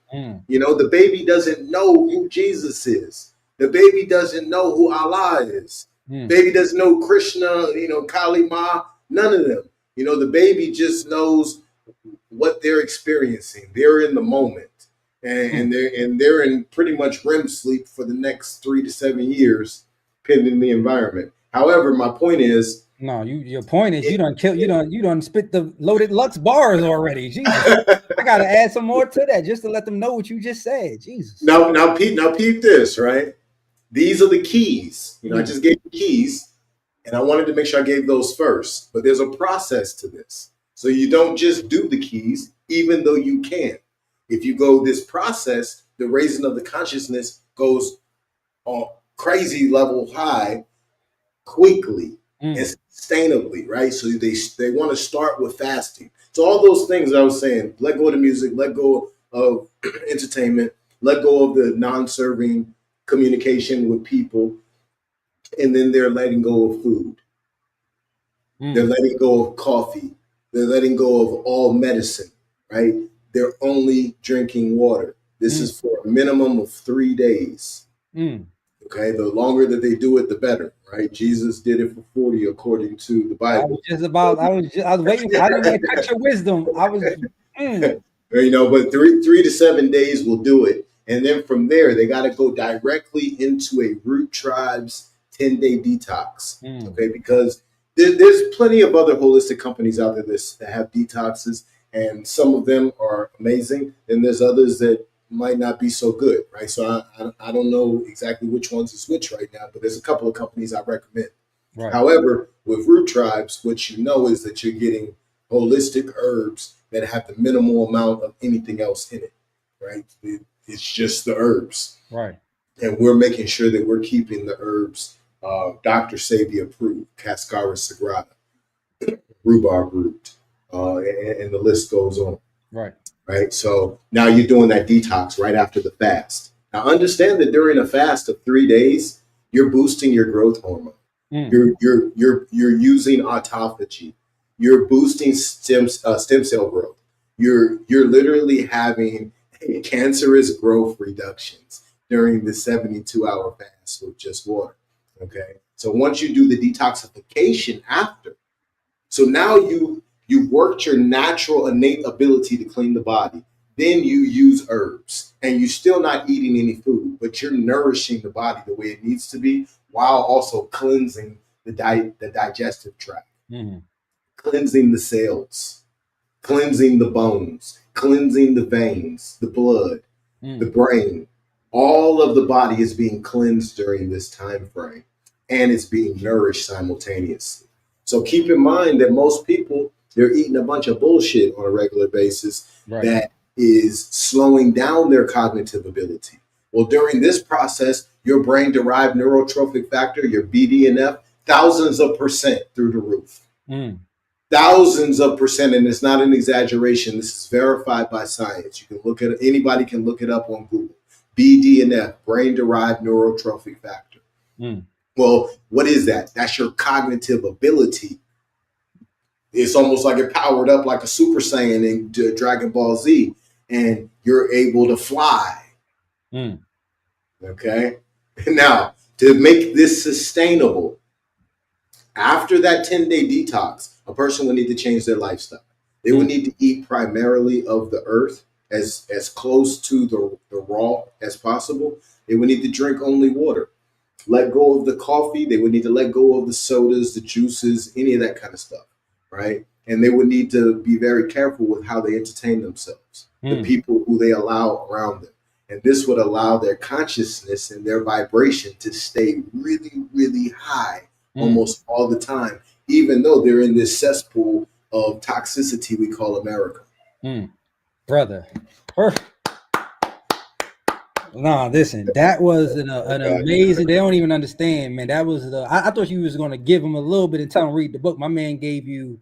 You know, the baby doesn't know who Jesus is. The baby doesn't know who Allah is. Baby doesn't know Krishna, you know, Kali Ma, none of them. You know, the baby just knows what they're experiencing. They're in the moment. And they're in pretty much REM sleep for the next 3 to 7 years, pending the environment. However, my point is, no, your point is you done spit the loaded Lux bars already. Jesus. I gotta add some more to that just to let them know what you just said. Jesus. Now peep this, right? These are the keys. You know, I just gave you keys, and I wanted to make sure I gave those first. But there's a process to this. So you don't just do the keys, even though you can. If you go this process, the raising of the consciousness goes on crazy level high quickly and sustainably, right? So they want to start with fasting. So all those things I was saying, let go of the music, let go of entertainment, let go of the non-serving communication with people, and then they're letting go of food. They're letting go of coffee. They're letting go of all medicine, right? They're only drinking water. This is for a minimum of 3 days. Okay, the longer that they do it, the better, right? Jesus did it for 40, according to the Bible. I was waiting. I didn't want to cut your wisdom. I was, you know, but 3 to 7 days will do it, and then from there they got to go directly into a Root Tribes 10-day detox. Okay, because there's plenty of other holistic companies out there that have detoxes, and some of them are amazing, and there's others that might not be so good, right? So I don't know exactly which ones is which right now, but there's a couple of companies I recommend. Right. However, with Root Tribes, what you know is that you're getting holistic herbs that have the minimal amount of anything else in it, right? It's just the herbs. Right. And we're making sure that we're keeping the herbs Dr. Sebi approved, Cascara Sagrada, rhubarb root, and the list goes on. Right. Right. So now you're doing that detox right after the fast. Now understand that during a fast of 3 days, you're boosting your growth hormone. You're using autophagy. You're boosting stem cell growth. You're literally having cancerous growth reductions during the 72-hour fast with just water. Okay. So once you do the detoxification after, so now you've worked your natural innate ability to clean the body. Then you use herbs, and you're still not eating any food, but you're nourishing the body the way it needs to be, while also cleansing the digestive tract, cleansing the cells, cleansing the bones, cleansing the veins, the blood, the brain. All of the body is being cleansed during this time frame, and it's being nourished simultaneously. So keep in mind that most people, they're eating a bunch of bullshit on a regular basis that is slowing down their cognitive ability. Well, during this process, your brain-derived neurotrophic factor, your BDNF, thousands of percent through the roof. Thousands of percent, and it's not an exaggeration. This is verified by science. You can look at it, anybody can look it up on Google. BDNF, brain-derived neurotrophic factor. Well, what is that? That's your cognitive ability. It's almost like it powered up like a Super Saiyan in Dragon Ball Z, and you're able to fly. Okay? Now, to make this sustainable, after that 10-day detox, a person would need to change their lifestyle. They would need to eat primarily of the earth, as close to the raw as possible. They would need to drink only water. Let go of the coffee. They would need to let go of the sodas, the juices, any of that kind of stuff, right? And they would need to be very careful with how they entertain themselves, the people who they allow around them. And this would allow their consciousness and their vibration to stay really, really high almost all the time, even though they're in this cesspool of toxicity we call America. Brother. Nah, listen, that was Oh an God. amazing. They don't even understand, man. That was I thought you was going to give them a little bit and tell them read the book. My man gave you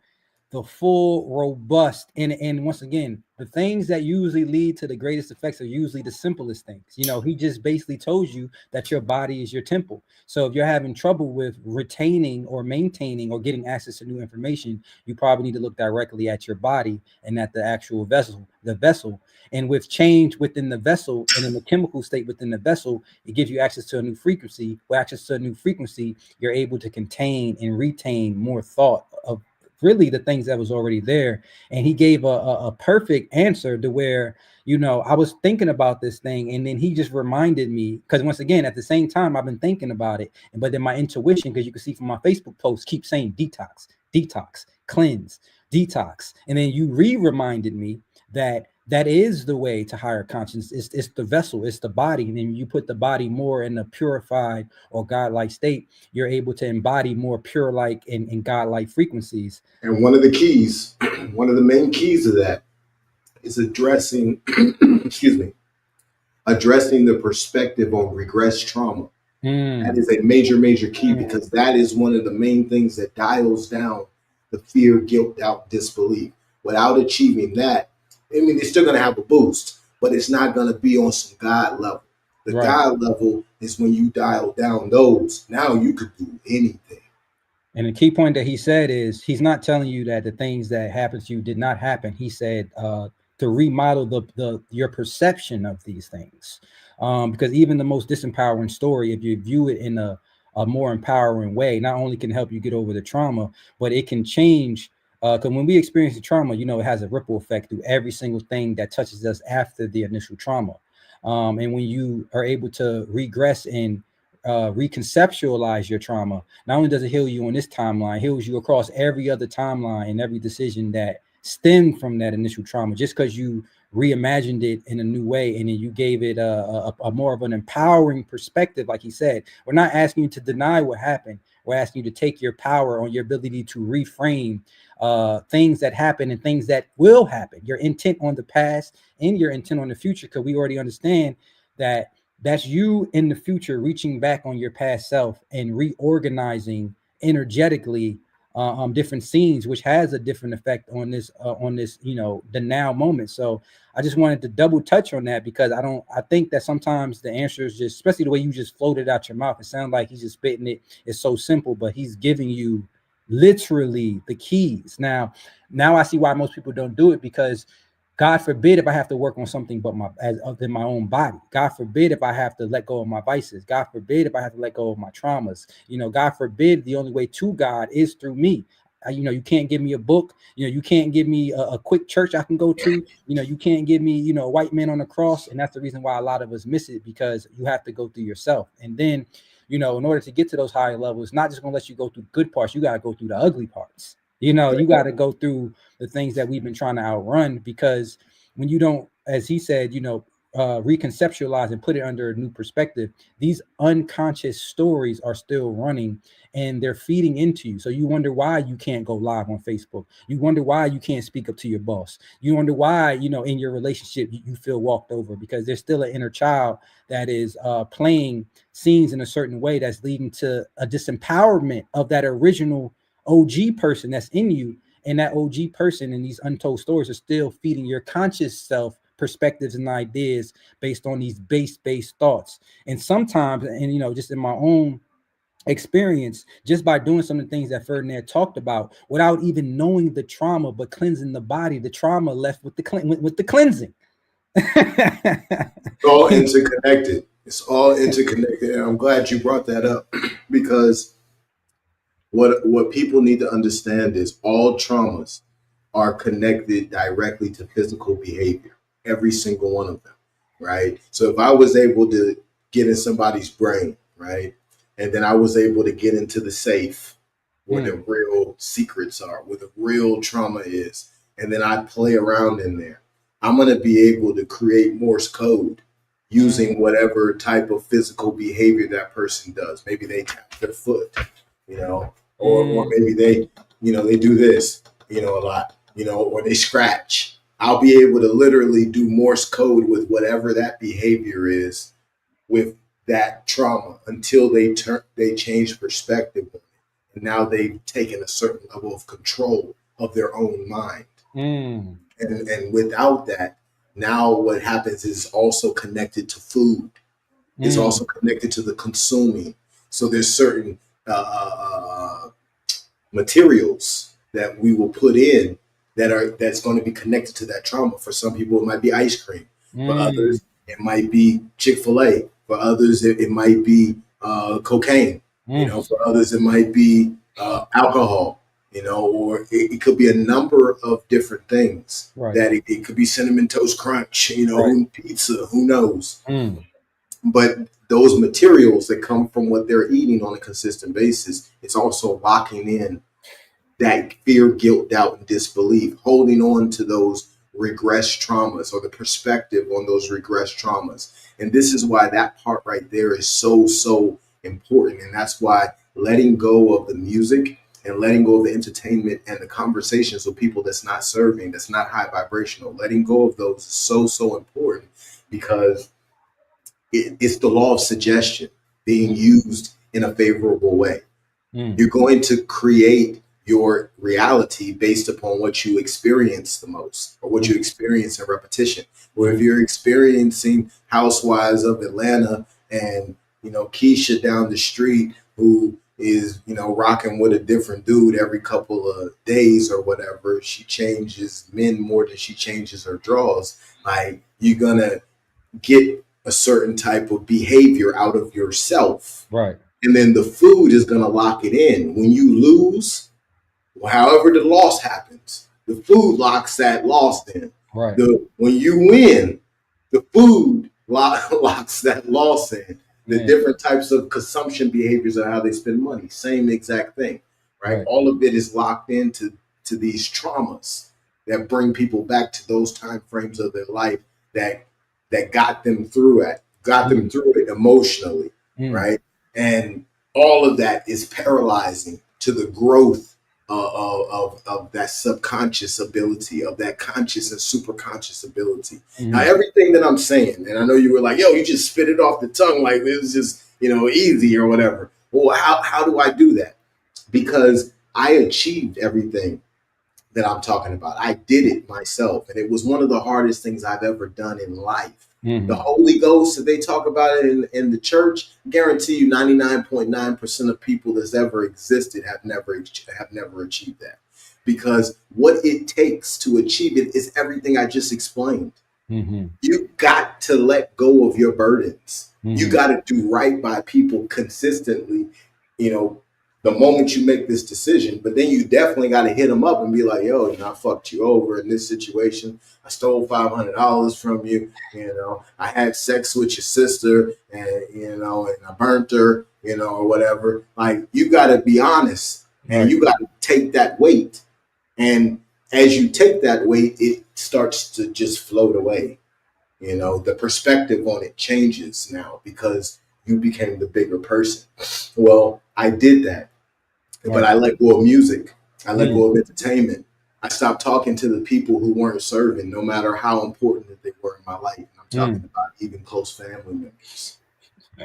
the full, robust, and once again, the things that usually lead to the greatest effects are usually the simplest things. You know, he just basically told you that your body is your temple. So if you're having trouble with retaining or maintaining or getting access to new information, you probably need to look directly at your body and at the actual vessel, the vessel. And with change within the vessel and in the chemical state within the vessel, it gives you access to a new frequency. With access to a new frequency, you're able to contain and retain more thought of really the things that was already there. And he gave a perfect answer to where, you know, I was thinking about this thing, and then he just reminded me, because once again, at the same time, I've been thinking about it, but then my intuition, because you can see from my Facebook post, keeps saying detox, detox, cleanse, detox. And then you reminded me that that is the way to higher consciousness. It's the vessel, it's the body. And then you put the body more in a purified or godlike state, you're able to embody more pure like and godlike frequencies. And one of the keys, one of the main keys of that is addressing, excuse me, addressing the perspective on regress trauma. That is a major, major key because that is one of the main things that dials down the fear, guilt, doubt, disbelief. Without achieving that, I mean, it's still going to have a boost, but it's not going to be on some God level. The Right. God level is when you dial down those. Now you could do anything. And the key point that he said is he's not telling you that the things that happened to you did not happen. He said to remodel the your perception of these things. Because even the most disempowering story, if you view it in a more empowering way, not only can help you get over the trauma, but it can change. Because when we experience the trauma, you know, it has a ripple effect through every single thing that touches us after the initial trauma. And when you are able to regress and reconceptualize your trauma, not only does it heal you on this timeline, it heals you across every other timeline and every decision that stemmed from that initial trauma, just because you reimagined it in a new way and then you gave it a more of an empowering perspective. Like he said, we're not asking you to deny what happened, we're asking you to take your power on your ability to reframe things that happen and things that will happen, your intent on the past and your intent on the future, because we already understand that that's you in the future reaching back on your past self and reorganizing energetically different scenes, which has a different effect on this, you know, the now moment. So I just wanted to double touch on that because I think that sometimes the answer is just, especially the way you just floated out your mouth, it sounds like he's just spitting it. It's so simple, but he's giving you literally the keys. Now I see why most people don't do it, because God forbid if I have to work on something but my as other than my own body. God forbid if I have to let go of my vices. God forbid if I have to let go of my traumas. You know, God forbid the only way to God is through me. You know, you can't give me a book. You know, you can't give me a quick church I can go to. You know, you can't give me, you know, a white man on the cross. And that's the reason why a lot of us miss it, because you have to go through yourself. And then, you know, in order to get to those higher levels, not just going to let you go through the good parts, you got to go through the ugly parts. You know, you got to go through the things that we've been trying to outrun, because when you don't, as he said, you know, reconceptualize and put it under a new perspective, these unconscious stories are still running and they're feeding into you. So you wonder why you can't go live on Facebook. You wonder why you can't speak up to your boss. You wonder why, you know, in your relationship, you feel walked over, because there's still an inner child that is playing scenes in a certain way that's leading to a disempowerment of that original OG person that's in you. And that OG person and these untold stories are still feeding your conscious self perspectives and ideas based on these base-based thoughts. And sometimes, and you know, just in my own experience, just by doing some of the things that Ferdinand talked about, without even knowing the trauma, but cleansing the body, the trauma left with the cleansing. It's all interconnected. It's all interconnected. And I'm glad you brought that up because what people need to understand is all traumas are connected directly to physical behavior, every single one of them, right? So if I was able to get in somebody's brain, right, and then I was able to get into the safe where the real secrets are, where the real trauma is, and then I play around in there, I'm going to be able to create Morse code using whatever type of physical behavior that person does. Maybe they tap their foot, you know, or maybe they, you know, they do this, you know, a lot, you know, or they scratch. I'll be able to literally do Morse code with whatever that behavior is with that trauma until they change perspective on it. And now they've taken a certain level of control of their own mind. Mm. And without that, now what happens is also connected to food. It's Mm. also connected to the consuming. So there's certain uh, uh, materials that we will put in that's going to be connected to that trauma. For some people, it might be ice cream. For Mm. others, it might be Chick-fil-A. For others, it might be cocaine. You Mm. know, for others, it might be alcohol. You know, or it could be a number of different things. Right. That it could be cinnamon toast crunch. You know, Right. pizza. Who knows? Mm. But those materials that come from what they're eating on a consistent basis, it's also locking in that fear, guilt, doubt, and disbelief, holding on to those regressed traumas or the perspective on those regressed traumas. And this is why that part right there is so, so important. And that's why letting go of the music and letting go of the entertainment and the conversations with people that's not serving, that's not high vibrational, letting go of those is so, so important because it's the law of suggestion being used in a favorable way. Mm. You're going to create your reality based upon what you experience the most or what Mm. you experience in repetition. Or if Mm. you're experiencing Housewives of Atlanta and, you know, Keisha down the street who is, you know, rocking with a different dude every couple of days or whatever, she changes men more than she changes her draws. Like, you're going to get a certain type of behavior out of yourself. Right. And then the food is going to lock it in. When you lose, however the loss happens, the food locks that loss in. Right. When you win, the food locks that loss in. The Man. different types of consumption behaviors are how they spend money. Same exact thing, right? Right. All of it is locked into these traumas that bring people back to those time frames of their life that got them through Mm. it emotionally, Mm. right? And all of that is paralyzing to the growth of that subconscious ability, of that conscious and super conscious ability. Now, Mm. everything that I'm saying, and I know you were like, yo, you just spit it off the tongue like it was just, you know, easy or whatever. Well, how do I do that? Because I achieved everything that I'm talking about. I did it myself, and it was one of the hardest things I've ever done in life. The Mm. Holy Ghost, that they talk about it in the church, guarantee you 99.9% of people that's ever existed have never achieved that. Because what it takes to achieve it is everything I just explained. Mm-hmm. You got to let go of your burdens. You Mm-hmm. got to do right by people consistently, you know, the moment you make this decision. But then you definitely got to hit them up and be like, yo, you know, I fucked you over in this situation. I stole $500 from you. You know, I had sex with your sister and, you know, and I burnt her, you know, or whatever. Like, you got to be honest and Right. you got to take that weight. And as you take that weight, it starts to just float away. You know, the perspective on it changes now because you became the bigger person. Well, I did that, but Right. I let go of music. I let Mm. go of entertainment. I stopped talking to the people who weren't serving, no matter how important that they were in my life. And I'm talking Mm. about even close family members,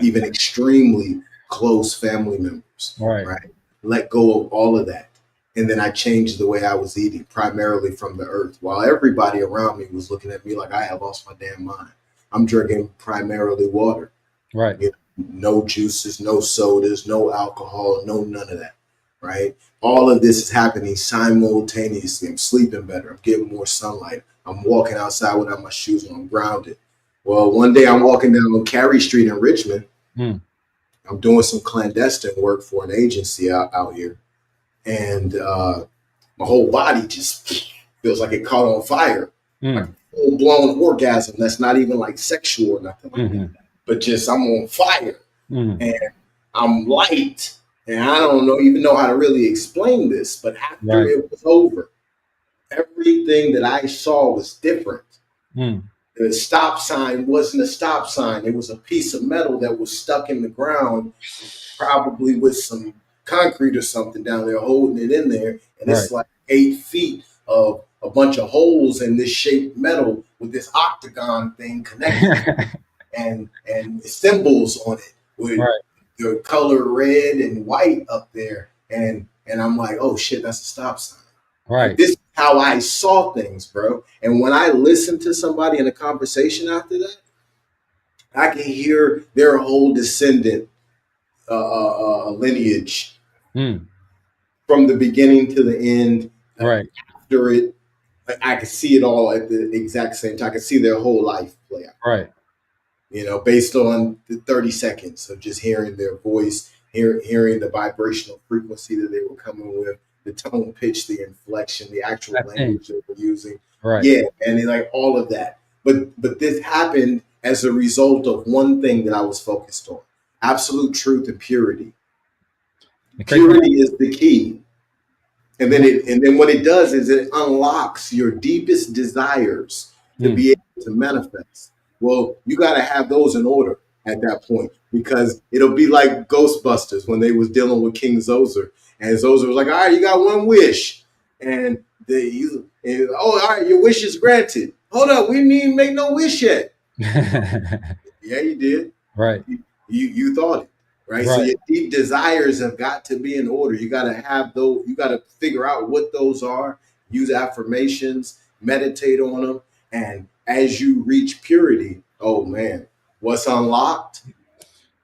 even extremely close family members, Right. right? Let go of all of that. And then I changed the way I was eating, primarily from the earth, while everybody around me was looking at me like I had lost my damn mind. I'm drinking primarily water. Right. You know, no juices, no sodas, no alcohol, no none of that, right? All of this is happening simultaneously. I'm sleeping better. I'm getting more sunlight. I'm walking outside without my shoes on. I'm grounded. Well, one day I'm walking down on Cary Street in Richmond. Mm. I'm doing some clandestine work for an agency out here, and my whole body just feels like it caught on fire, like Mm. a full blown orgasm. That's not even like sexual or nothing like that, Mm-hmm. but just I'm on fire Mm. and I'm light, and I don't even know how to really explain this. But after Right. it was over, everything that I saw was different. Mm. The stop sign wasn't a stop sign; it was a piece of metal that was stuck in the ground, probably with some concrete or something down there holding it in there. And Right. it's like 8 feet of a bunch of holes in this shaped metal with this octagon thing connecting. and symbols on it with Right. the color red and white up there, and I'm like, oh shit, that's a stop sign. Like Right. this is how I saw things, bro. And when I listened to somebody in a conversation after that, I can hear their whole descendant lineage Mm. from the beginning to the end. Right. After it, I can see it all at the exact same time. I can see their whole life play out. Right. Based on the 30 seconds of just hearing their voice, hearing the vibrational frequency that they were coming with, the tone pitch, the inflection, the actual That's it. language they were using. Right. Yeah, and like all of that. But this happened as a result of one thing that I was focused on: absolute truth and purity. The crazy Purity is the key. And then what it does is it unlocks your deepest desires to mm. be able to manifest. Well, you got to have those in order at that point, because it'll be like Ghostbusters when they was dealing with King Zoser, and Zoser was like, "All right, you got one wish," and all right, your wish is granted. Hold up, we didn't even make no wish yet. Yeah, you did. Right. You thought it, right? So Right. your deep desires have got to be in order. You got to have those. You got to figure out what those are. Use affirmations, meditate on them, and as you reach purity, oh man, what's unlocked And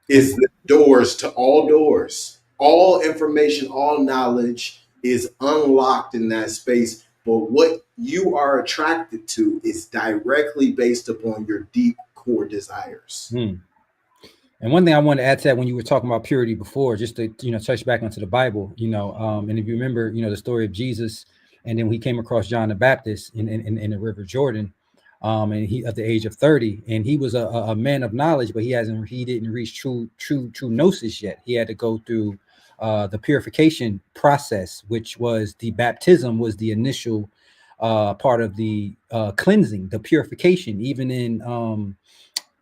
is the doors to all doors. All information, all knowledge is unlocked in that space. But what you are attracted to is directly based upon your deep core desires. mm. And one thing I wanted to add to that, when you were talking about purity before, just to touch back onto the Bible, and if you remember, the story of Jesus, and then he came across John the Baptist in the River Jordan, and he at the age of 30, and he was a man of knowledge, but he didn't reach true gnosis yet. He had to go through the purification process, which was the baptism, was the initial part of the cleansing, the purification, even in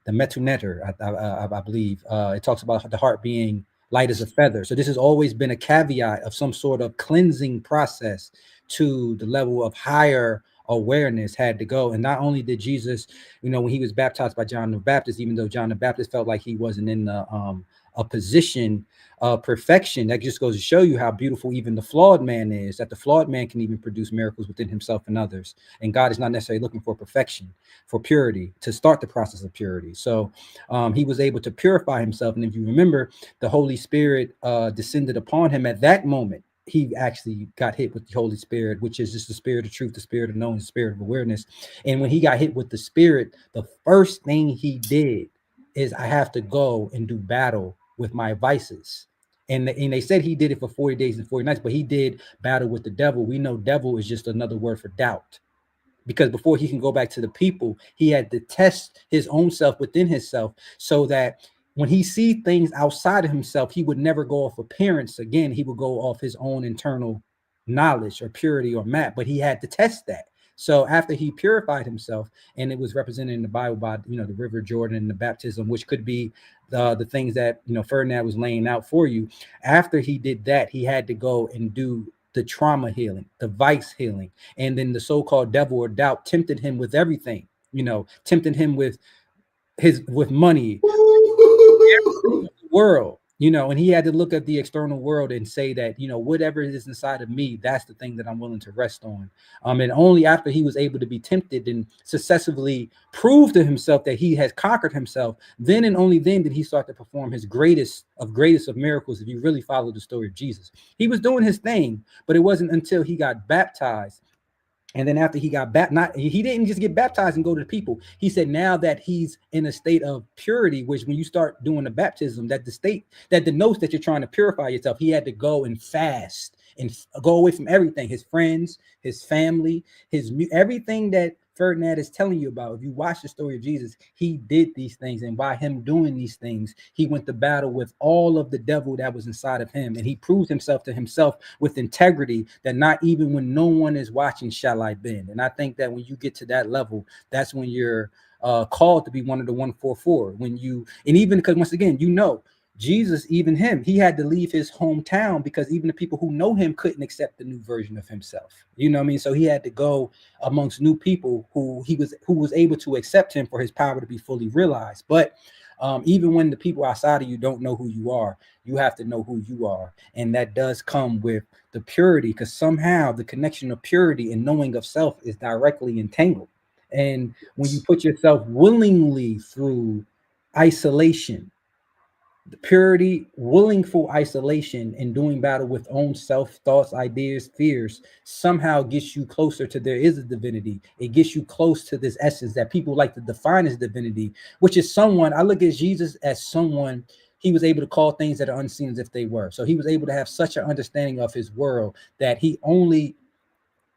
the Metuneter, I believe, it talks about the heart being light as a feather. So this has always been a caveat of some sort of cleansing process to the level of higher awareness had to go. And not only did Jesus, when he was baptized by John the Baptist, even though John the Baptist felt like he wasn't in a position of perfection, that just goes to show you how beautiful even the flawed man is, that the flawed man can even produce miracles within himself and others. And God is not necessarily looking for perfection, for purity, to start the process of purity. So he was able to purify himself. And if you remember, the Holy Spirit descended upon him at that moment. He actually got hit with the Holy Spirit, which is just the spirit of truth, the spirit of knowing, the spirit of awareness. And when he got hit with the Spirit, the first thing he did is, I have to go and do battle with my vices. And they said he did it for 40 days and 40 nights, but he did battle with the devil. We know devil is just another word for doubt, because before he can go back to the people, he had to test his own self within himself, so that when he see things outside of himself, he would never go off appearance again. He would go off his own internal knowledge or purity or map, but he had to test that. So after he purified himself, and it was represented in the Bible by the River Jordan and the baptism, which could be the things that Ferdinand was laying out for you. After he did that, he had to go and do the trauma healing, the vice healing, and then the so-called devil or doubt tempted him with everything. Tempted him with money, everything in the world, and he had to look at the external world and say that, whatever is inside of me, that's the thing that I'm willing to rest on. And only after he was able to be tempted and successfully prove to himself that he has conquered himself, then and only then did he start to perform his greatest of miracles. If you really follow the story of Jesus, he was doing his thing, but it wasn't until he got baptized. And then after he got baptized, he didn't just get baptized and go to the people. He said, now that he's in a state of purity, which when you start doing the baptism, that the state that denotes that you're trying to purify yourself, he had to go and fast and go away from everything, his friends, his family, everything that Ferdinand is telling you about. If you watch the story of Jesus, he did these things, and by him doing these things, he went to battle with all of the devil that was inside of him, and he proved himself to himself with integrity, that not even when no one is watching shall I bend. And I think that when you get to that level, that's when you're called to be one of the 144. And even because, once again, Jesus, even him, he had to leave his hometown because even the people who know him couldn't accept the new version of himself. You know what I mean? So he had to go amongst new people who was able to accept him for his power to be fully realized. But even when the people outside of you don't know who you are, you have to know who you are, and that does come with the purity, because somehow the connection of purity and knowing of self is directly entangled. And when you put yourself willingly through isolation, the purity, willingful isolation, and doing battle with own self, thoughts, ideas, fears, somehow gets you closer to there is a divinity. It gets you close to this essence that people like to define as divinity, which is someone. I look at Jesus as someone. He was able to call things that are unseen as if they were. So he was able to have such an understanding of his world that he only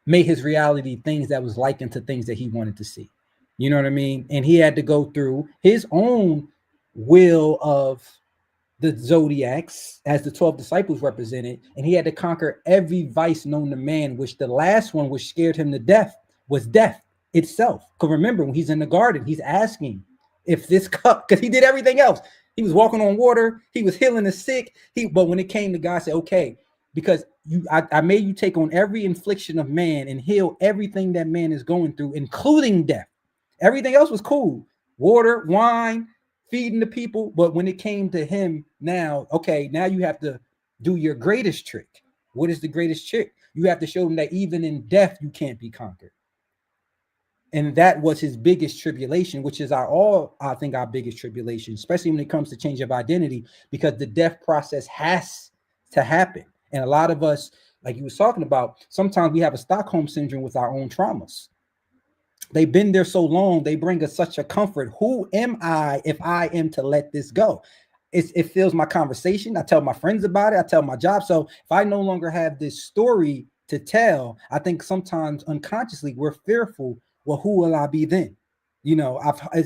made his reality things that was likened to things that he wanted to see. You know what I mean? And he had to go through his own will of the zodiacs as the 12 disciples represented, and he had to conquer every vice known to man, which the last one, which scared him to death, was death itself. Because remember, when he's in the garden, he's asking if this cup, because he did everything else. He was walking on water, he was healing the sick. But when it came to God, said, okay, because I made you take on every infliction of man and heal everything that man is going through, including death. Everything else was cool. Water, wine, feeding the people. But when it came to him, now, okay, now you have to do your greatest trick. What is the greatest trick? You have to show them that even in death, you can't be conquered. And that was his biggest tribulation, which is I think our biggest tribulation, especially when it comes to change of identity, because the death process has to happen. And a lot of us, like you was talking about, sometimes we have a Stockholm syndrome with our own traumas. They've been there so long, they bring us such a comfort. Who am I if I am to let this go? It fills my conversation. I tell my friends about it. I tell my job. So if I no longer have this story to tell, I think sometimes unconsciously we're fearful. Well, who will I be then? You know,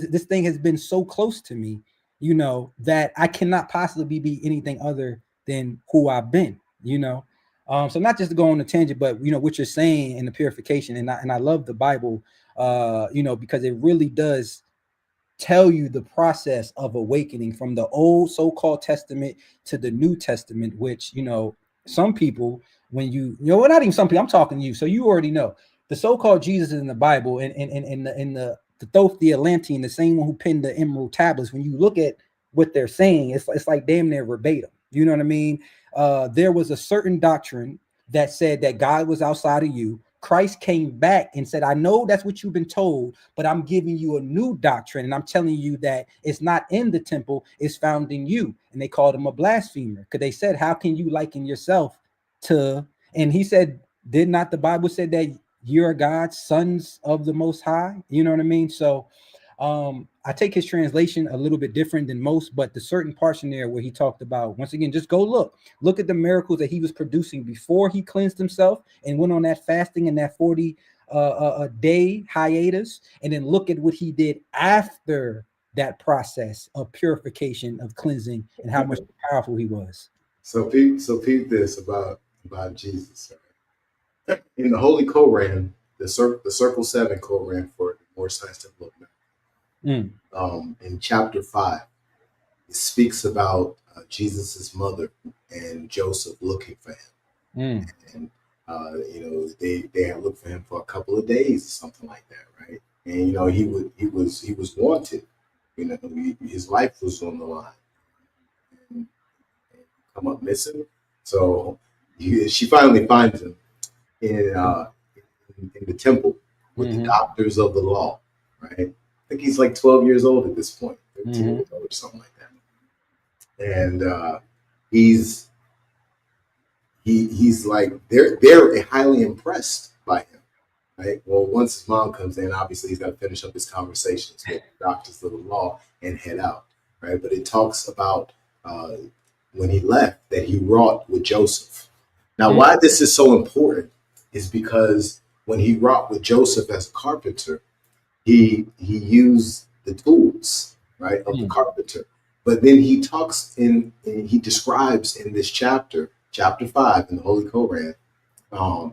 this thing has been so close to me, you know, that I cannot possibly be anything other than who I've been, you know. So not just to go on a tangent, but you know what you're saying in the purification, and I love the Bible, you know, because it really does tell you the process of awakening from the old so-called testament to the New Testament, which, you know, some people, when you know, well, not even some people, I'm talking to you, so you already know the so-called Jesus in the Bible, and in the Thoth the Atlantean, the same one who penned the Emerald Tablets. When you look at what they're saying, it's like damn near verbatim. You know what I mean? There was a certain doctrine that said that God was outside of you. Christ came back and said, I know that's what you've been told, but I'm giving you a new doctrine. And I'm telling you that it's not in the temple, it's found in you. And they called him a blasphemer because they said, how can you liken yourself to? And he said, did not the Bible say that you're God's sons of the Most High? You know what I mean? So I take his translation a little bit different than most, but the certain parts in there where he talked about, once again, just go look at the miracles that he was producing before he cleansed himself and went on that fasting and that 40 day hiatus, and then look at what he did after that process of purification, of cleansing, and how much powerful he was. So peep this about Jesus. In the Holy Koran, the Circle 7 Koran for more science development. In chapter 5, it speaks about Jesus's mother and Joseph looking for him, and you know they had looked for him for a couple of days or something like that, right? And you know he was wanted, you know, his life was on the line, and come up missing. So she finally finds him in the temple with the doctors of the law, right? I think he's like 12 years old at this point, 13 years old or something like that. And he's like they're highly impressed by him, right? Well, once his mom comes in, obviously he's got to finish up his conversations with the doctors of the law and head out, right? But it talks about when he left that he wrought with Joseph. Now, why this is so important is because when he wrought with Joseph as a carpenter, he used the tools, right, of the carpenter. But then he he describes in this chapter 5 in the Holy Koran,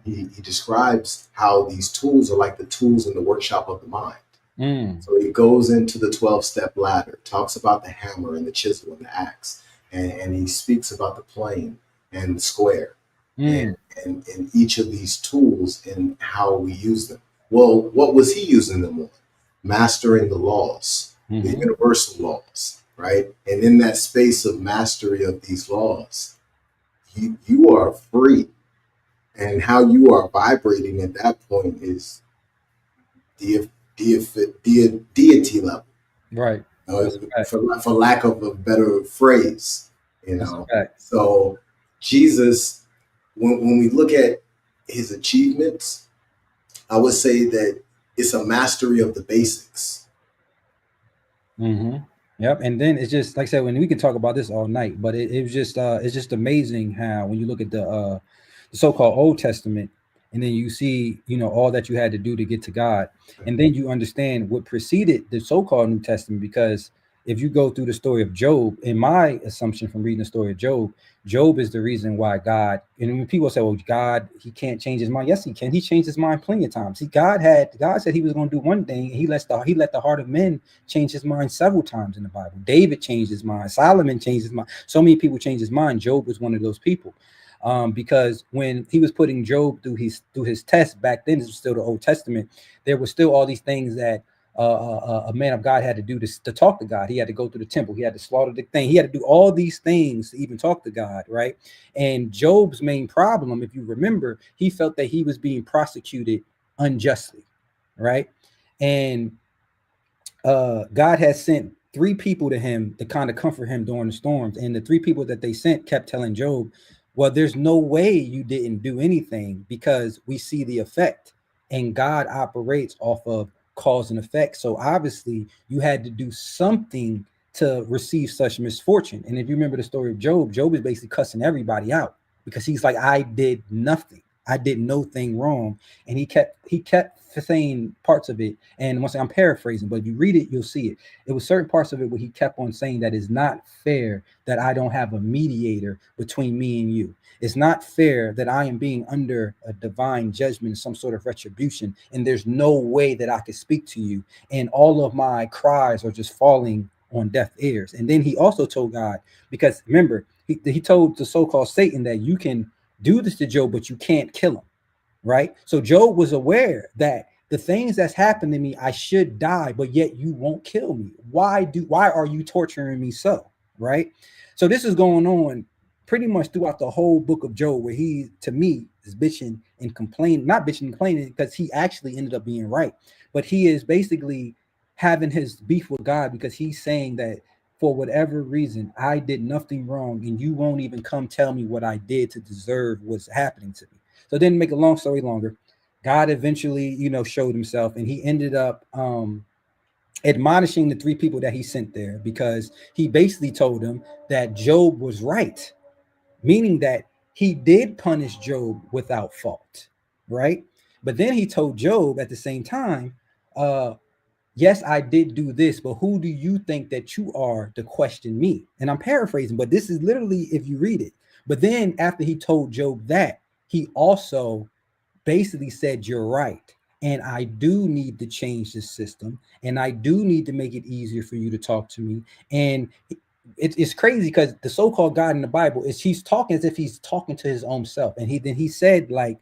he describes how these tools are like the tools in the workshop of the mind. So he goes into the 12-step ladder, talks about the hammer and the chisel and the axe. and he speaks about the plane and the square, and, Mm, and each of these tools and how we use them. Well, what was he using them on? Mastering the laws, the mm-hmm. universal laws, right? And in that space of mastery of these laws, you are free. And how you are vibrating at that point is deity level, Right. That's a fact. for lack of a better phrase, you That's a know. fact. So Jesus, when we look at his achievements, I would say that it's a mastery of the basics. Mm-hmm. Yep. And then it's just like I said, when we can talk about this all night, but it was just it's just amazing how when you look at the so-called Old Testament, and then you see, all that you had to do to get to God, and then you understand what preceded the so-called New Testament. Because if you go through the story of Job, in my assumption from reading the story of Job, Job is the reason why God, and when people say, well, God, he can't change his mind. Yes, he can. He changed his mind plenty of times. God said he was going to do one thing, and he let the heart of men change his mind several times in the Bible. David changed his mind. Solomon changed his mind. So many people changed his mind. Job was one of those people. Because when he was putting Job through his test back then, it was still the Old Testament. There were still all these things that a man of God had to do to talk to God. He had to go to the temple. He had to slaughter the thing. He had to do all these things to even talk to God, right? And Job's main problem, if you remember, he felt that he was being prosecuted unjustly, right? And God has sent three people to him to kind of comfort him during the storms. And the three people that they sent kept telling Job, well, there's no way you didn't do anything because we see the effect. And God operates off of cause and effect. So obviously, you had to do something to receive such misfortune. And if you remember the story of Job, Job is basically cussing everybody out because he's like, I did nothing. I did no thing wrong. And he kept saying parts of it. And once I'm paraphrasing, but if you read it, you'll see it. It was certain parts of it where he kept on saying that it's not fair that I don't have a mediator between me and you. It's not fair that I am being under a divine judgment, some sort of retribution, and there's no way that I could speak to you. And all of my cries are just falling on deaf ears. And then he also told God, because remember, he told the so-called Satan that you can do this to Job, but you can't kill him, right? So Job was aware that the things that's happened to me, I should die, but yet you won't kill me. Why are you torturing me so? Right? So this is going on pretty much throughout the whole book of Job, where he, to me, is bitching and complaining, not bitching and complaining, because he actually ended up being right. But he is basically having his beef with God because he's saying that for whatever reason, I did nothing wrong, and you won't even come tell me what I did to deserve what's happening to me. So then make a long story longer, God eventually, showed himself, and he ended up admonishing the three people that he sent there because he basically told them that Job was right, meaning that he did punish Job without fault, right? But then he told Job at the same time, yes, I did do this, but who do you think that you are to question me? And I'm paraphrasing, but this is literally if you read it. But then after he told Job that, he also basically said, you're right. And I do need to change the system. And I do need to make it easier for you to talk to me. And it's crazy because the so-called God in the Bible is he's talking as if he's talking to his own self. And he said, like,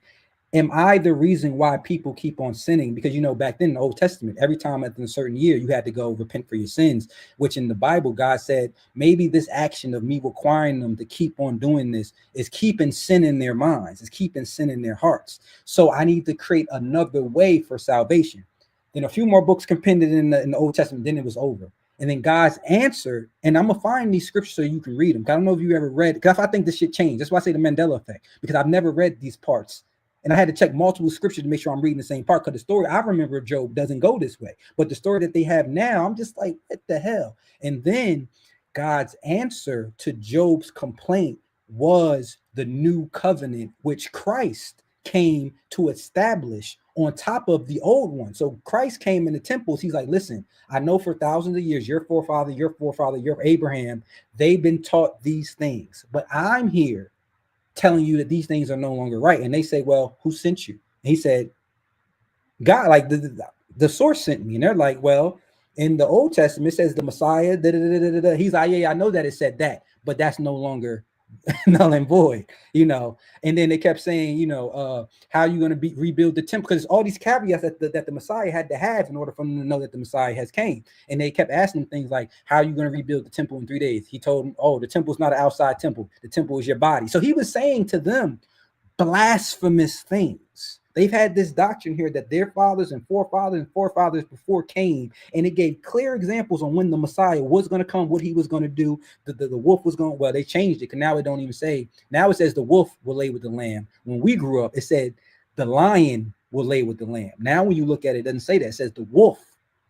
am I the reason why people keep on sinning? Because back then in the Old Testament, every time after a certain year, you had to go repent for your sins, which in the Bible, God said, maybe this action of me requiring them to keep on doing this is keeping sin in their minds, is keeping sin in their hearts. So I need to create another way for salvation. Then a few more books compended in the Old Testament, then it was over. And then God's answer, and I'm gonna find these scriptures so you can read them. I don't know if you ever read, because I think this shit changed. That's why I say the Mandela effect, because I've never read these parts. And I had to check multiple scriptures to make sure I'm reading the same part. Because the story I remember of Job doesn't go this way. But the story that they have now, I'm just like, what the hell? And then God's answer to Job's complaint was the new covenant, which Christ came to establish on top of the old one. So Christ came in the temples. He's like, listen, I know for thousands of years, your Abraham, they've been taught these things. But I'm here telling you that these things are no longer right. And they say, well, who sent you? And he said, God, like the source sent me. And they're like, well, In the Old Testament, it says the Messiah. Da, da, da, da, da, da. He's like, yeah, I know that it said that, but that's no longer null and void, you know. And then they kept saying, you know, how are you going to rebuild the temple? Because all these caveats that the Messiah had to have in order for them to know that the Messiah has came. And they kept asking him things like, how are you going to rebuild the temple in 3 days? He told them, oh, the temple's not an outside temple. The temple is your body. So he was saying to them blasphemous things. They've had this doctrine here that their fathers and forefathers before came, and it gave clear examples on when the Messiah was going to come, what he was going to do. The wolf was going, well, they changed it because now it don't even say, now it says the wolf will lay with the lamb. When we grew up, it said the lion will lay with the lamb. Now when you look at it, it doesn't say that. It says the wolf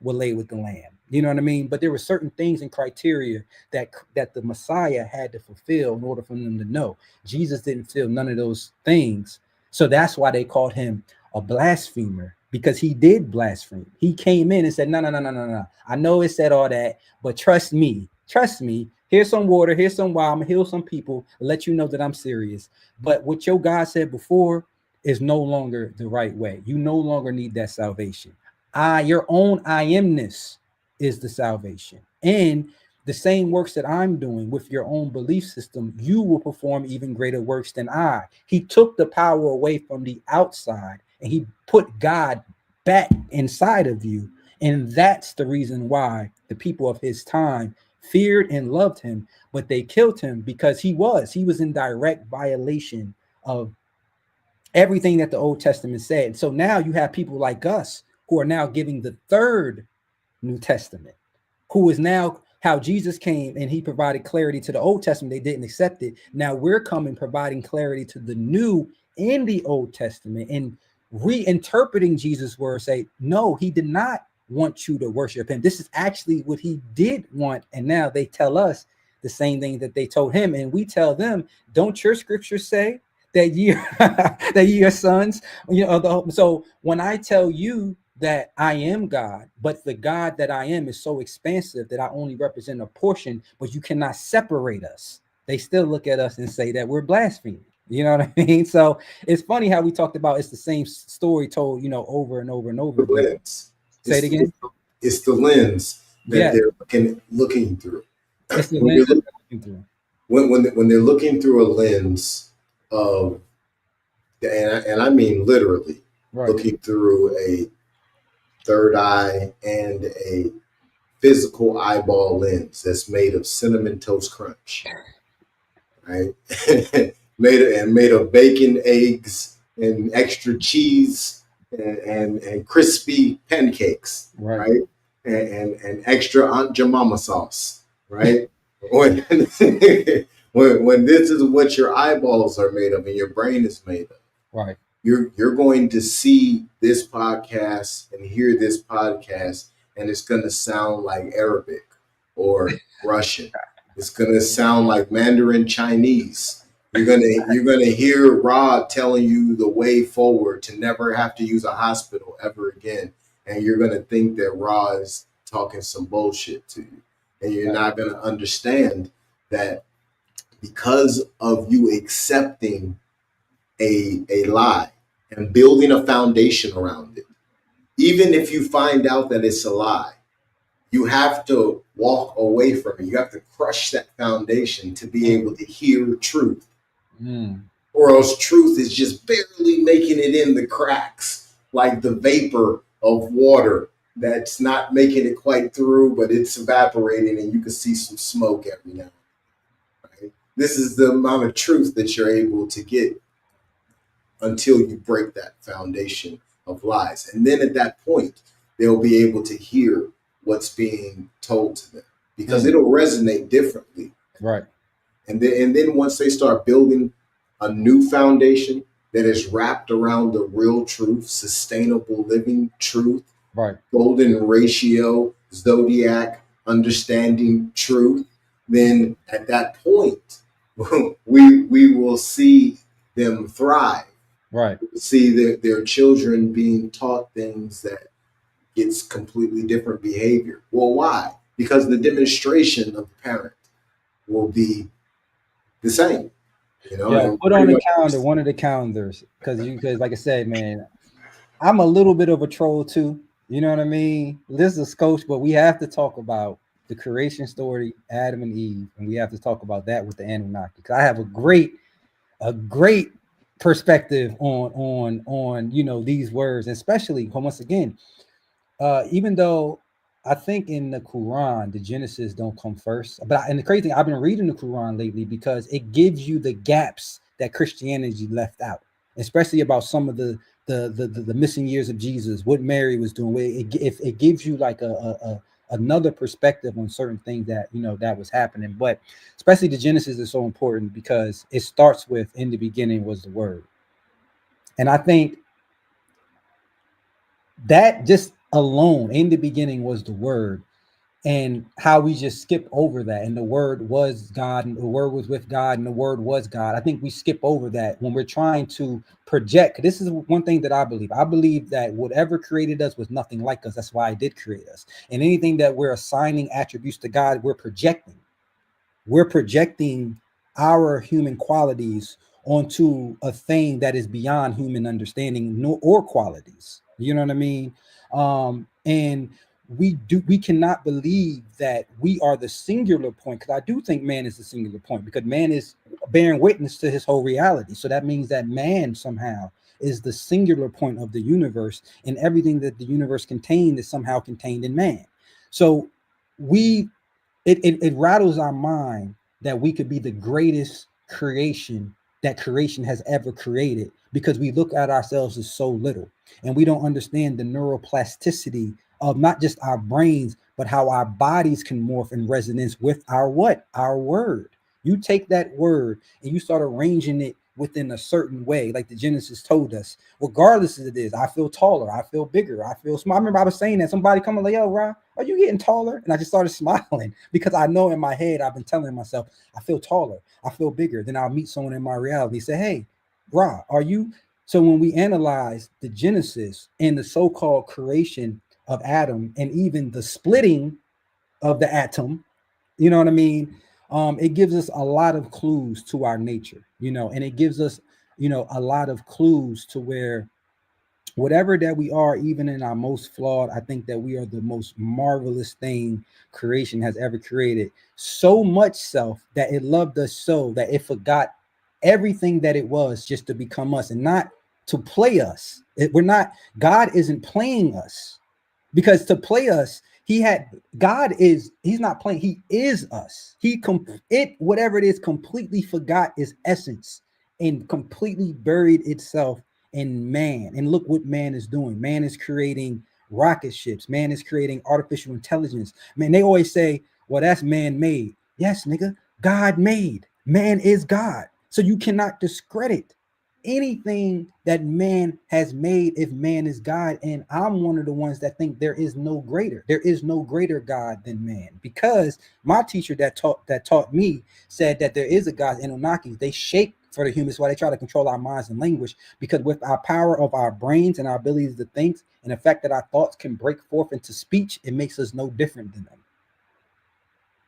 will lay with the lamb. You know what I mean? But there were certain things and criteria that the Messiah had to fulfill in order for them to know. Jesus didn't fulfill none of those things. So that's why they called him a blasphemer, because he did blaspheme. He came in and said, no. I know it said all that, but trust me. Here's some water, here's some wine, I'm gonna heal some people, let you know that I'm serious. But what your God said before is no longer the right way. You no longer need that salvation. Your own I amness is the salvation. And the same works that I'm doing with your own belief system, you will perform even greater works than I. He took the power away from the outside and he put God back inside of you. And that's the reason why the people of his time feared and loved him, but they killed him because he was in direct violation of everything that the Old Testament said. So now you have people like us who are now giving the third New Testament, who is now how Jesus came and he provided clarity to the Old Testament. They didn't accept it. Now we're coming providing clarity to the new in the Old Testament and reinterpreting Jesus' words. Say, no, he did not want you to worship him. This is actually what he did want. And now they tell us the same thing that they told him. And we tell them, don't your scriptures say that you that you are sons? You know, so when I tell you that I am God, but the God that I am is so expansive that I only represent a portion, but you cannot separate us. They still look at us and say that we're blaspheming. You know what I mean? So it's funny how we talked about it's the same story told, you know, over and over and over The again. lens. Say it again. It's the lens that Yeah, they're looking through. it's the When lens you're that look, they're looking through. when they're looking through a lens of, and I mean literally Right. looking through a third eye and a physical eyeball lens that's made of cinnamon toast crunch, right? made of bacon, eggs, and extra cheese and crispy pancakes, Right. right? And extra Aunt Jemima sauce, right? when, when this is what your eyeballs are made of and your brain is made of, Right. you're going to see this podcast and hear this podcast, and it's going to sound like Arabic or Russian. It's going to sound like Mandarin Chinese. You're gonna hear Rod telling you the way forward to never have to use a hospital ever again, and you're gonna think that Rod is talking some bullshit to you, and you're not gonna understand that because of you accepting a lie and building a foundation around it. Even if you find out that it's a lie, you have to walk away from it. You have to crush that foundation to be able to hear truth. Mm. Or else truth is just barely making it in the cracks, like the vapor of water that's not making it quite through, but it's evaporating and you can see some smoke every now and then. Right? This is the amount of truth that you're able to get until you break that foundation of lies. And then at that point, they'll be able to hear what's being told to them because it'll resonate differently. Right. And then once they start building a new foundation that is wrapped around the real truth, sustainable living truth, Right. golden ratio, zodiac, understanding truth, then at that point, we will see them thrive. Right. See their children being taught things that it's completely different behavior. Well, why? Because the demonstration of the parent will be the same. You know, Yeah, and put on the calendar, one of the calendars, because like I said, man, I'm a little bit of a troll too. You know what I mean? This is a scotch, but we have to talk about the creation story, Adam and Eve, and we have to talk about that with the Anunnaki. Because I have a great perspective on these words, especially once again, even though I think in the Quran the Genesis don't come first, and the crazy thing, I've been reading the Quran lately because it gives you the gaps that Christianity left out, especially about some of the missing years of Jesus, what Mary was doing. It gives you like a another perspective on certain things that that was happening. But especially the Genesis is so important because it starts with in the beginning was the Word, and I think that just alone in the beginning was the Word, and how we just skip over that, and the Word was God, and the Word was with God, and the Word was God. I think we skip over that when we're trying to project. This is one thing that I believe that whatever created us was nothing like us. That's why it did create us, and anything that we're assigning attributes to God, we're projecting our human qualities onto a thing that is beyond human understanding or qualities. You know what I mean? And we cannot believe that we are the singular point, because I do think man is the singular point, because man is bearing witness to his whole reality. So that means that man somehow is the singular point of the universe, and everything that the universe contained is somehow contained in man. So we it rattles our mind that we could be the greatest creation that creation has ever created, because we look at ourselves as so little, and we don't understand the neuroplasticity of not just our brains, but how our bodies can morph in resonance with our word. You take that word and you start arranging it within a certain way, like the Genesis told us. Regardless of it is, I feel taller, I feel bigger, I feel small. I remember I was saying that, somebody coming like, "Yo, Rob, are you getting taller?" And I just started smiling because I know in my head I've been telling myself, I feel taller, I feel bigger. Then I'll meet someone in my reality, say, "Hey, Rob, are you?" So when we analyze the Genesis and the so-called creation of Adam, and even the splitting of the atom, you know what I mean? It gives us a lot of clues to our nature, and it gives us, a lot of clues to where whatever that we are, even in our most flawed, I think that we are the most marvelous thing creation has ever created. So much self that it loved us so that it forgot everything that it was just to become us, and not to play us. We're not, God isn't playing us, because to play us, he's not playing, he is us. Whatever it is, completely forgot its essence and completely buried itself in man. And look what man is doing. Man is creating rocket ships, man is creating artificial intelligence. Man, they always say, well, that's man made. Yes, nigga, God made. Man is God. So you cannot discredit anything that man has made if man is God. And I'm one of the ones that think there is no greater God than man, because my teacher that taught me said that there is a God. Anunnaki, they shape for the humans, why they try to control our minds and language, because with our power of our brains and our abilities to think, and the fact that our thoughts can break forth into speech, it makes us no different than them.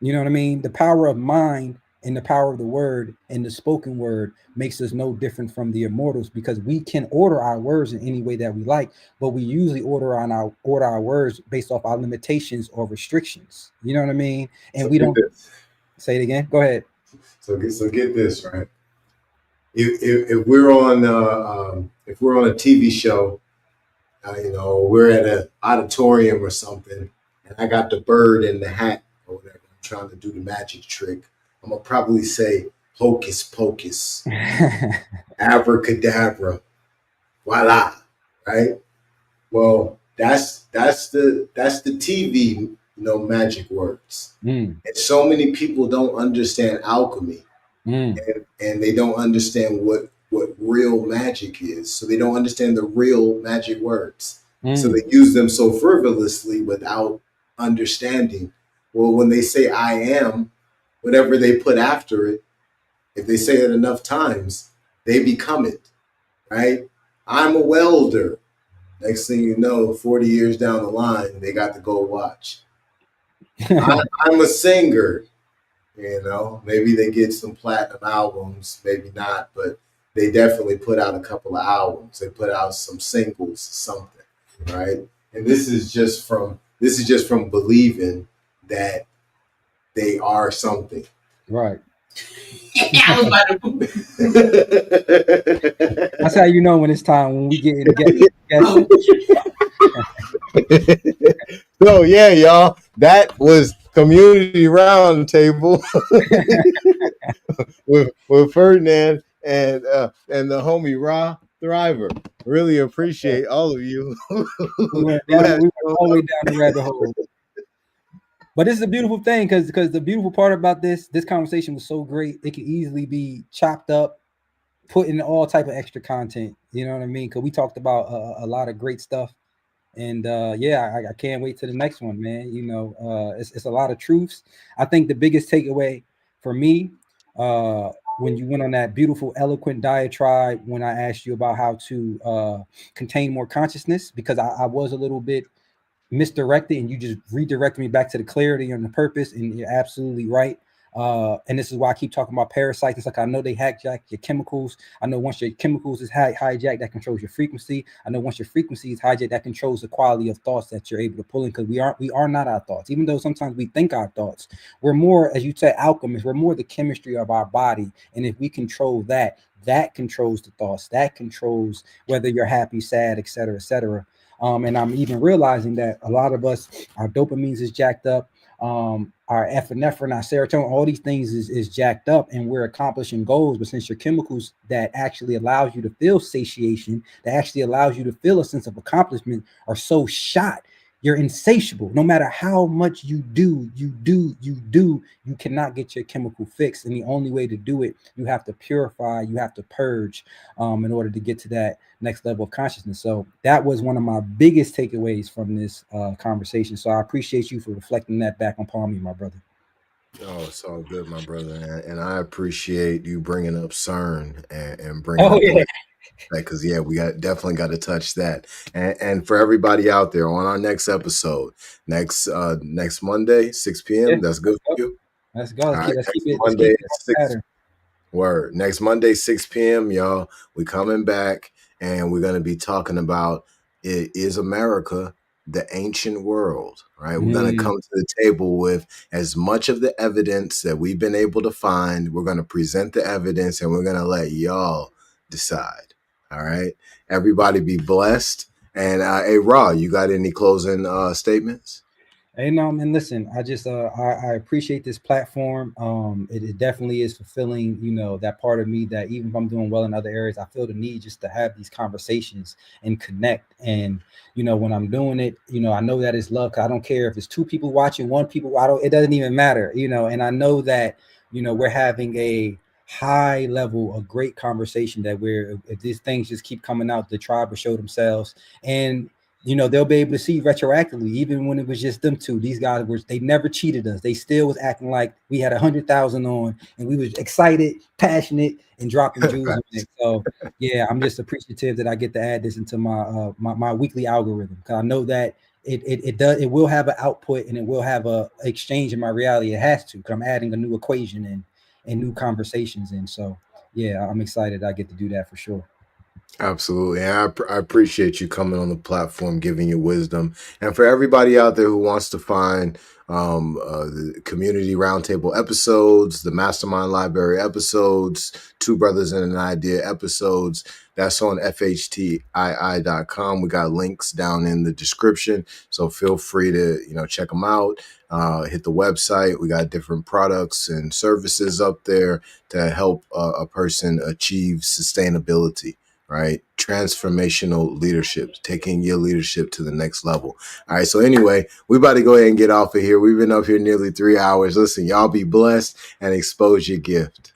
You know what I mean? The power of mind and the power of the word and the spoken word makes us no different from the immortals, because we can order our words in any way that we like, but we usually order our words based off our limitations or restrictions. You know what I mean? And So we get don't. this. Say it again. Go ahead. So get this right. If we're on a TV show, we're at an auditorium or something, and I got the bird in the hat or whatever, I'm trying to do the magic trick. I'm gonna probably say hocus pocus, abracadabra, voila, right? Well, that's the TV, magic words. Mm, And so many people don't understand alchemy, mm, and they don't understand what real magic is. So they don't understand the real magic words. So mm. they use them so frivolously without understanding. Well, when they say I am, whatever they put after it, if they say it enough times, they become it, right? I'm a welder. Next thing you know, 40 years down the line, they got the gold watch. I'm a singer. Maybe they get some platinum albums, maybe not, but they definitely put out a couple of albums. They put out some singles, something, right? and this is just from believing that they are something. Right. I was about That's how you know when it's time when we get in together. So yeah, y'all, that was Community Roundtable with Ferdinand and the homie Ra Thriver. Really appreciate all of you We went who down, had we went all the way down the rabbit hole. But this is a beautiful thing because the beautiful part about this conversation was so great. It could easily be chopped up, put in all type of extra content. You know what I mean? Because we talked about a lot of great stuff. And yeah, I can't wait to the next one, man. You know, it's a lot of truths. I think the biggest takeaway for me, when you went on that beautiful, eloquent diatribe, when I asked you about how to contain more consciousness, because I was a little bit misdirected and you just redirected me back to the clarity and the purpose, and you're absolutely right. And this is why I keep talking about parasites. It's like, I know they hijack your chemicals. I know once your chemicals is hijacked, that controls your frequency. I know once your frequency is hijacked, that controls the quality of thoughts that you're able to pull in, because we are not our thoughts. Even though sometimes we think our thoughts, we're more, as you said, alchemists. We're more the chemistry of our body, and if we control that, that controls the thoughts, that controls whether you're happy, sad, etc., etc. And I'm even realizing that a lot of us, our dopamines is jacked up, our epinephrine, our serotonin, all these things is jacked up, and we're accomplishing goals. But since your chemicals that actually allows you to feel satiation, that actually allows you to feel a sense of accomplishment, are so shot, you're insatiable. No matter how much you do, you cannot get your chemical fix. And the only way to do it, you have to purify, you have to purge, in order to get to that next level of consciousness. So that was one of my biggest takeaways from this conversation. So I appreciate you for reflecting that back upon me, my brother. Oh, it's all good, my brother, and I appreciate you bringing up CERN and bringing up the because yeah, we definitely got to touch that. And for everybody out there, on our next episode, next Monday, 6 p.m. That's good for you. Let's go. All right, Let's next keep it. Monday, Let's keep it 6. Word. Next Monday, 6 p.m., y'all. We coming back, and we're gonna be talking about, is America the ancient world? Right. We're gonna come to the table with as much of the evidence that we've been able to find. We're gonna present the evidence, and we're gonna let y'all decide. All right. Everybody be blessed. And hey, Ra, you got any closing statements? Hey, no, man, listen, I just I appreciate this platform. It definitely is fulfilling, you know, that part of me that even if I'm doing well in other areas, I feel the need just to have these conversations and connect. And you know, when I'm doing it, you know, I know that it's love. 'Cause I don't care if it's 2 people watching, 1 people, it doesn't even matter, you know. And I know that, you know, we're having a high level of great conversation, that if these things just keep coming out, the tribe will show themselves. And you know, they'll be able to see retroactively, even when it was just them two. These guys they never cheated us. They still was acting like we had 100,000 on, and we was excited, passionate, and dropping jewels on it. So yeah, I'm just appreciative that I get to add this into my weekly algorithm, because I know that it will have an output, and it will have a exchange in my reality. It has to, because I'm adding a new equation and new conversations in. So yeah, I'm excited I get to do that for sure. Absolutely. And I appreciate you coming on the platform, giving your wisdom. And for everybody out there who wants to find the Community Roundtable episodes, the Mastermind Library episodes, Two Brothers and an Idea episodes, that's on FHTII.com. We got links down in the description. So feel free to, check them out. Hit the website. We got different products and services up there to help a person achieve sustainability. Right? Transformational leadership, taking your leadership to the next level. All right. So anyway, we about to go ahead and get off of here. We've been up here nearly 3 hours. Listen, y'all be blessed and expose your gift.